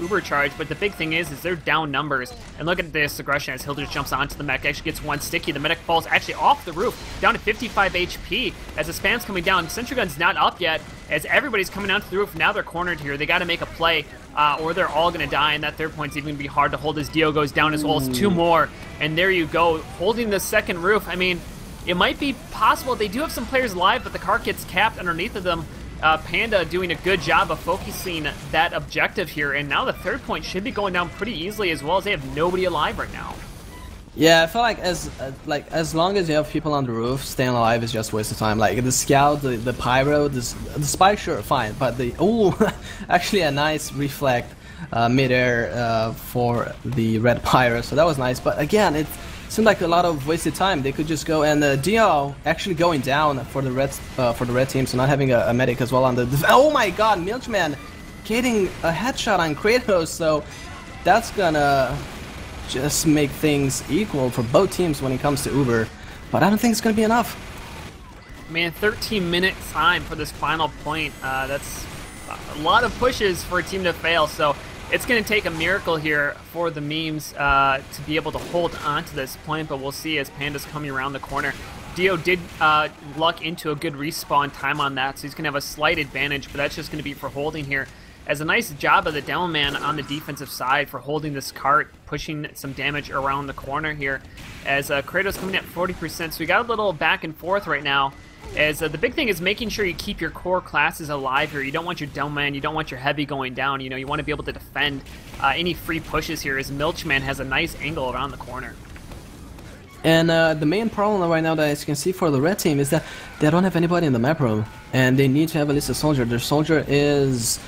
Uber charge, but the big thing is they're down numbers. And look at this aggression as Hildreth jumps onto the mech, actually gets one sticky. The medic falls actually off the roof, down to 55 HP as the spam's coming down. Sentry gun's not up yet, as everybody's coming onto the roof. Now they're cornered here. They got to make a play, or they're all going to die, and that third point's even going to be hard to hold as Dio goes down as well as two more. And there you go, holding the second roof. I mean, it might be possible. They do have some players live, but the car gets capped underneath of them. Panda doing a good job of focusing that objective here, and now the third point should be going down pretty easily, as well as they have nobody alive right now. Yeah, I feel like as long as you have people on the roof, staying alive is just a waste of time. Like the scout, the pyro, the spy, sure, fine, but the actually a nice reflect midair for the red pyro, so that was nice. But again, it seemed like a lot of wasted time. They could just go, and Dio actually going down for the red team, so not having a medic as well on the. Oh my God, Milkman getting a headshot on Kratos, so that's gonna just make things equal for both teams when it comes to Uber. But I don't think it's gonna be enough. Man, 13-minute time for this final point. That's a lot of pushes for a team to fail, so it's going to take a miracle here for the memes to be able to hold on to this point, but we'll see as Panda's coming around the corner. Dio did luck into a good respawn time on that, so he's going to have a slight advantage, but that's just going to be for holding here. As a nice job of the Demo Man on the defensive side for holding this cart, pushing some damage around the corner here. As Kratos coming at 40%, so we got a little back and forth right now. As the big thing is making sure you keep your core classes alive here. You don't want your Demo Man, you don't want your Heavy going down. You know, you want to be able to defend any free pushes here, as Milchman has a nice angle around the corner. And the main problem right now that as you can see for the red team is that they don't have anybody in the map room, and they need to have at least a soldier. Their soldier is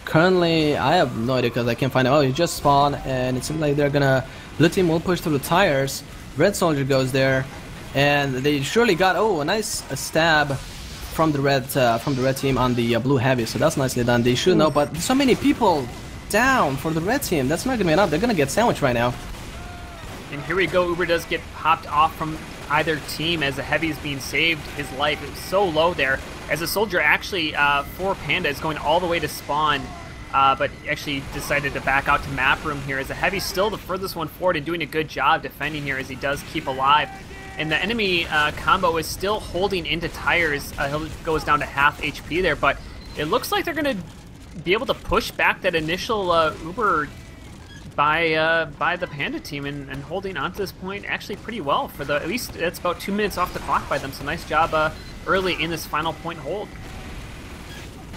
currently, I have no idea because I can't find out. Oh, he just spawned, and it seems like they're gonna, blue team will push through the tires. Red soldier goes there, and they surely got a nice stab from the red team on the blue heavy. So that's nicely done. They should know, but so many people down for the red team. That's not gonna be enough. They're gonna get sandwiched right now. And here we go, Uber does get popped off from either team as the Heavy is being saved his life. It was so low there, as the soldier actually, for Panda, is going all the way to spawn, but actually decided to back out to map room here, as the Heavy's still the furthest one forward and doing a good job defending here as he does keep alive. And the enemy combo is still holding into tires. He goes down to half HP there, but it looks like they're going to be able to push back that initial Uber by the Panda team and holding on to this point actually pretty well for the, at least it's about 2 minutes off the clock by them, so nice job early in this final point hold.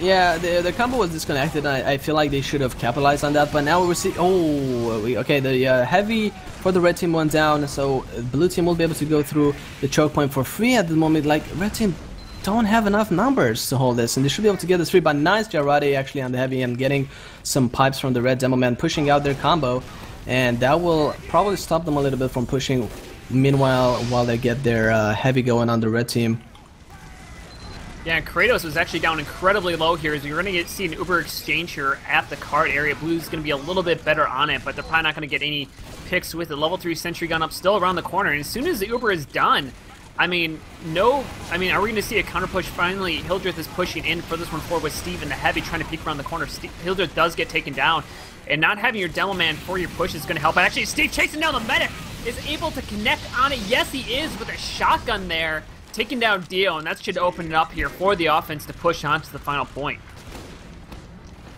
Yeah, the combo was disconnected, and I feel like they should have capitalized on that, but now we see, okay, the Heavy for the red team went down, so blue team will be able to go through the choke point for free at the moment. Like, red team don't have enough numbers to hold this, and they should be able to get this free, but nice Jarate actually on the Heavy and getting some pipes from the red Demo Man, pushing out their combo, and that will probably stop them a little bit from pushing, meanwhile, while they get their Heavy going on the red team. Yeah, Kratos was actually down incredibly low here, as you're going to see an Uber exchange here at the cart area. Blue's going to be a little bit better on it, but they're probably not going to get any picks with it. Level 3 sentry gun up still around the corner, and as soon as the Uber is done, are we going to see a counter push? Finally, Hildreth is pushing in for this one forward with Steve and the Heavy trying to peek around the corner. Hildreth does get taken down, and not having your Demo Man for your push is going to help. And actually, Steve chasing down the medic is able to connect on it. Yes, he is, with a shotgun there, taking down Dio, and that should open it up here for the offense to push on to the final point.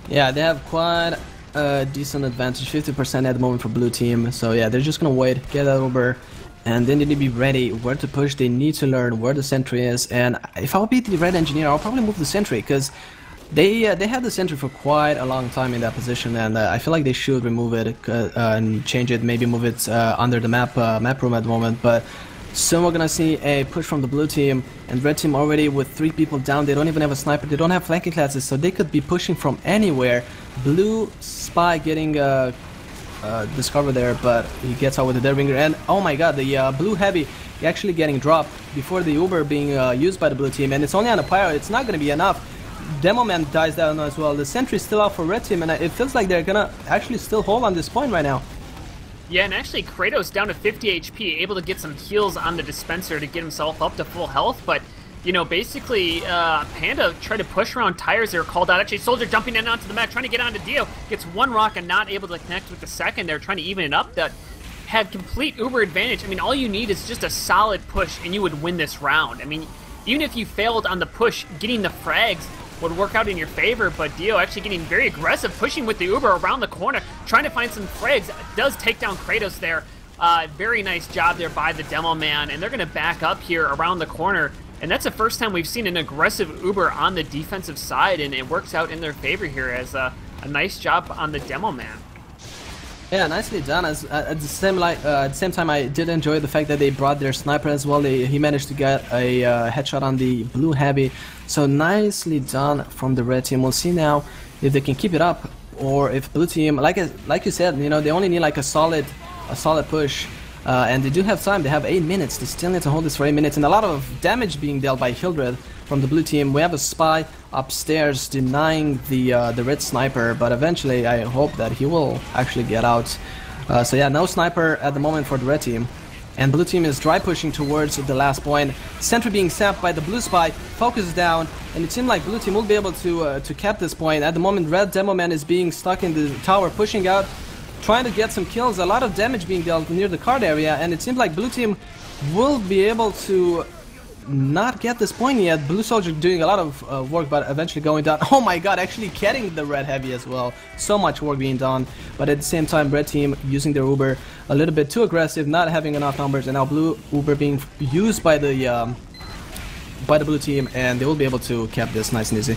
Yeah, they have quite a decent advantage, 50% at the moment for blue team. So yeah, they're just going to wait, get that Uber, and then they need to be ready where to push. They need to learn where the sentry is, and if I'll be the red engineer, I'll probably move the sentry, because they had the sentry for quite a long time in that position, and I feel like they should remove it and change it, maybe move it under the map room at the moment. But soon we're gonna see a push from the blue team, and red team already with 3 people down. They don't even have a sniper, they don't have flanking classes, so they could be pushing from anywhere. Blue spy getting discovered there, but he gets out with the dead ringer, and oh my god, the blue Heavy actually getting dropped before the Uber being used by the blue team, and it's only on a pyro. It's not gonna be enough. Demo Man dies down as well. The sentry's still out for red team, and it feels like they're gonna actually still hold on this point right now. Yeah, and actually Kratos down to 50 HP, able to get some heals on the dispenser to get himself up to full health, but you know, basically, Panda tried to push around tires. They were called out. Actually, Soldier jumping in onto the map, trying to get onto Dio. Gets one rock and not able to connect with the second. They're trying to even it up. That had complete Uber advantage. I mean, all you need is just a solid push, and you would win this round. I mean, even if you failed on the push, getting the frags would work out in your favor, but Dio actually getting very aggressive, pushing with the Uber around the corner, trying to find some frags. Does take down Kratos there. Very nice job there by the Demo Man, and they're going to back up here around the corner. And that's the first time we've seen an aggressive Uber on the defensive side, and it works out in their favor here as a nice job on the Demo Man. Yeah, nicely done. At the same time, I did enjoy the fact that they brought their sniper as well. He managed to get a headshot on the blue Heavy. So nicely done from the red team. We'll see now if they can keep it up, or if blue team, like you said, you know, they only need like a solid push. And they do have time. They have 8 minutes. They still need to hold this for 8 minutes, and a lot of damage being dealt by Hildred from the blue team. We have a spy upstairs denying the red sniper, but eventually I hope that he will actually get out. So yeah, no sniper at the moment for the red team. and blue team is dry pushing towards the last point. Sentry being sapped by the blue spy, focus down, and it seemed like blue team will be able to cap this point. At the moment, red demo man is being stuck in the tower, pushing out, trying to get some kills, a lot of damage being dealt near the card area, and it seems like blue team will be able to not get this point yet. Blue soldier doing a lot of work, but eventually going down. Oh my god, actually getting the red heavy as well. So much work being done, but at the same time, red team using their Uber a little bit too aggressive, not having enough numbers, and now blue Uber being used by the blue team, and they will be able to cap this nice and easy.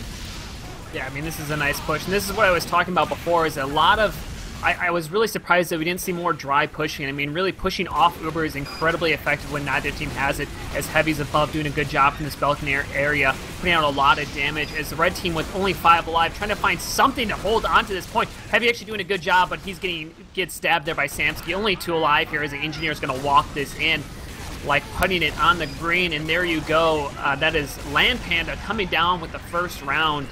Yeah, I mean, this is a nice push, and this is what I was talking about before, is a lot of... I was really surprised that we didn't see more dry pushing. I mean, really pushing off Uber is incredibly effective when neither team has it, as Heavy's above doing a good job from this balcony area, putting out a lot of damage, as the red team with only 5 alive, trying to find something to hold on to this point. Heavy actually doing a good job, but he's gets stabbed there by Samsky. Only 2 alive here, as the engineer is going to walk this in, like putting it on the green, and there you go. That is Land Panda coming down with the first round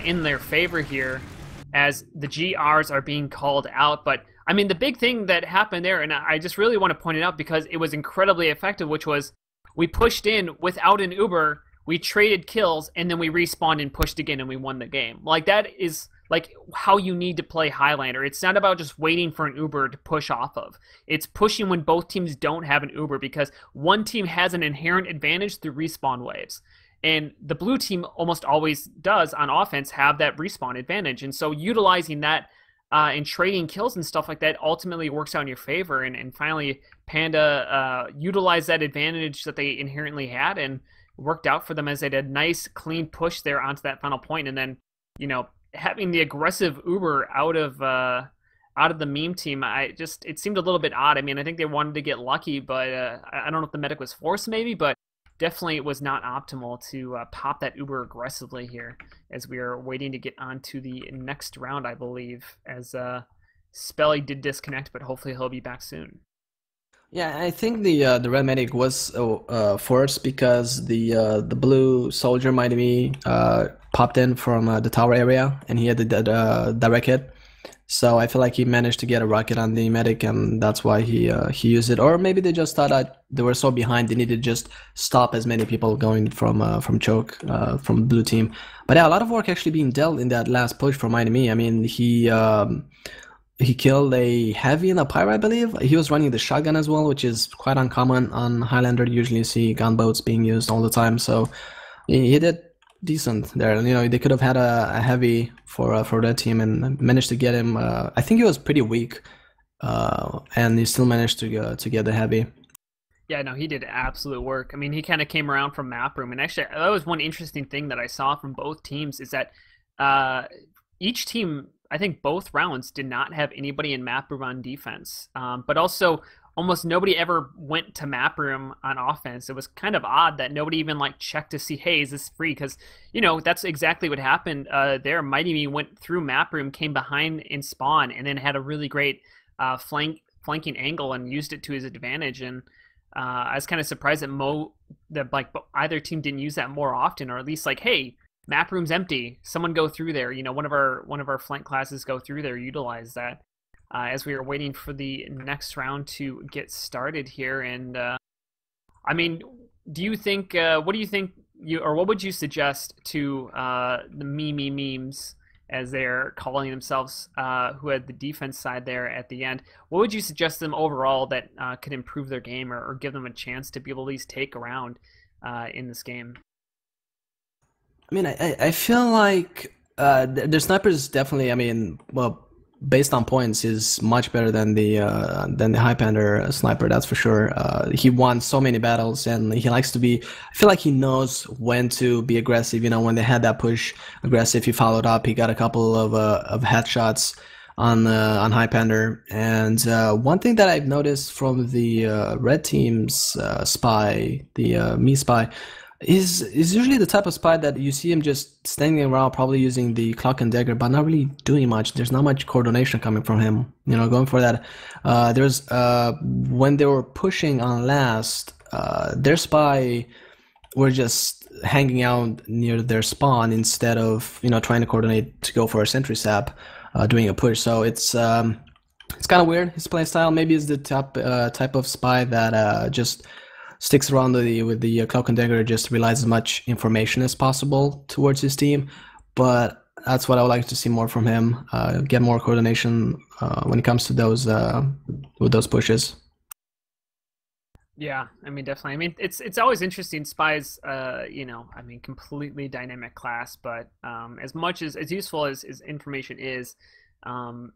in their favor here, as the GRs are being called out. But I mean, the big thing that happened there, and I just really want to point it out because it was incredibly effective, which was we pushed in without an Uber, we traded kills, and then we respawned and pushed again, and we won the game. Like, that is like how you need to play Highlander. It's not about just waiting for an Uber to push off of. It's pushing when both teams don't have an Uber, because one team has an inherent advantage through respawn waves. And the blue team almost always does on offense have that respawn advantage. And so utilizing that and trading kills and stuff like that ultimately works out in your favor. And finally, Panda utilized that advantage that they inherently had and worked out for them, as they did a nice, clean push there onto that final point. And then, you know, having the aggressive Uber out of the meme team, it seemed a little bit odd. I mean, I think they wanted to get lucky, but I don't know if the medic was forced maybe, but definitely it was not optimal to pop that Uber aggressively here, as we are waiting to get on to the next round, I believe, as Spelly did disconnect, but hopefully he'll be back soon. Yeah, I think the red medic was forced because the blue soldier might be popped in from the tower area, and he had the direct hit. So I feel like he managed to get a rocket on the medic, and that's why he used it. Or maybe they just thought that they were so behind they needed to just stop as many people going from choke from blue team. But yeah, a lot of work actually being dealt in that last push from enemy. I mean, he killed a heavy and a pyro, I believe. He was running the shotgun as well, which is quite uncommon on Highlander. You usually see gunboats being used all the time, so he did decent there. You know, they could have had a heavy for that team and managed to get him. I think he was pretty weak, and he still managed to get the heavy. Yeah, no, he did absolute work. I mean, he kind of came around from map room, and actually, that was one interesting thing that I saw from both teams, is that each team, I think both rounds, did not have anybody in map room on defense, but also almost nobody ever went to map room on offense. It was kind of odd that nobody even like checked to see, hey, is this free? Because, you know, that's exactly what happened there. Mighty Me went through map room, came behind in spawn, and then had a really great flanking angle and used it to his advantage. And I was kind of surprised that like either team didn't use that more often, or at least like, hey, map room's empty, someone go through there. You know, one of our flank classes go through there, utilize that. As we are waiting for the next round to get started here. And I mean, do you think, what do you think, or what would you suggest to the memes, as they're calling themselves, who had the defense side there at the end? What would you suggest to them overall that could improve their game, or give them a chance to be able to at least take a round in this game? I mean, I feel like the snipers definitely, I mean, well, based on points, is much better than the Highlander sniper, that's for sure. He won so many battles, and he likes to be, I feel like he knows when to be aggressive. You know, when they had that push aggressive, he followed up, he got a couple of headshots on Highlander. And one thing that I've noticed from the red team's spy, the me spy, is usually the type of spy that you see him just standing around, probably using the clock and dagger, but not really doing much. There's not much coordination coming from him, you know, going for that. There's when they were pushing on last, their spy were just hanging out near their spawn instead of, you know, trying to coordinate to go for a sentry sap, doing a push. So it's It's kind of weird, his play style. Maybe it's the type of spy that just sticks around with the cloak and dagger, just relies as much information as possible towards his team. But that's what I would like to see more from him. Get more coordination when it comes to those with those pushes. Yeah, I mean, definitely. I mean, it's always interesting. Spies, you know, I mean, completely dynamic class, but as much as useful as information is,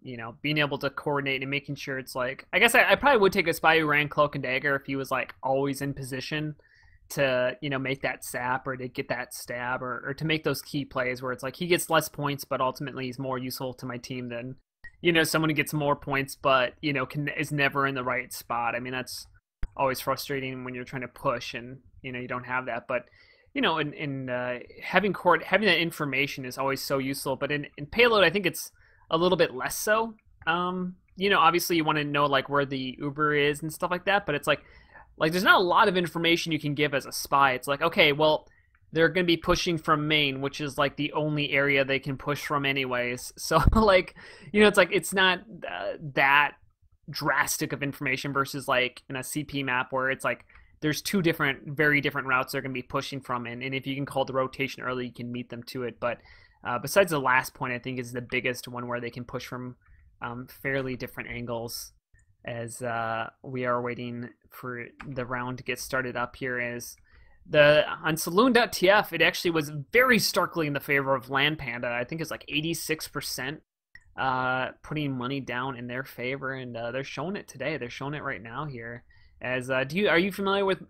you know, being able to coordinate and making sure it's like, I guess I probably would take a spy who ran cloak and dagger if he was like always in position to, you know, make that sap or to get that stab or to make those key plays where it's like he gets less points, but ultimately he's more useful to my team than, you know, someone who gets more points, but, you know, is never in the right spot. I mean, that's always frustrating when you're trying to push and, you know, you don't have that. But, you know, in having that information is always so useful. But in payload, I think it's a little bit less so. You know, obviously you want to know like where the Uber is and stuff like that, but it's like there's not a lot of information you can give as a spy. It's like, okay, well, they're going to be pushing from main, which is like the only area they can push from anyways. So like, you know, it's like it's not that drastic of information versus like in a CP map where it's like there's two very different routes they're going to be pushing from, and if you can call the rotation early, you can meet them to it. But besides the last point, I think is the biggest one where they can push from fairly different angles. As we are waiting for the round to get started up here, is on Saloon.tf, it actually was very starkly in the favor of Land Panda. I think it's like 86%. Putting money down in their favor, and they're showing it today. They're showing it right now here. As are you familiar with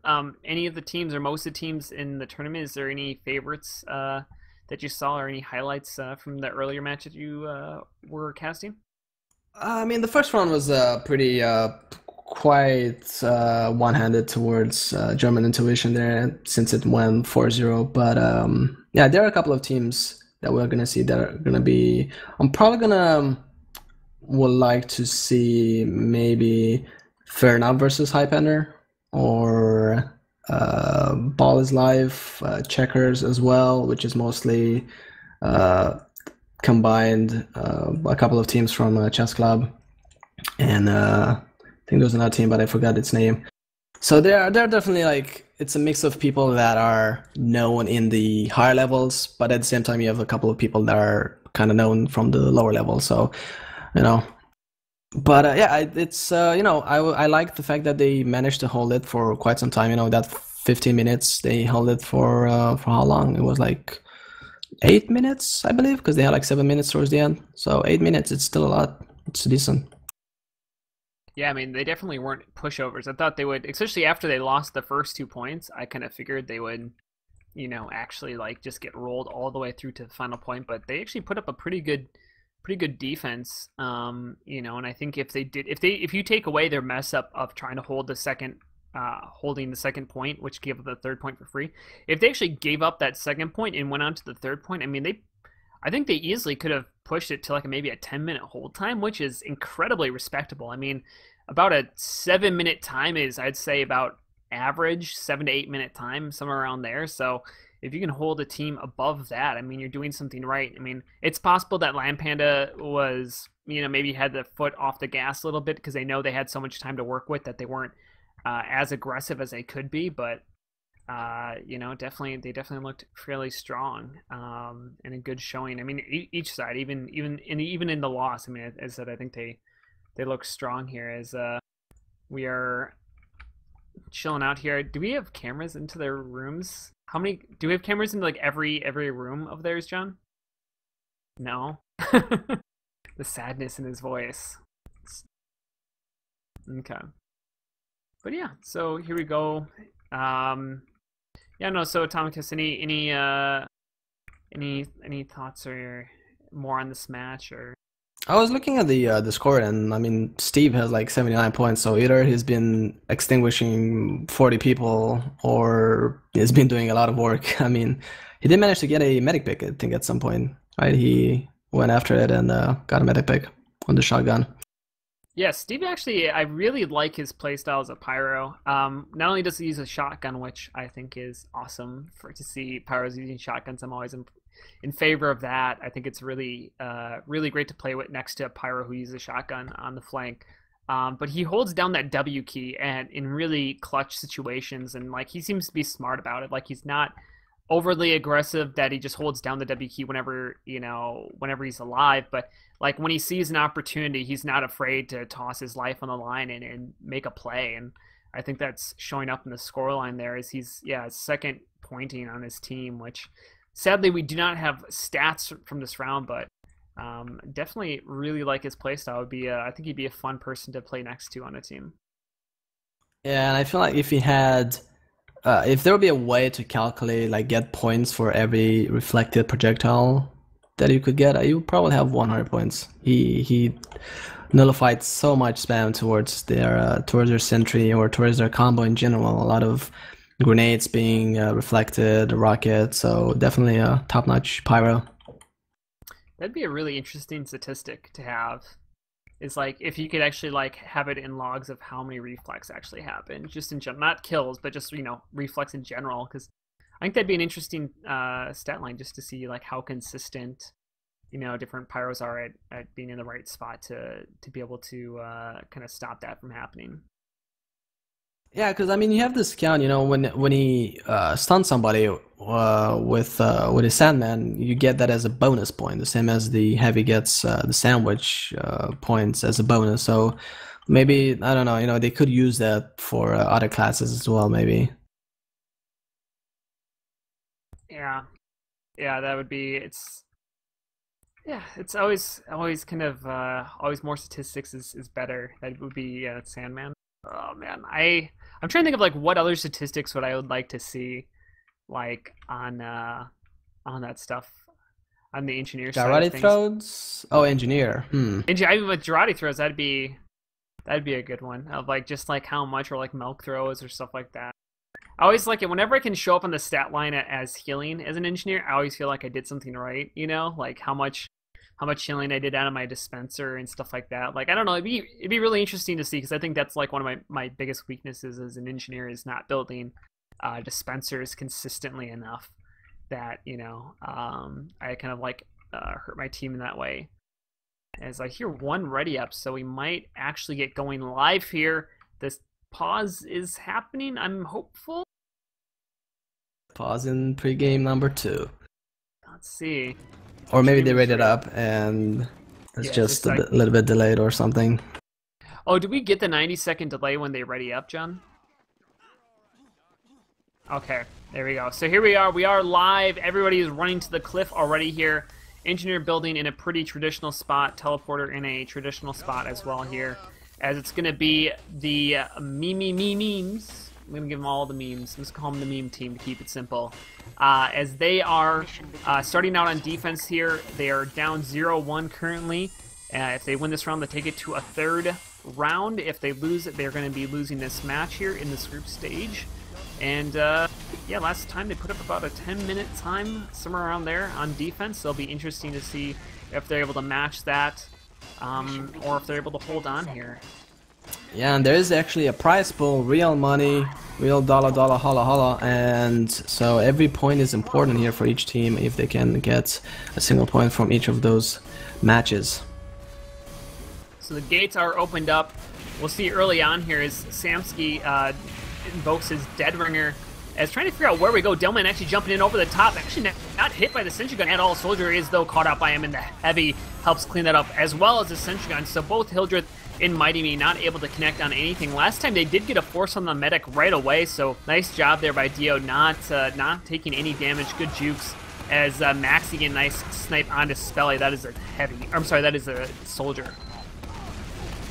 any of the teams or most of the teams in the tournament? Is there any favorites that you saw or any highlights from the earlier match that you were casting? I mean, the first round was pretty quite one-handed towards German Intuition there, since it went 4-0. But yeah, there are a couple of teams that we're gonna see that are gonna be. I'm probably would like to see maybe Fairnout versus Hypender, or Ball is Live, Checkers as well, which is mostly combined a couple of teams from Chess Club, and I think there was another team, but I forgot its name. So they're definitely like, it's a mix of people that are known in the higher levels, but at the same time you have a couple of people that are kind of known from the lower level. So, you know, but yeah, it's you know, I like the fact that they managed to hold it for quite some time. You know, that 15 minutes they held it for how long? It was like 8 minutes, I believe, because they had like 7 minutes towards the end. So 8 minutes, it's still a lot. It's decent. Yeah, I mean, they definitely weren't pushovers. I thought they would, especially after they lost the first 2 points, I kind of figured they would, you know, actually like just get rolled all the way through to the final point. But they actually put up a pretty good defense, you know. And I think if you take away their mess up of trying to hold the second, holding the second point, which gave up the third point for free, if they actually gave up that second point and went on to the third point, I mean, I think they easily could have pushed it to like maybe a 10-minute hold time, which is incredibly respectable. I mean, about a 7-minute time is, I'd say, about average 7 to 8 minute time, somewhere around there. So if you can hold a team above that, I mean, you're doing something right. I mean, it's possible that Land Panda was, you know, maybe had the foot off the gas a little bit because they know they had so much time to work with that they weren't as aggressive as they could be, but you know, they definitely looked fairly strong and a good showing. I mean, each side, even in the loss, I mean, as I said, I think they look strong here. As we are chilling out here. Do we have cameras into their rooms? How many do we have cameras into like every room of theirs, John? No. The sadness in his voice. Okay. But yeah, so here we go. Yeah, no, so Atomicus, any thoughts or more on this match? Or I was looking at the score, and I mean, Steve has like 79 points, so either he's been extinguishing 40 people or he's been doing a lot of work. I mean, he did manage to get a medic pick, I think, at some point, right? He went after it and got a medic pick on the shotgun. Yeah, Steve actually, I really like his playstyle as a pyro. Not only does he use a shotgun, which I think is awesome to see pyros using shotguns. I'm always in favor of that. I think it's really really great to play with next to Pyro, who uses a shotgun on the flank. But he holds down that W key and in really clutch situations, and like he seems to be smart about it. Like he's not overly aggressive that he just holds down the W key whenever, you know, whenever he's alive, but like when he sees an opportunity, he's not afraid to toss his life on the line and make a play. And I think that's showing up in the scoreline there as he's second pointing on his team, which sadly we do not have stats from this round, but definitely really like his playstyle. Would be I think he'd be a fun person to play next to on a team. Yeah, and I feel like if he had if there would be a way to calculate, like get points for every reflected projectile that you could get, you would probably have 100 points. He nullified so much spam towards their sentry or towards their combo in general. A lot of grenades being reflected, rocket, so definitely a top-notch pyro. That'd be a really interesting statistic to have. Is like if you could actually like have it in logs of how many reflex actually happen, just in general, not kills, but just, you know, reflex in general. Because I think that'd be an interesting stat line just to see like how consistent, you know, different pyros are at being in the right spot to be able to kind of stop that from happening. Yeah, because I mean, you have this count. You know, when he stuns somebody with his Sandman, you get that as a bonus point, the same as the heavy gets the sandwich points as a bonus. So maybe, I don't know. You know, they could use that for other classes as well. Maybe. Yeah, that would be. It's always kind of always more statistics is better. That would be Sandman. Oh man, I'm trying to think of like what other statistics I would like to see, like on that stuff, on the engineer side of things. Throws? Oh, engineer. I mean, with Jarate throws, that'd be a good one. Of like just like how much, or like milk throws or stuff like that. I always like it whenever I can show up on the stat line as healing as an engineer. I always feel like I did something right. You know, like how much healing I did out of my dispenser and stuff like that. Like, I don't know, it'd be really interesting to see, because I think that's like one of my biggest weaknesses as an engineer is not building dispensers consistently enough that, you know, I kind of like hurt my team in that way. As I hear one ready up, so we might actually get going live here. This pause is happening, I'm hopeful. Pause in pregame number 2. Let's see. Or maybe they rated up and it's just a little bit delayed or something. Oh, did we get the 90-second delay when they ready up, John? Okay, there we go. So here we are live. Everybody is running to the cliff already here. Engineer building in a pretty traditional spot. Teleporter in a traditional spot as well here. As it's going to be the memes. I'm going to give them all the memes. Let's call them the meme team to keep it simple. As they are starting out on defense here, they are down 0-1 currently. If they win this round, they take it to a third round. If they lose it, they're going to be losing this match here in this group stage. And yeah, last time they put up about a 10-minute time, somewhere around there on defense. So it'll be interesting to see if they're able to match that, or if they're able to hold on here. Yeah, and there is actually a prize pool, real money, real dollar, holla, holla, and so every point is important here for each team if they can get a single point from each of those matches. So the gates are opened up. We'll see early on here as Samsky invokes his Dead Ringer as trying to figure out where we go. Delman actually jumping in over the top, actually not hit by the sentry gun at all. Soldier is though caught out by him, and the heavy helps clean that up as well as the sentry gun. So both Hildreth and Mighty Me not able to connect on anything. Last time they did get a force on the medic right away, so nice job there by Dio, not taking any damage. Good jukes as Maxi get a nice snipe onto Spelly. That is a heavy, I'm sorry, that is a soldier.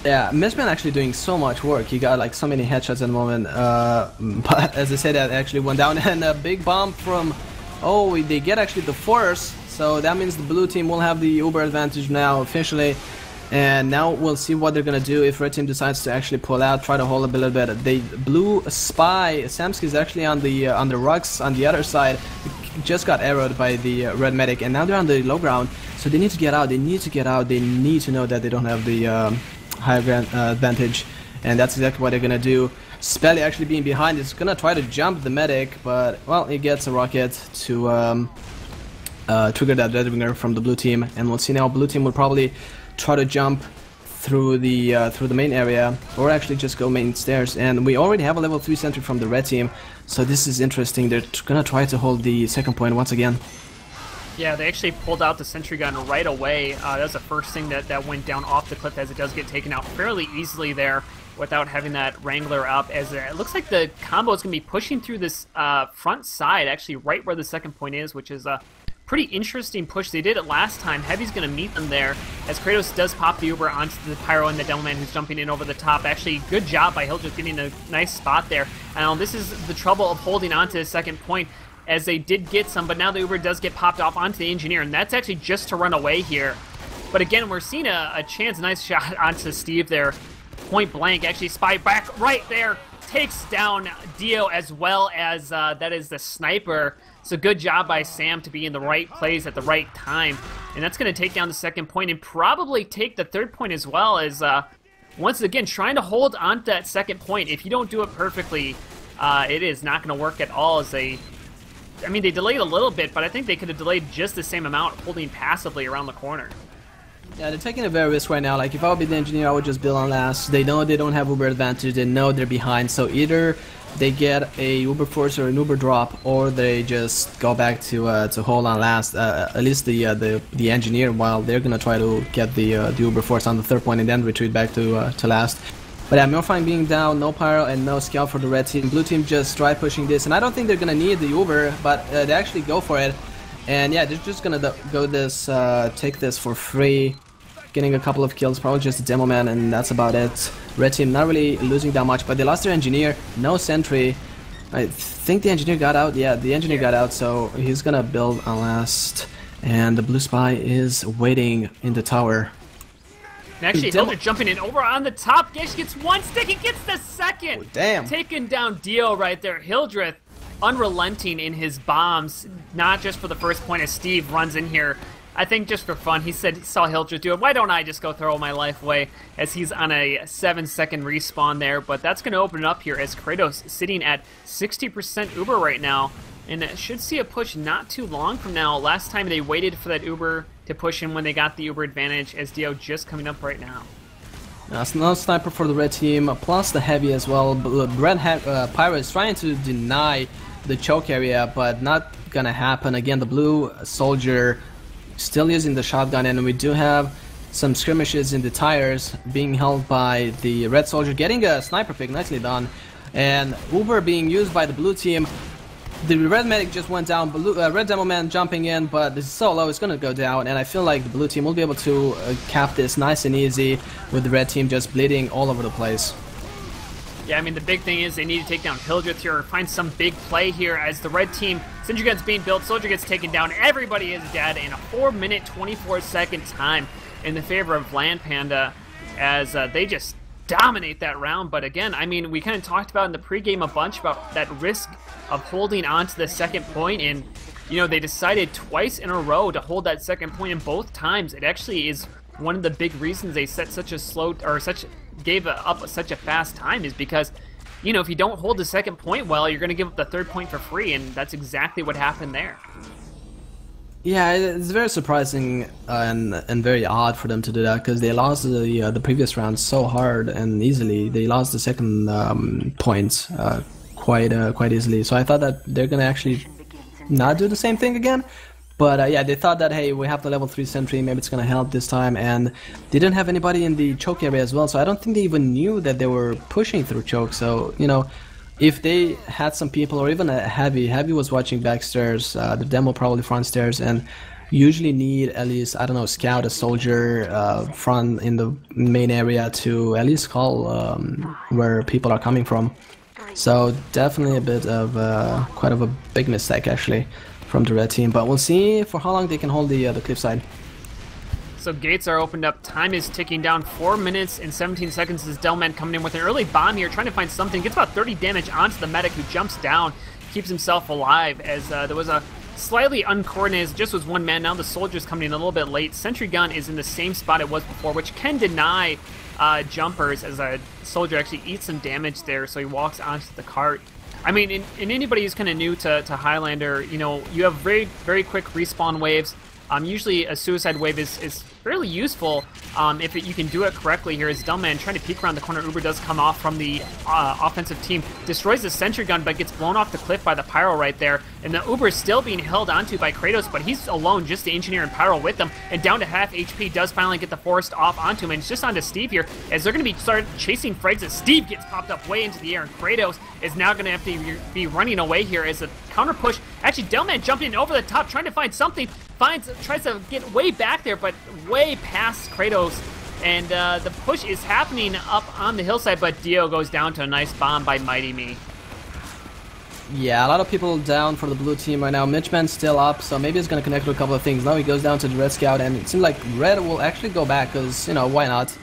Yeah, Mishman actually doing so much work. He got like so many headshots at the moment. But as I said, that actually went down, and a big bomb from, oh, they get actually the force, so that means the blue team will have the Uber advantage now officially. And now we'll see what they're gonna do if red team decides to actually pull out, try to hold a little bit. They blue spy. Samsky is actually on the rocks on the other side. Just got arrowed by the red medic, and now they're on the low ground. So they need to get out. They need to get out. They need to know that they don't have the higher advantage, and that's exactly what they're gonna do. Spelly actually being behind is gonna try to jump the medic, but well, he gets a rocket to trigger that Red Winger from the blue team, and we'll see now blue team will probably try to jump through the main area, or actually just go main stairs. And we already have a level 3 sentry from the red team, so this is interesting. They're gonna try to hold the second point once again. Yeah, they actually pulled out the sentry gun right away. That was the first thing that went down off the cliff, as it does get taken out fairly easily there without having that Wrangler up, as it looks like the combo is going to be pushing through this front side, actually right where the second point is, which is a pretty interesting push. They did it last time. Heavy's going to meet them there, as Kratos does pop the Uber onto the Pyro and the Devilman, who's jumping in over the top. Actually, good job by Hildreth getting a nice spot there. And this is the trouble of holding on to the second point, as they did get some, but now the Uber does get popped off onto the Engineer, and that's actually just to run away here. But again, we're seeing a chance, nice shot onto Steve there, point blank. Actually, spy back right there, takes down Dio, as well as that is the sniper. So good job by Sam to be in the right place at the right time, and that's going to take down the second point and probably take the third point as well, as once again trying to hold on to that second point. If you don't do it perfectly, it is not going to work at all, as they delayed a little bit, but I think they could have delayed just the same amount, holding passively around the corner. Yeah, they're taking a very risk right now. Like, if I would be the Engineer, I would just build on last. They know they don't have Uber advantage. They know they're behind. So either they get a Uber force or an Uber drop, or they just go back to hold on last. At least the Engineer, while they're gonna try to get the Uber force on the third point and then retreat back to last. But yeah, Morfine being down, no Pyro and no Scout for the red team. Blue team just try pushing this, and I don't think they're gonna need the Uber, but they actually go for it. And yeah, they're just gonna go this, take this for free, getting a couple of kills, probably just a Demo Man, and that's about it. Red team not really losing that much, but they lost their Engineer, no sentry. I think the Engineer got out. Yeah, the Engineer got out, so he's gonna build on last. And the blue spy is waiting in the tower. And actually, Hildreth jumping in over on the top. Gish gets one stick, he gets the second. Oh, damn. Taking down Dio right there. Hildreth unrelenting in his bombs, not just for the first point, as Steve runs in here. I think just for fun, he said he saw Hildreth do it. Why don't I just go throw my life away, as he's on a 7-second respawn there. But that's going to open it up here, as Kratos sitting at 60% Uber right now, and should see a push not too long from now. Last time they waited for that Uber to push in when they got the Uber advantage, as Dio just coming up right now. No sniper for the red team, plus the heavy as well. Red Pyro is trying to deny the choke area, but not gonna happen. Again, the blue soldier still using the shotgun, and we do have some skirmishes in the tires being held by the red soldier, getting a sniper pick, nicely done. And Uber being used by the blue team. The red medic just went down, red demo man jumping in, but this is so low, it's gonna go down, and I feel like the blue team will be able to cap this nice and easy, with the red team just bleeding all over the place. Yeah, I mean, the big thing is they need to take down Hildreth here, or find some big play here, as the red team, sentry gun's being built, soldier gets taken down, everybody is dead in a 4-minute 24-second time in the favor of Land Panda, as they just dominate that round. But again, I mean, we kind of talked about in the pregame a bunch about that risk of holding on to the second point, and you know, they decided twice in a row to hold that second point, and both times it actually is one of the big reasons they set such a slow, or gave up such a fast time, is because, you know, if you don't hold the second point well, you're going to give up the third point for free, and that's exactly what happened there. Yeah, it's very surprising and very odd for them to do that, because they lost the previous round so hard and easily. They lost the second point quite easily. So I thought that they're gonna actually not do the same thing again. But yeah, they thought that, hey, we have the level 3 sentry, maybe it's gonna help this time, and they didn't have anybody in the choke area as well. So I don't think they even knew that they were pushing through choke. So, you know, if they had some people, or even a Heavy was watching backstairs, the demo probably front stairs, and usually need at least, I don't know, scout a soldier front in the main area to at least call where people are coming from. So definitely a bit of quite of a big mistake actually from the red team, but we'll see for how long they can hold the cliffside. So gates are opened up, time is ticking down, 4 minutes and 17 seconds as Delman coming in with an early bomb here, trying to find something, gets about 30 damage onto the medic, who jumps down, keeps himself alive, as there was a slightly uncoordinated, just was one man, now the soldier's coming in a little bit late. Sentry gun is in the same spot it was before, which can deny jumpers, as a soldier actually eats some damage there, so he walks onto the cart. I mean, in anybody who's kind of new to Highlander, you know, you have very, very quick respawn waves. Usually a suicide wave is fairly useful if you can do it correctly here. As DeutschLAN trying to peek around the corner, Uber does come off from the offensive team, destroys the sentry gun, but gets blown off the cliff by the Pyro right there. And the Uber is still being held onto by Kratos, but he's alone, just the Engineer and Pyro with them. And down to half HP, does finally get the Forest off onto him. And it's just onto Steve here, as they're going to start chasing frags as Steve gets popped up way into the air. And Kratos is now going to have to be running away here as a counter push. Actually, DeutschLAN jumping in over the top, trying to find something. Tries to get way back there, but way past Kratos. And the push is happening up on the hillside, but Dio goes down to a nice bomb by Mighty Me. Yeah, a lot of people down for the blue team right now. Mitchman's still up, so maybe he's going to connect with a couple of things. Now he goes down to the Red Scout, and it seems like Red will actually go back, because, you know, why not?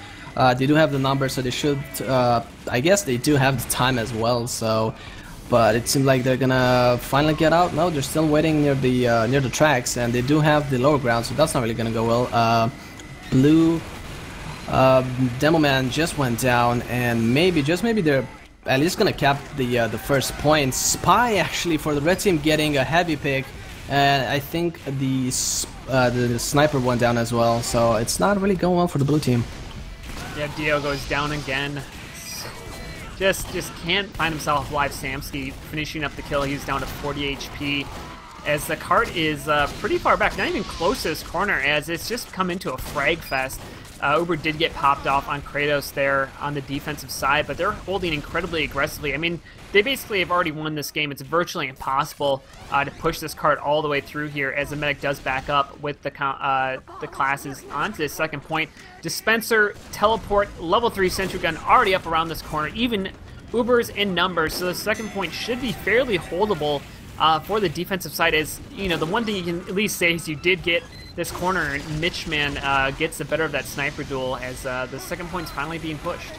They do have the numbers, so they should, I guess they do have the time as well, so... But it seems like they're gonna finally get out. No, they're still waiting near the tracks, and they do have the lower ground, so that's not really gonna go well. Blue Demo Man just went down, and maybe, just maybe, they're at least gonna cap the first point. Spy actually for the red team getting a heavy pick, and I think the sniper went down as well. So it's not really going well for the blue team. Yeah, Dio goes down again. Just can't find himself alive. Samsky finishing up the kill. He's down to 40 HP. As the cart is pretty far back, not even close to this corner, as it's just come into a frag fest. Uber did get popped off on Kratos there on the defensive side, but they're holding incredibly aggressively. I mean, they basically have already won this game. It's virtually impossible to push this cart all the way through here, as the medic does back up with the classes onto this second point. Dispenser, teleport, level 3 sentry gun already up around this corner. Even Uber's in numbers, so the second point should be fairly holdable for the defensive side. As you know, the one thing you can at least say is you did get this corner, and Mitchman gets the better of that sniper duel, as the second point's finally being pushed.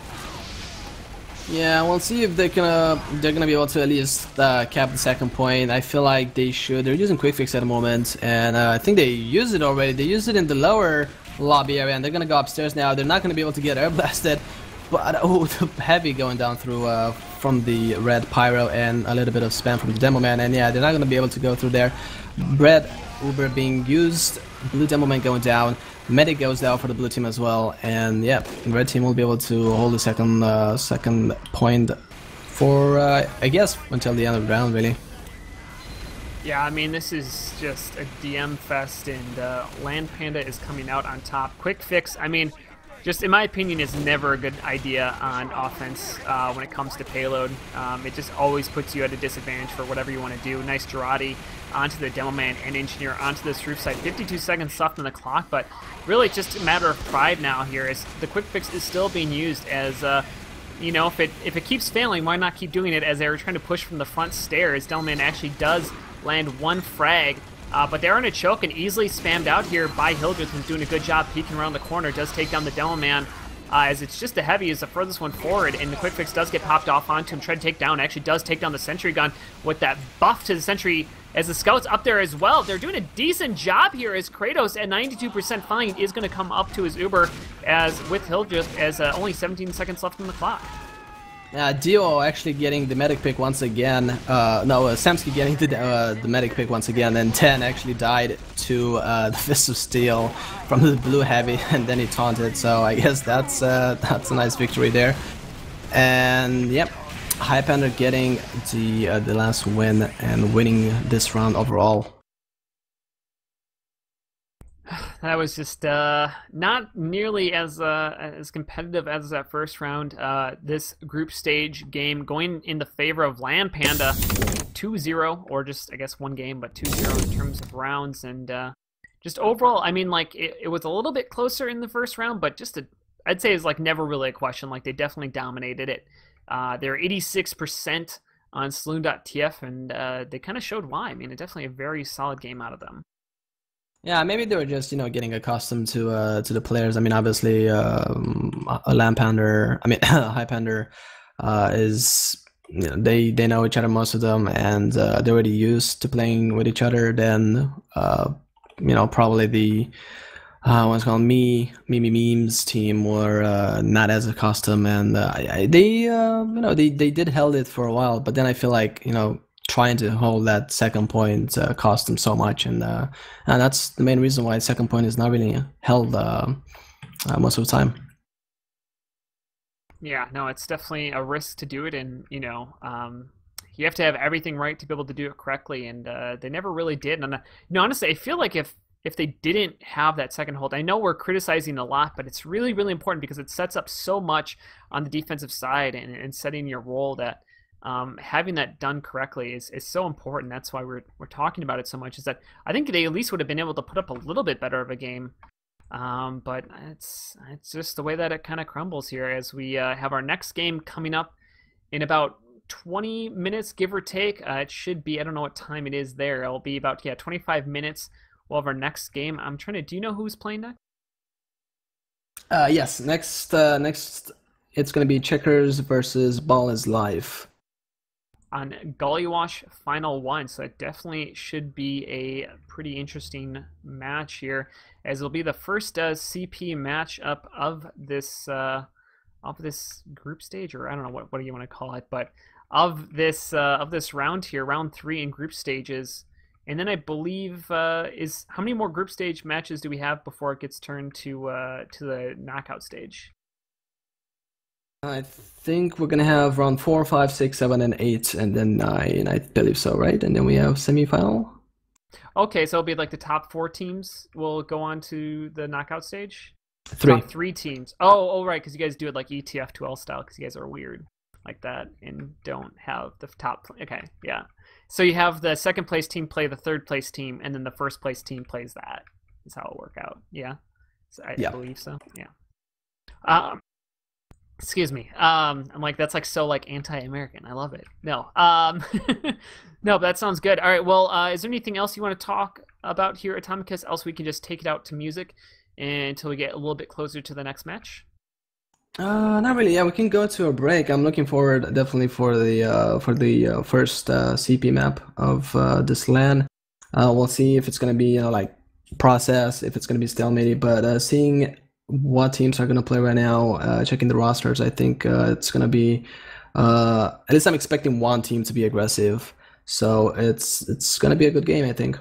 Yeah, we'll see if they're gonna be able to at least cap the second point. I feel like they should. They're using quick fix at the moment, and I think they used it already. They used it in the lower lobby area, and they're gonna go upstairs now. They're not gonna be able to get air blasted, but oh, the heavy going down through from the red Pyro, and a little bit of spam from the Demo Man, and yeah, they're not gonna be able to go through there. Red Uber being used, blue Demo Man going down. Medic goes down for the blue team as well, and yeah, red team will be able to hold the second point for I guess until the end of the round, really. Yeah, I mean, this is just a DM fest, and Land Panda is coming out on top. Quick fix, I mean, just in my opinion, is never a good idea on offense when it comes to payload. It just always puts you at a disadvantage for whatever you want to do. Nice Girardi onto the Demo Man and Engineer onto this roof side. 52 seconds left on the clock, but really it's just a matter of pride now here, as the quick fix is still being used. As you know, if it keeps failing, why not keep doing it? As they were trying to push from the front stairs, Demo Man actually does land one frag, but they're in a choke and easily spammed out here by Hildreth, who's doing a good job peeking around the corner. Does take down the Demo Man, as it's just the heavy is the furthest one forward, and the quick fix does get popped off onto him. Try to take down, actually does take down the sentry gun with that buff to the sentry, as the scouts up there as well. They're doing a decent job here, as Kratos at 92% fine is going to come up to his Uber, as with Hildreth, as only 17 seconds left on the clock. Dio actually getting the medic pick once again. No, Samsky getting the medic pick once again, and 10 actually died to the Fist of Steel from the blue heavy, and then he taunted. So I guess that's a nice victory there. And yep, Highlander getting the last win and winning this round overall. That was just not nearly as competitive as that first round. This group stage game going in the favor of Land Panda, 2-0, or just I guess one game, but 2-0 in terms of rounds. And just overall, I mean, like it was a little bit closer in the first round, but just I'd say it's like never really a question. Like they definitely dominated it. They're 86% on Saloon.tf, and they kind of showed why. I mean, it's definitely a very solid game out of them. Yeah, maybe they were just, you know, getting accustomed to the players. I mean, obviously, a Lampander, I mean, Highlander is, you know, they know each other, most of them, and they're already used to playing with each other. Then, you know, probably the what's it called memes team were not as accustomed, and they they did held it for a while, but then I feel like trying to hold that second point cost them so much, and that's the main reason why second point is not really held most of the time. Yeah, no, it's definitely a risk to do it, and you have to have everything right to be able to do it correctly, and they never really did. And honestly, I feel like if they didn't have that second hold, I know we're criticizing a lot, but it's really, really important because it sets up so much on the defensive side and setting your role that having that done correctly is so important. That's why we're talking about it so much, is that I think they at least would have been able to put up a little bit better of a game. But it's just the way that it kind of crumbles here as we have our next game coming up in about 20 minutes, give or take. It should be, I don't know what time it is there. It'll be about, 25 minutes. We'll have our next game. I'm trying to, do you know who's playing next? Yes, next it's going to be Checkers versus Ball is Live. On Gollywash Final 1, so it definitely should be a pretty interesting match here, as it'll be the first CP matchup of this group stage, or I don't know what do you want to call it, but of this round here, round 3 in group stages. And then I believe is how many more group stage matches do we have before it gets turned to the knockout stage? I think we're gonna have round 4, 5, 6, 7, and 8, and then 9. I believe so, right? And then we have semifinal. Okay, so it'll be like the top 4 teams will go on to the knockout stage. 3. Top 3 teams. Oh, right, because you guys do it like ETF2L style, because you guys are weird like that and don't have the top. Okay, yeah. So you have the second place team play the third place team, and then the first place team plays that. Is how it'll work out. Yeah, so I believe so. Yeah. Excuse me. I'm like, that's like so like anti-American. I love it. No. No, but that sounds good. All right. Well, is there anything else you want to talk about here, Atomicus? Else we can just take it out to music until we get a little bit closer to the next match. Not really. Yeah, we can go to a break. I'm looking forward definitely for the first CP map of this LAN. We'll see if it's gonna be like process, if it's gonna be stalemated, but seeing what teams are gonna play right now, checking the rosters, I think it's gonna be at least I'm expecting one team to be aggressive, so it's gonna be a good game, I think.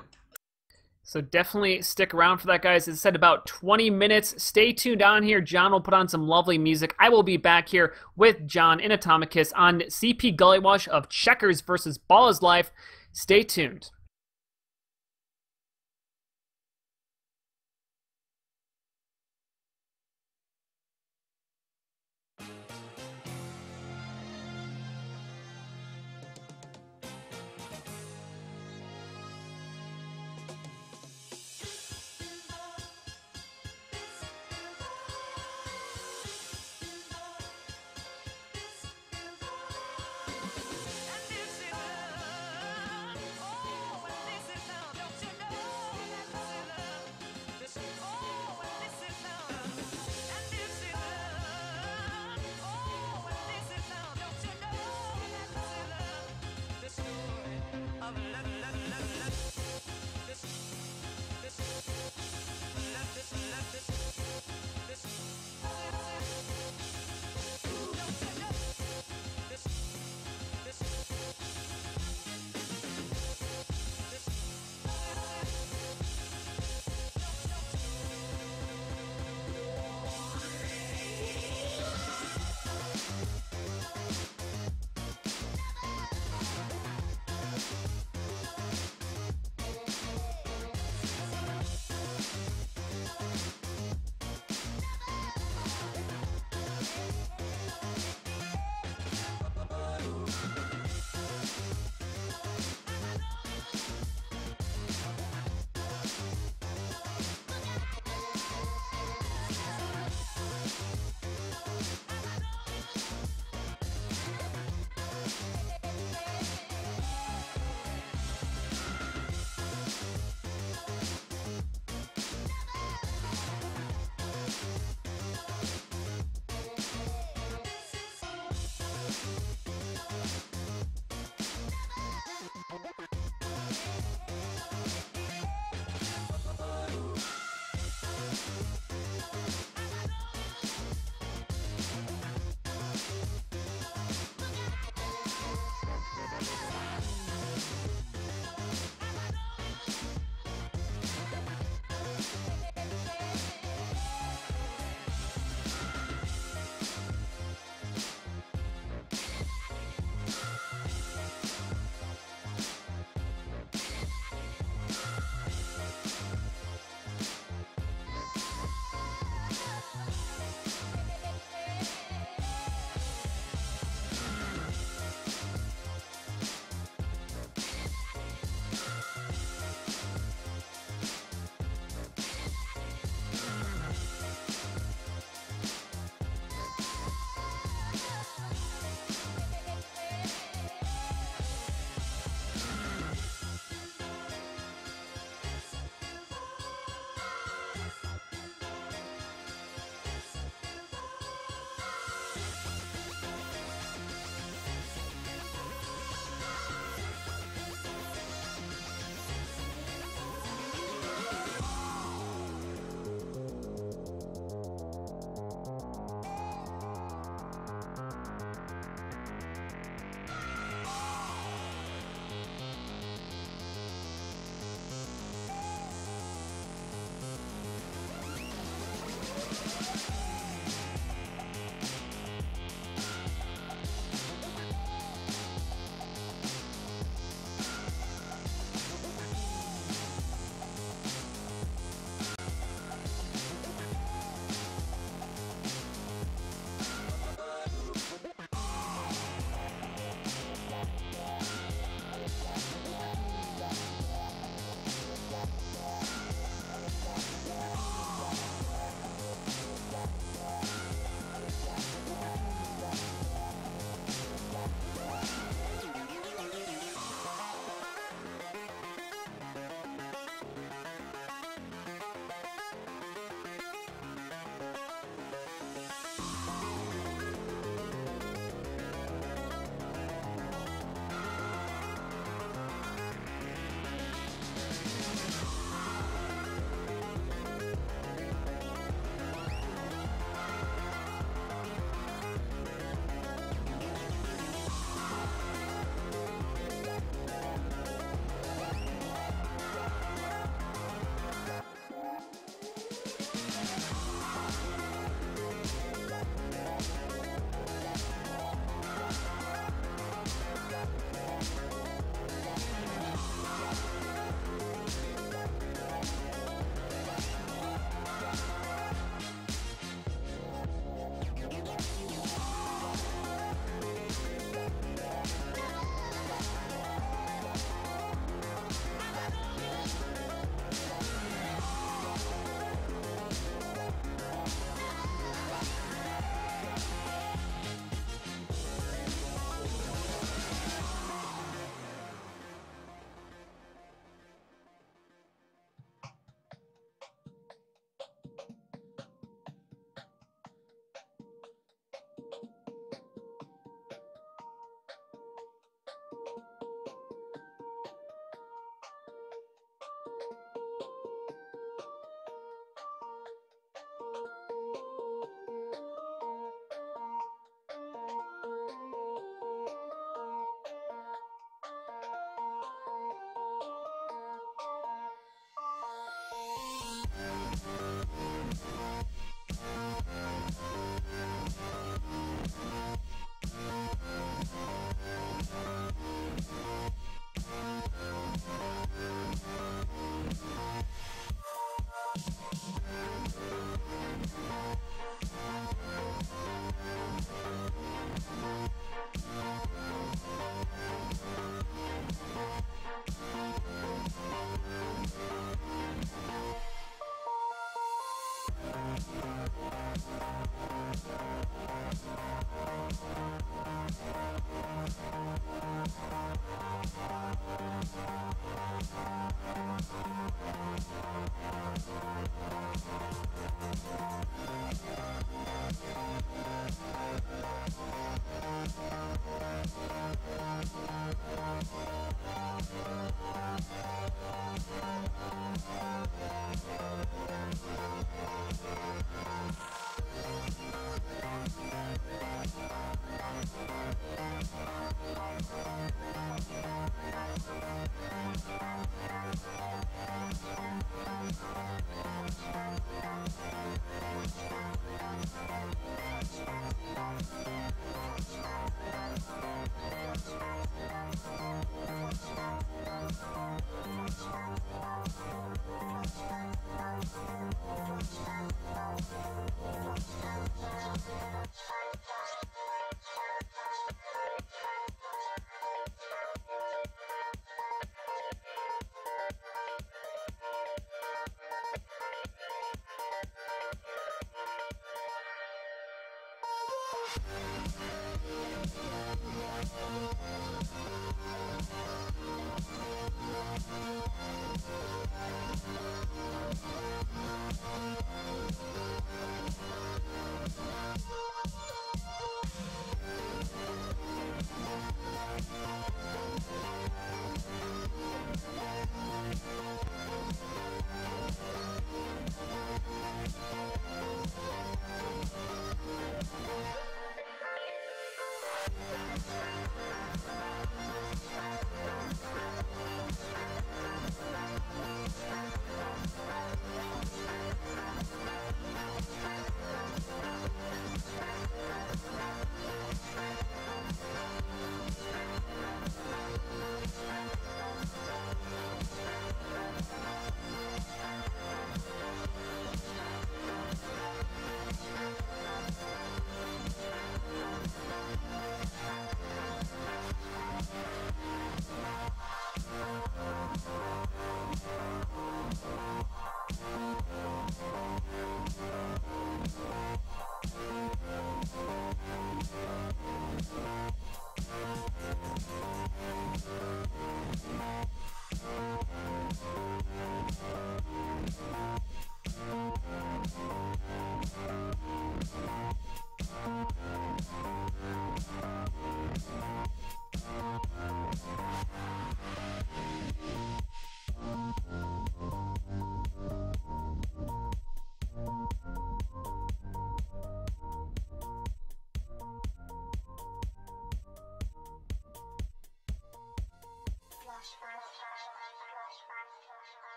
So definitely stick around for that, guys. It's said about 20 minutes. Stay tuned on here. John will put on some lovely music. I will be back here with John and Atomicus on CP Gollywash of Checkers versus Ball is Life. Stay tuned.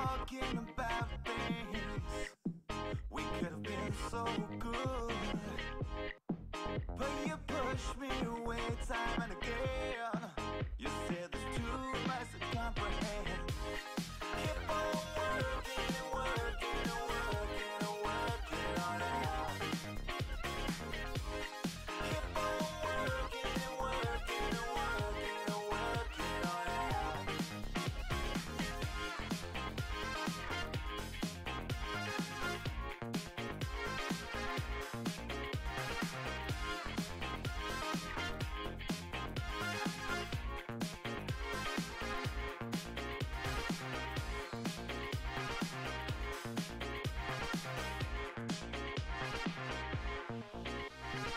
talking about things we could have been so good, but you push me away time and again. You said there's too much to comprehend. Keep on working and working and working and working on it. Keep on working and working and working and working on it.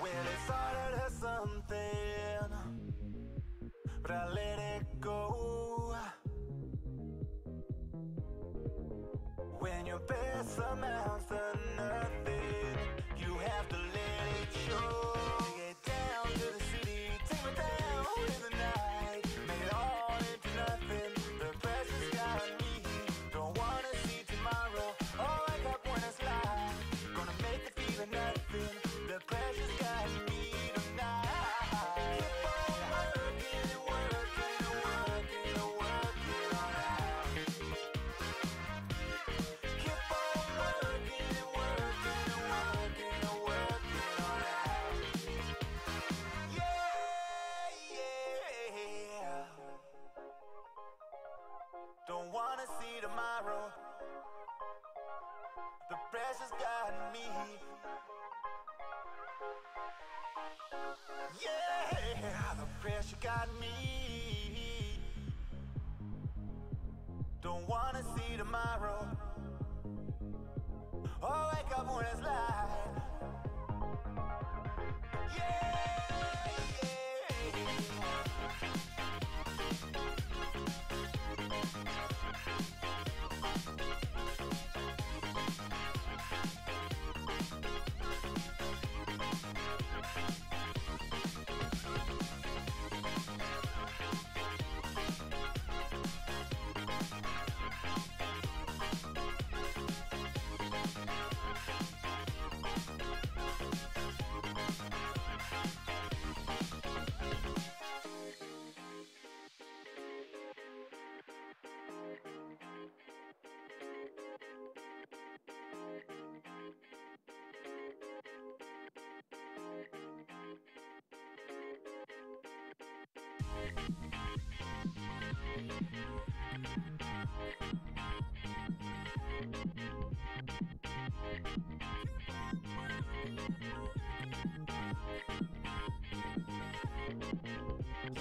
Well, it started as something, but I let it go. When your best amounts to nothing, you have to let it show. Get down to the city, take me down in the night, make it all into nothing. The pressure's got me, don't wanna see tomorrow. All I got when it's light, gonna make it feel nothing. The pressure's got me tonight. Keep on working and working and working and working on it. Keep on working and working and working and working on it. Yeah, yeah. Don't wanna see tomorrow. The pressure's got me. Yeah, the pressure got me. Don't wanna see tomorrow. Oh, wake up when it's light. Yeah, yeah.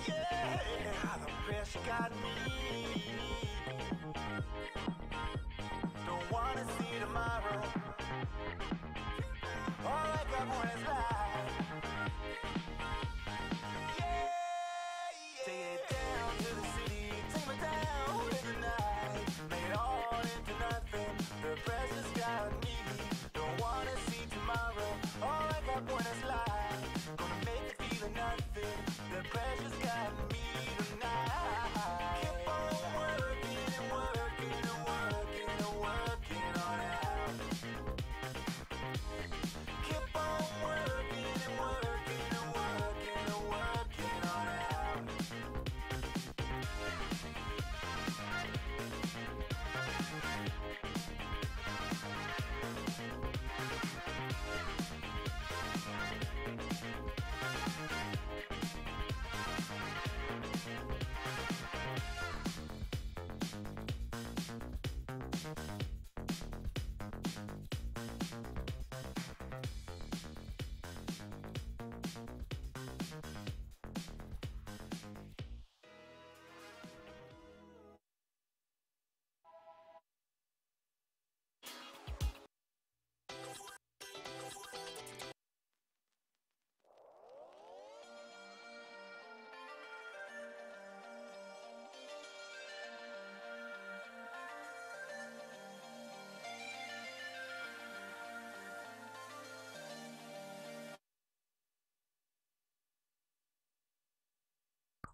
Yeah, the pressure got me. Don't wanna see tomorrow. All I got when it's light. Yeah, yeah. Take it down to the city, take me down in the night, make it all into nothing. The pressure's got me. Don't wanna see tomorrow. All I got when it's light, gonna make it feel nothing. The pressure's got me tonight. Keep on working and working and working and working on it. Keep on working and working and working and working on it.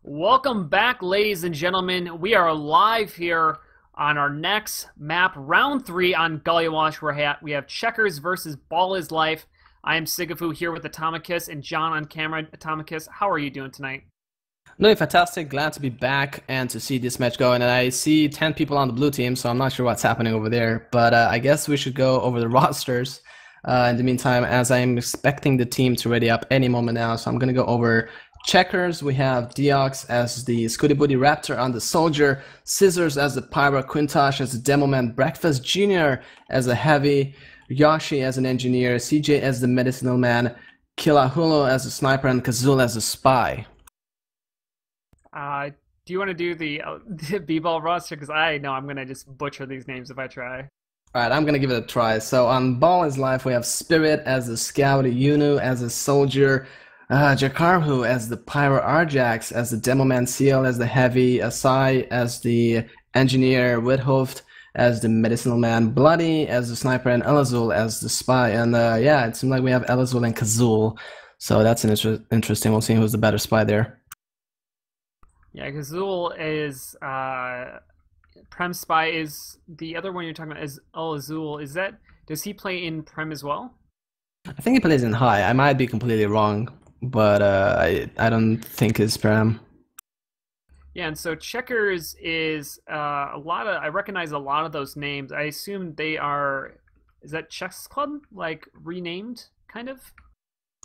Welcome back, ladies and gentlemen. We are live here On our next map, round 3 on Gullywash, we have Checkers versus Ball is Life. I am Sigafu here with Atomicus and John on camera. Atomicus, how are you doing tonight? Doing fantastic. Glad to be back and to see this match going. And I see 10 people on the blue team, so I'm not sure what's happening over there. But I guess we should go over the rosters in the meantime, as I'm expecting the team to ready up any moment now. So I'm going to go over Checkers. We have Deox as the Scooty Booty Raptor on the Soldier, Scissors as the Pyro, Quintosh as the Demo Man, Breakfast Jr. as a Heavy, Yoshi as an Engineer, CJ as the Medicinal Man, Kilahulo as a Sniper, and Kazul as a Spy. Do you want to do the B-ball roster? Because I know I'm going to just butcher these names if I try. Alright, I'm going to give it a try. So on Ball is Life, we have Spirit as the Scout, Yunu as a Soldier, Jakarhu as the Pyro, Arjax as the Demo Man, Seal as the Heavy, Asai as the Engineer, Withoft as the Medicinal Man, Bloody as the Sniper, and Elazul as the Spy. And yeah, it seems like we have Elazul and Kazul. So that's an interesting. We'll see who's the better spy there. Yeah, Kazul is Prem Spy. Is the other one you're talking about is Elazul? Does he play in Prem as well? I think he plays in High. I might be completely wrong, but I don't think it's Prem. Yeah, and so Checkers is I recognize a lot of those names. I assume they are. Is that Chess Club like renamed, kind of?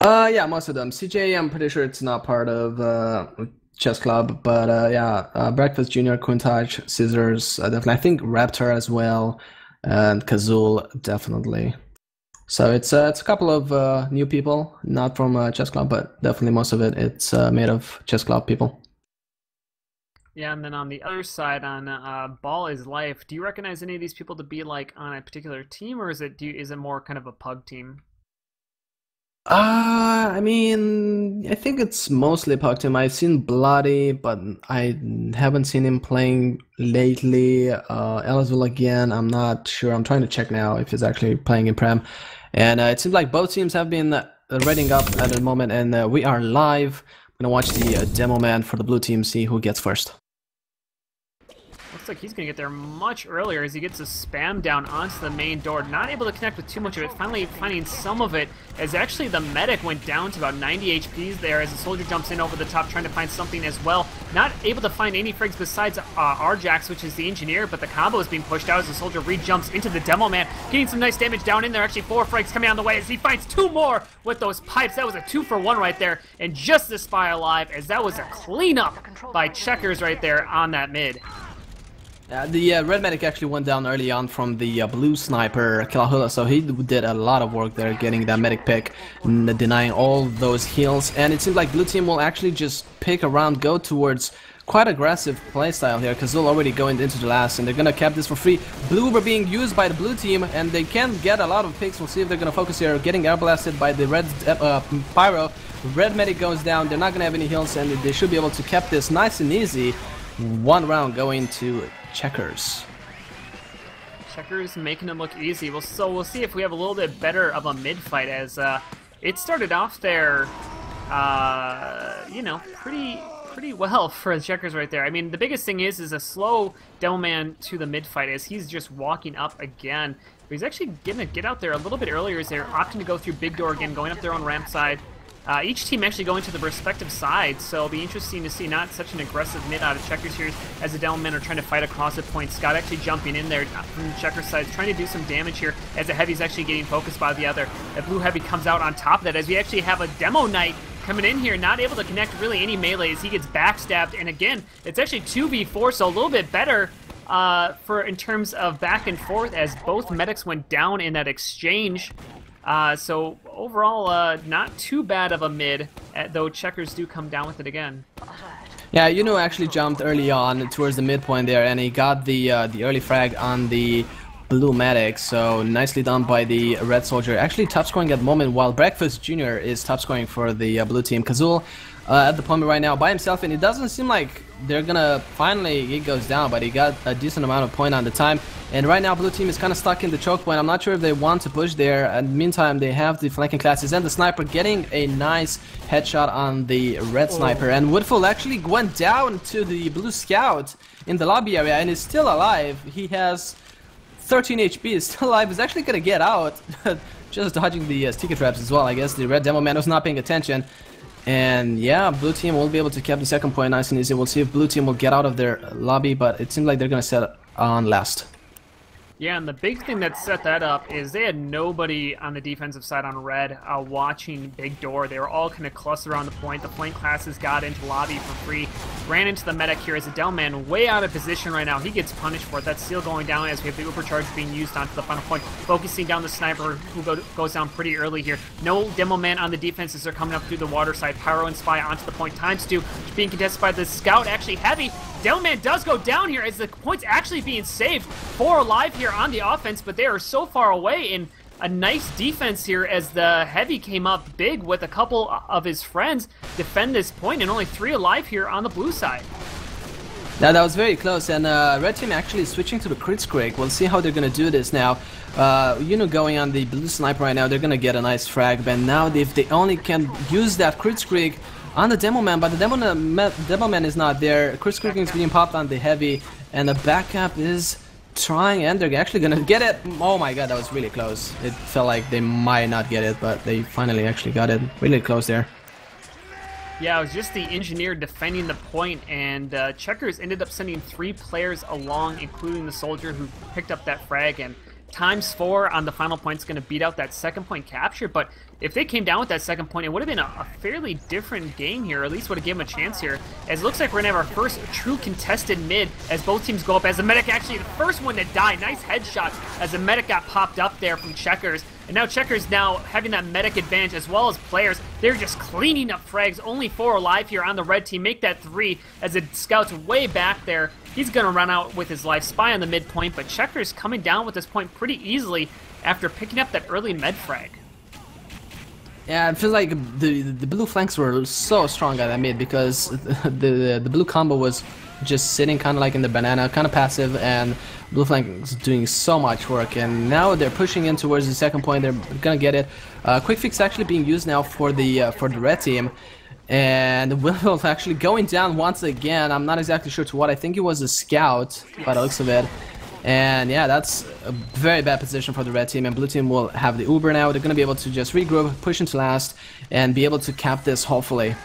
Yeah, most of them. CJ, I'm pretty sure it's not part of Chess Club, but yeah, Breakfast Jr., Quintage, Scissors, definitely. I think Raptor as well, and Kazul, definitely. So it's a couple of new people, not from Chess Club, but definitely most of it's made of Chess Club people. Yeah, and then on the other side, on Ball is Life, do you recognize any of these people to be like on a particular team, or is it more kind of a pug team? I mean, I think it's mostly pug team. I've seen Bloody, but I haven't seen him playing lately. Elazul again, I'm not sure. I'm trying to check now if he's actually playing in Prem. And it seems like both teams have been readying up at the moment, and we are live. I'm gonna watch the Demo Man for the blue team, see who gets first. Looks like he's going to get there much earlier as he gets a spam down onto the main door. Not able to connect with too much of it. Finally finding some of it as actually the medic went down to about 90 HPs there as the soldier jumps in over the top trying to find something as well. Not able to find any frags besides Arjax, which is the engineer, but the combo is being pushed out as the soldier re-jumps into the Demo Man, getting some nice damage down in there. Actually 4 frags coming on the way as he finds 2 more with those pipes. That was a 2-for-1 right there, and just the Spy alive as that was a cleanup by Checkers right there on that mid. The red medic actually went down early on from the blue sniper, Kilahula, so he did a lot of work there getting that medic pick, denying all those heals, and it seems like blue team will actually just pick around, go towards quite aggressive playstyle here, Kazul already going into the last, and they're gonna cap this for free. Blue were being used by the blue team, and they can get a lot of picks. We'll see if they're gonna focus here, getting air blasted by the red Pyro. Red medic goes down, they're not gonna have any heals, and they should be able to cap this nice and easy. 1 round going to Checkers. Checkers making them look easy. We'll see if we have a little bit better of a mid fight as it started off there, you know, pretty well for Checkers right there. I mean, the biggest thing is a slow Demo Man to the mid fight as he's just walking up again. But he's actually gonna get out there a little bit earlier as they're opting to go through big door again, going up their own ramp side. Each team actually going to the respective sides, so it'll be interesting to see not such an aggressive mid out of Checkers here as the Demo Men are trying to fight across the point. Scott actually jumping in there from the Checkers side, trying to do some damage here as the Heavy's actually getting focused by the other. The Blue Heavy comes out on top of that as we actually have a Demo Knight coming in here, not able to connect really any melee as he gets backstabbed. And again, it's actually 2v4, so a little bit better in terms of back and forth as both medics went down in that exchange. So overall, not too bad of a mid, though Checkers do come down with it again. Yeah, Yuno actually jumped early on towards the midpoint there, and he got the early frag on the blue medic, so nicely done by the red soldier. Actually top scoring at the moment, while Breakfast Jr. is top scoring for the blue team. Kazul at the point right now by himself, and it doesn't seem like they're gonna finally it goes down, but he got a decent amount of point on the time. And right now blue team is kind of stuck in the choke point. I'm not sure if they want to push there. In the meantime, they have the flanking classes and the sniper getting a nice headshot on the red sniper, and Woodful actually went down to the blue scout in the lobby area and is still alive. He has 13 HP, is still alive, is actually gonna get out. Just dodging the sticky traps as well. I guess the red demo man was not paying attention. And yeah, blue team will be able to keep the second point nice and easy. We'll see if blue team will get out of their lobby, but it seems like they're gonna set on last. Yeah, and the big thing that set that up is they had nobody on the defensive side on red watching Big Door. They were all kind of clustered around the point. The flank classes got into lobby for free, ran into the medic here as a Delman way out of position right now. He gets punished for it. That seal going down as we have the overcharge being used onto the final point, focusing down the sniper who goes down pretty early here. No demo man on the defense as they're coming up through the water side. Pyro and Spy onto the point. ×2 being contested by the scout, actually heavy. Delman does go down here as the point's actually being saved. 4 alive here on the offense, but they are so far away in a nice defense here as the heavy came up big with a couple of his friends defend this point, and only 3 alive here on the blue side. Now that was very close, and red team actually switching to the crit scrake. We'll see how they're gonna do this now. You know, going on the blue sniper right now, they're gonna get a nice frag, but now if they only can use that crit scrake on the demo man, but the demo man is not there. Crit scraking is being popped on the heavy, and the backup is trying, and they're actually gonna get it. Oh my god, that was really close. It felt like they might not get it, but they finally actually got it. Really close there. Yeah, it was just the engineer defending the point, and Checkers ended up sending 3 players along, including the soldier who picked up that frag, and ×4 on the final point is going to beat out that second point capture. But if they came down with that second point, it would have been a fairly different game here, or at least would have given them a chance here. As it looks like we're going to have our first true contested mid as both teams go up, as the medic actually the first one to die. Nice headshot as the medic got popped up there from Checkers. And now Checkers now having that medic advantage as well as players. They're just cleaning up frags. Only 4 alive here on the red team. Make that 3 as the scout's way back there. He's going to run out with his life. Spy on the midpoint, but Checkers coming down with this point pretty easily after picking up that early med frag. Yeah, it feels like the blue flanks were so strong at that mid because the blue combo was just sitting kind of like in the banana, kind of passive, and blue flank is doing so much work. And now they're pushing in towards the second point. They're gonna get it. Quick fix actually being used now for the red team, and Will actually going down once again. I'm not exactly sure to what. I think it was a scout by the looks of it. And yeah, that's a very bad position for the red team, and blue team will have the Uber now. They're going to be able to just regroup, push into last, and be able to cap this, hopefully.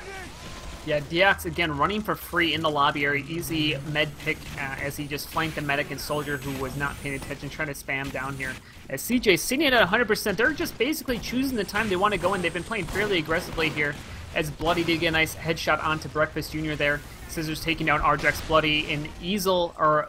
Yeah, Diax again running for free in the lobby area. Easy med pick as he just flanked the medic and soldier who was not paying attention, trying to spam down here. As CJ sitting at 100%, they're just basically choosing the time they want to go in. They've been playing fairly aggressively here, as Bloody did get a nice headshot onto Breakfast Jr. there. Scissors taking down Arjax Bloody in Easel, or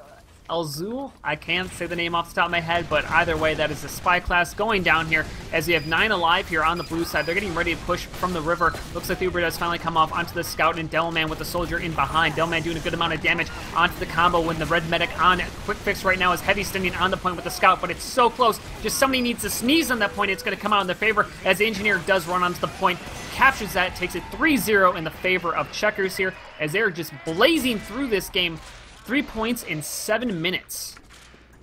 Elzul, I can't say the name off the top of my head, but either way, that is the spy class going down here as we have 9 alive here on the blue side. They're getting ready to push from the river. Looks like the Uber does finally come off onto the scout and Delman with the soldier in behind. Delman doing a good amount of damage onto the combo when the red medic on it. Quick fix right now is heavy standing on the point with the scout, but it's so close. Just somebody needs to sneeze on that point. It's going to come out in their favor as the engineer does run onto the point. Captures that, takes it 3-0 in the favor of Checkers here as they're just blazing through this game. 3 points in 7 minutes.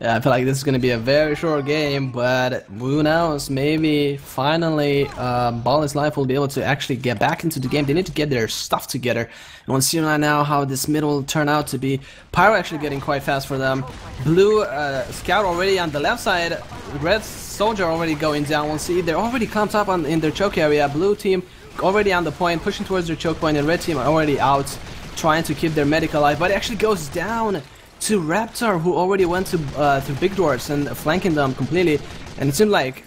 Yeah, I feel like this is going to be a very short game, but who knows, maybe finally Ball is Life will be able to actually get back into the game. They need to get their stuff together. And we'll see right now how this mid will turn out to be. Pyro actually getting quite fast for them. Blue Scout already on the left side. Red Soldier already going down. We'll see. They're already clumped up in their choke area. Blue team already on the point, pushing towards their choke point, and red team are already out, trying to keep their medic alive, but it actually goes down to Raptor, who already went to Big Doors and flanking them completely. And it seemed like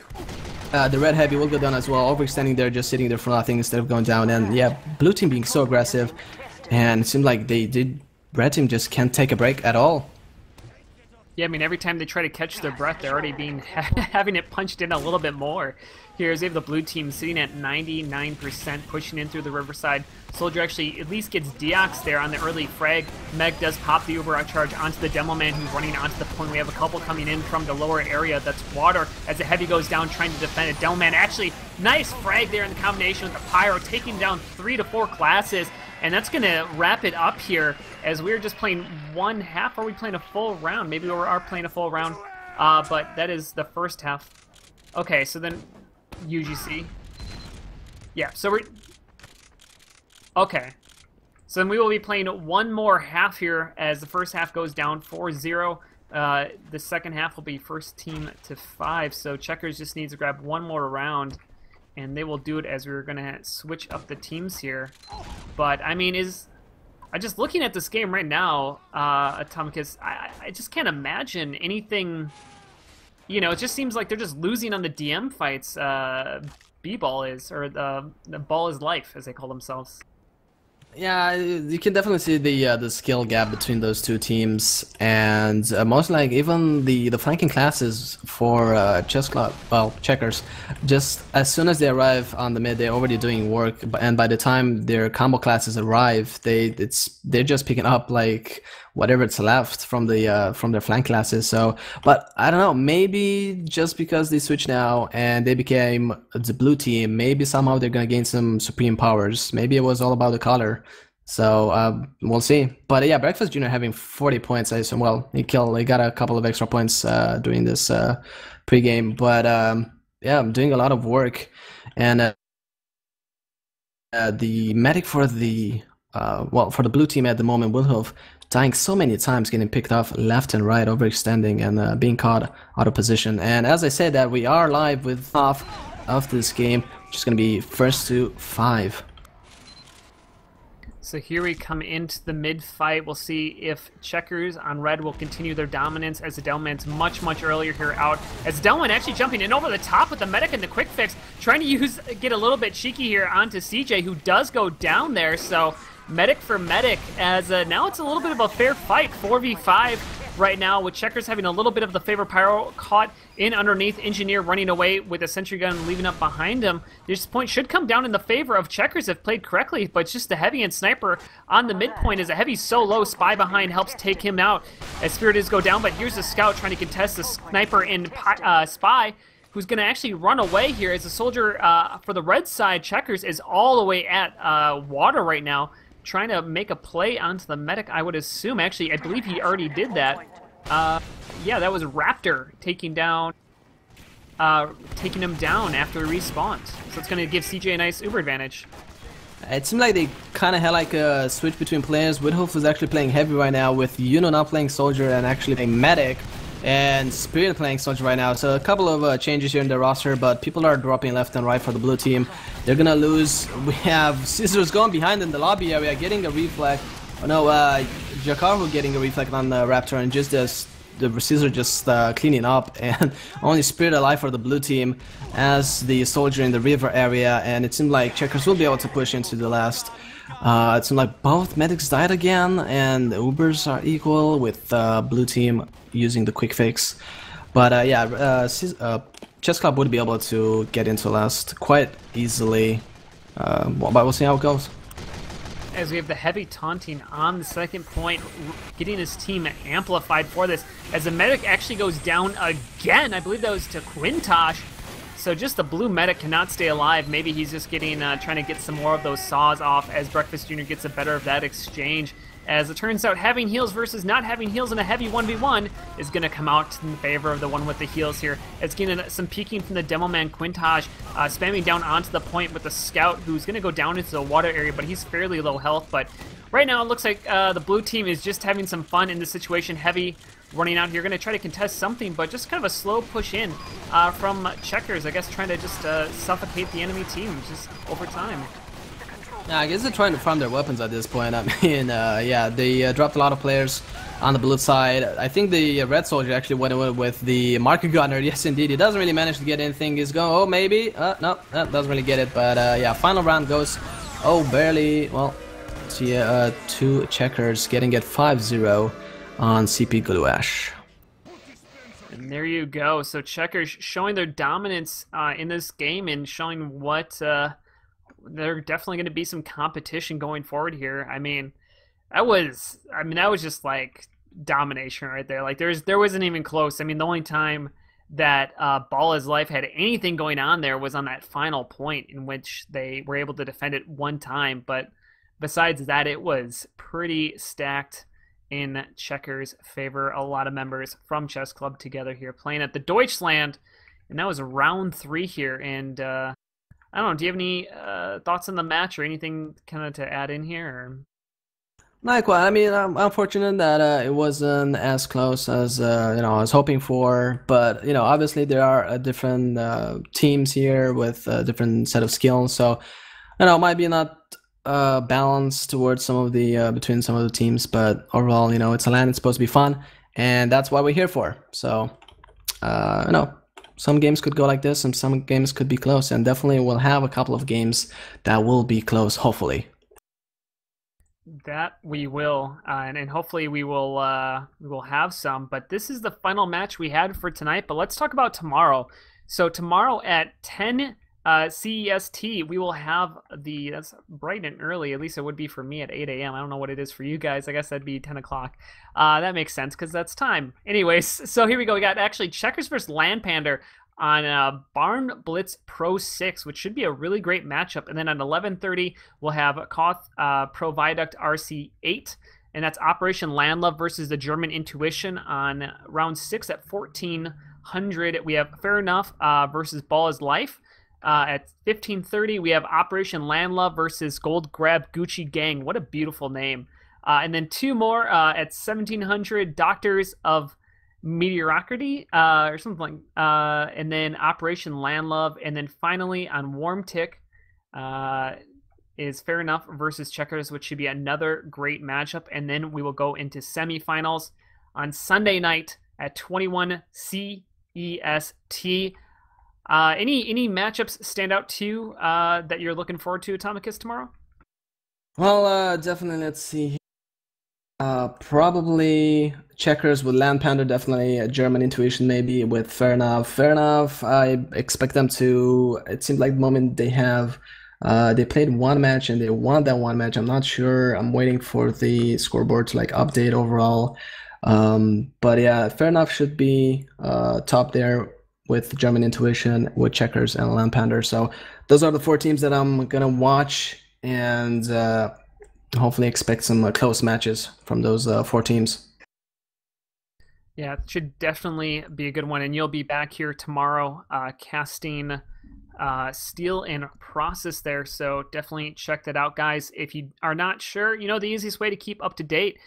the red heavy will go down as well, overextending there, just sitting there for nothing instead of going down. And yeah, blue team being so aggressive, and it seemed like red team just can't take a break at all. Yeah, I mean, every time they try to catch their breath, they're already being having it punched in a little bit more. Here's the blue team sitting at 99%, pushing in through the Riverside. Soldier actually at least gets Deox there on the early frag. Meg does pop the Uber charge onto the Demo Man, who's running onto the point. We have a couple coming in from the lower area. That's Water as the Heavy goes down trying to defend it. Demo Man actually, nice frag there in the combination with the Pyro, taking down 3 to 4 classes. And that's going to wrap it up here as we're just playing one half. Are we playing a full round? Maybe we are playing a full round, but that is the first half. Okay, so then UGC. Yeah, so we're... Okay. So then we will be playing one more half here as the first half goes down 4-0. The second half will be first team to 5, so Checkers just needs to grab one more round. And they will do it as we're going to switch up the teams here. But, I mean, I'm just looking at this game right now, Atomicus, I just can't imagine anything, you know, it just seems like they're just losing on the DM fights, B-Ball is, or the Ball is Life, as they call themselves. Yeah, you can definitely see the skill gap between those two teams, and most like even the flanking classes for Checkers, just as soon as they arrive on the mid, they're already doing work, and by the time their combo classes arrive, they're just picking up like whatever it's left from their flank classes. So, but I don't know, maybe just because they switched now and they became the blue team, maybe somehow they're gonna gain some supreme powers. Maybe it was all about the color. So we'll see. But yeah, Breakfast Jr. having 40 points, I assume. Well, he got a couple of extra points during this pregame. But yeah, I'm doing a lot of work, and the medic for the for the blue team at the moment, Wilhelm, dying so many times, getting picked off left and right, overextending, and being caught out of position. And as I said, that we are live with half of this game, which is going to be first to 5. So here we come into the mid fight. We'll see if Checkers on red will continue their dominance as the Delman's much earlier here out. As Delman actually jumping in over the top with the medic and the quick fix, trying to get a little bit cheeky here onto CJ, who does go down there. So medic for medic, as now it's a little bit of a fair fight, 4v5 right now, with Checkers having a little bit of the favor. Pyro caught in underneath, Engineer running away with a sentry gun leaving up behind him. This point should come down in the favor of Checkers if played correctly, but it's just the Heavy and Sniper on the midpoint as a Heavy so low, Spy behind helps take him out as Spirit is go down, but here's the Scout trying to contest the Sniper and Spy, who's going to actually run away here as the Soldier for the red side, Checkers, is all the way at Water right now, trying to make a play onto the medic, I would assume. Actually, I believe he already did that. Yeah, that was Raptor taking him down after he respawned. So it's going to give CJ a nice Uber advantage. It seemed like they kind of had like a switch between players. Widhoof is actually playing Heavy right now, with Yuno not playing Soldier and actually playing Medic, and Spirit playing Soldier right now. So a couple of changes here in the roster, but people are dropping left and right for the blue team. They're gonna lose. We have Scissors going behind in the lobby area, getting a reflect. Oh no, Jakaru getting a reflect on the Raptor, and just the Scissor just cleaning up, and only Spirit alive for the blue team as the Soldier in the river area. And it seemed like Checkers will be able to push into the last. It seemed like both medics died again, and the Ubers are equal with blue team using the quick fix. But yeah, Chess Club would be able to get into last quite easily. But we'll see how it goes. As we have the Heavy taunting on the second point, getting his team amplified for this. As the medic actually goes down again, I believe that was to Quintosh. So just the blue medic cannot stay alive. Maybe he's just getting trying to get some more of those saws off as Breakfast Jr. gets the better of that exchange. As it turns out, having heals versus not having heals in a Heavy 1v1 is going to come out in favor of the one with the heals here. It's getting some peeking from the Demo Man Quintosh, spamming down onto the point with the Scout, who's going to go down into the water area, but he's fairly low health. But right now it looks like the blue team is just having some fun in this situation. Heavy running out here, going to try to contest something, but just kind of a slow push in from Checkers, I guess, trying to just suffocate the enemy team just over time. Yeah, I guess they're trying to farm their weapons at this point. I mean, yeah, they dropped a lot of players on the blue side. I think the red soldier actually went away with the marker gunner. Yes, indeed. He doesn't really manage to get anything. He's going, oh, maybe. No, doesn't really get it. But yeah, final round goes, oh, barely. Well, see, 2 Checkers getting it 5-0 on CP Guluash. There you go. So Checkers showing their dominance in this game and showing what there definitely going to be some competition going forward here. I mean, that was just like domination right there. Like there wasn't even close. I mean, the only time that Ball is Life had anything going on there was on that final point in which they were able to defend it one time. But besides that, it was pretty stacked in Checkers' favor. A lot of members from Chess Club together here playing at the DeutschLAN, and that was round 3 here. And I don't know, do you have any thoughts on the match or anything kind of to add in here? Or? Not quite. I mean, I'm fortunate that it wasn't as close as I was hoping for. But obviously there are different teams here with a different set of skills. So it might be not balance towards some of the between some of the teams, but overall, it's a LAN. It's supposed to be fun, and that's what we're here for. So, some games could go like this, and some games could be close, and definitely we'll have a couple of games that will be close. Hopefully, that we will, and hopefully we will have some. But this is the final match we had for tonight. But let's talk about tomorrow. So tomorrow at 10. CEST, we will have that's bright and early, at least it would be for me at 8 a.m. I don't know what it is for you guys. I guess that'd be 10 o'clock. That makes sense because that's time. Anyways, so here we go. We got actually Checkers versus Land Pander on Barn Blitz Pro 6, which should be a really great matchup. And then at 11:30, we'll have Koth Pro Viaduct RC8, and that's Operation Landlove versus the German Intuition on round 6 at 1400. We have Fair Enough versus Ball is Life. At 15:30, we have Operation Landlove versus Gold Grab Gucci Gang. What a beautiful name. And then 2 more at 1700, Doctors of Mediocrity or something. And then Operation Landlove. And then finally on Warm Tick is Fair Enough versus Checkers, which should be another great matchup. And then we will go into semifinals on Sunday night at 21 CEST. Any matchups stand out to you that you're looking forward to, Atomicus, tomorrow? Well, definitely. Let's see. Probably Checkers with Land Panda. Definitely German Intuition, maybe with Fair Enough. Fair Enough. I expect them to. It seems like the moment they have. They played one match and they won that one match. I'm not sure. I'm waiting for the scoreboard to update overall. But yeah, Fair Enough should be top there with German Intuition, with Checkers, and Land Panda. So those are the 4 teams that I'm gonna watch, and hopefully expect some close matches from those 4 teams. Yeah, it should definitely be a good one, and you'll be back here tomorrow casting Steel and Process there, so definitely check that out, guys. If you are not sure, the easiest way to keep up to date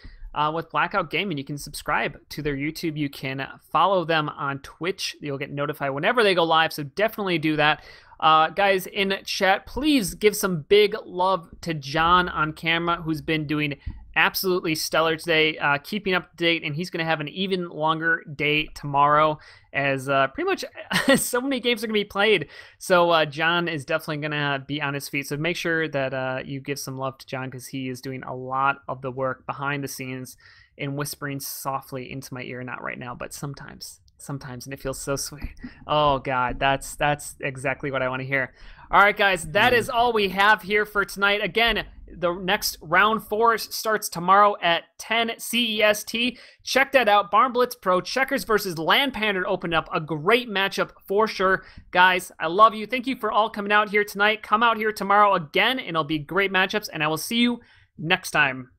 with BlackOut Gaming, you can subscribe to their YouTube. You can follow them on Twitch. You'll get notified whenever they go live, so definitely do that. Guys in chat, please give some big love to John on camera, who's been doing absolutely stellar today, keeping up to date, and he's going to have an even longer day tomorrow as pretty much so many games are going to be played. So John is definitely going to be on his feet. So make sure that you give some love to John, because he is doing a lot of the work behind the scenes and whispering softly into my ear. Not right now, but sometimes, and it feels so sweet. Oh God, that's exactly what I want to hear. All right, guys, that is all we have here for tonight. Again, the next round 4 starts tomorrow at 10 CEST. Check that out. Barn Blitz Pro, Checkers versus Land Panda opened up a great matchup for sure. Guys, I love you. Thank you for all coming out here tonight. Come out here tomorrow again, and it'll be great matchups, and I will see you next time.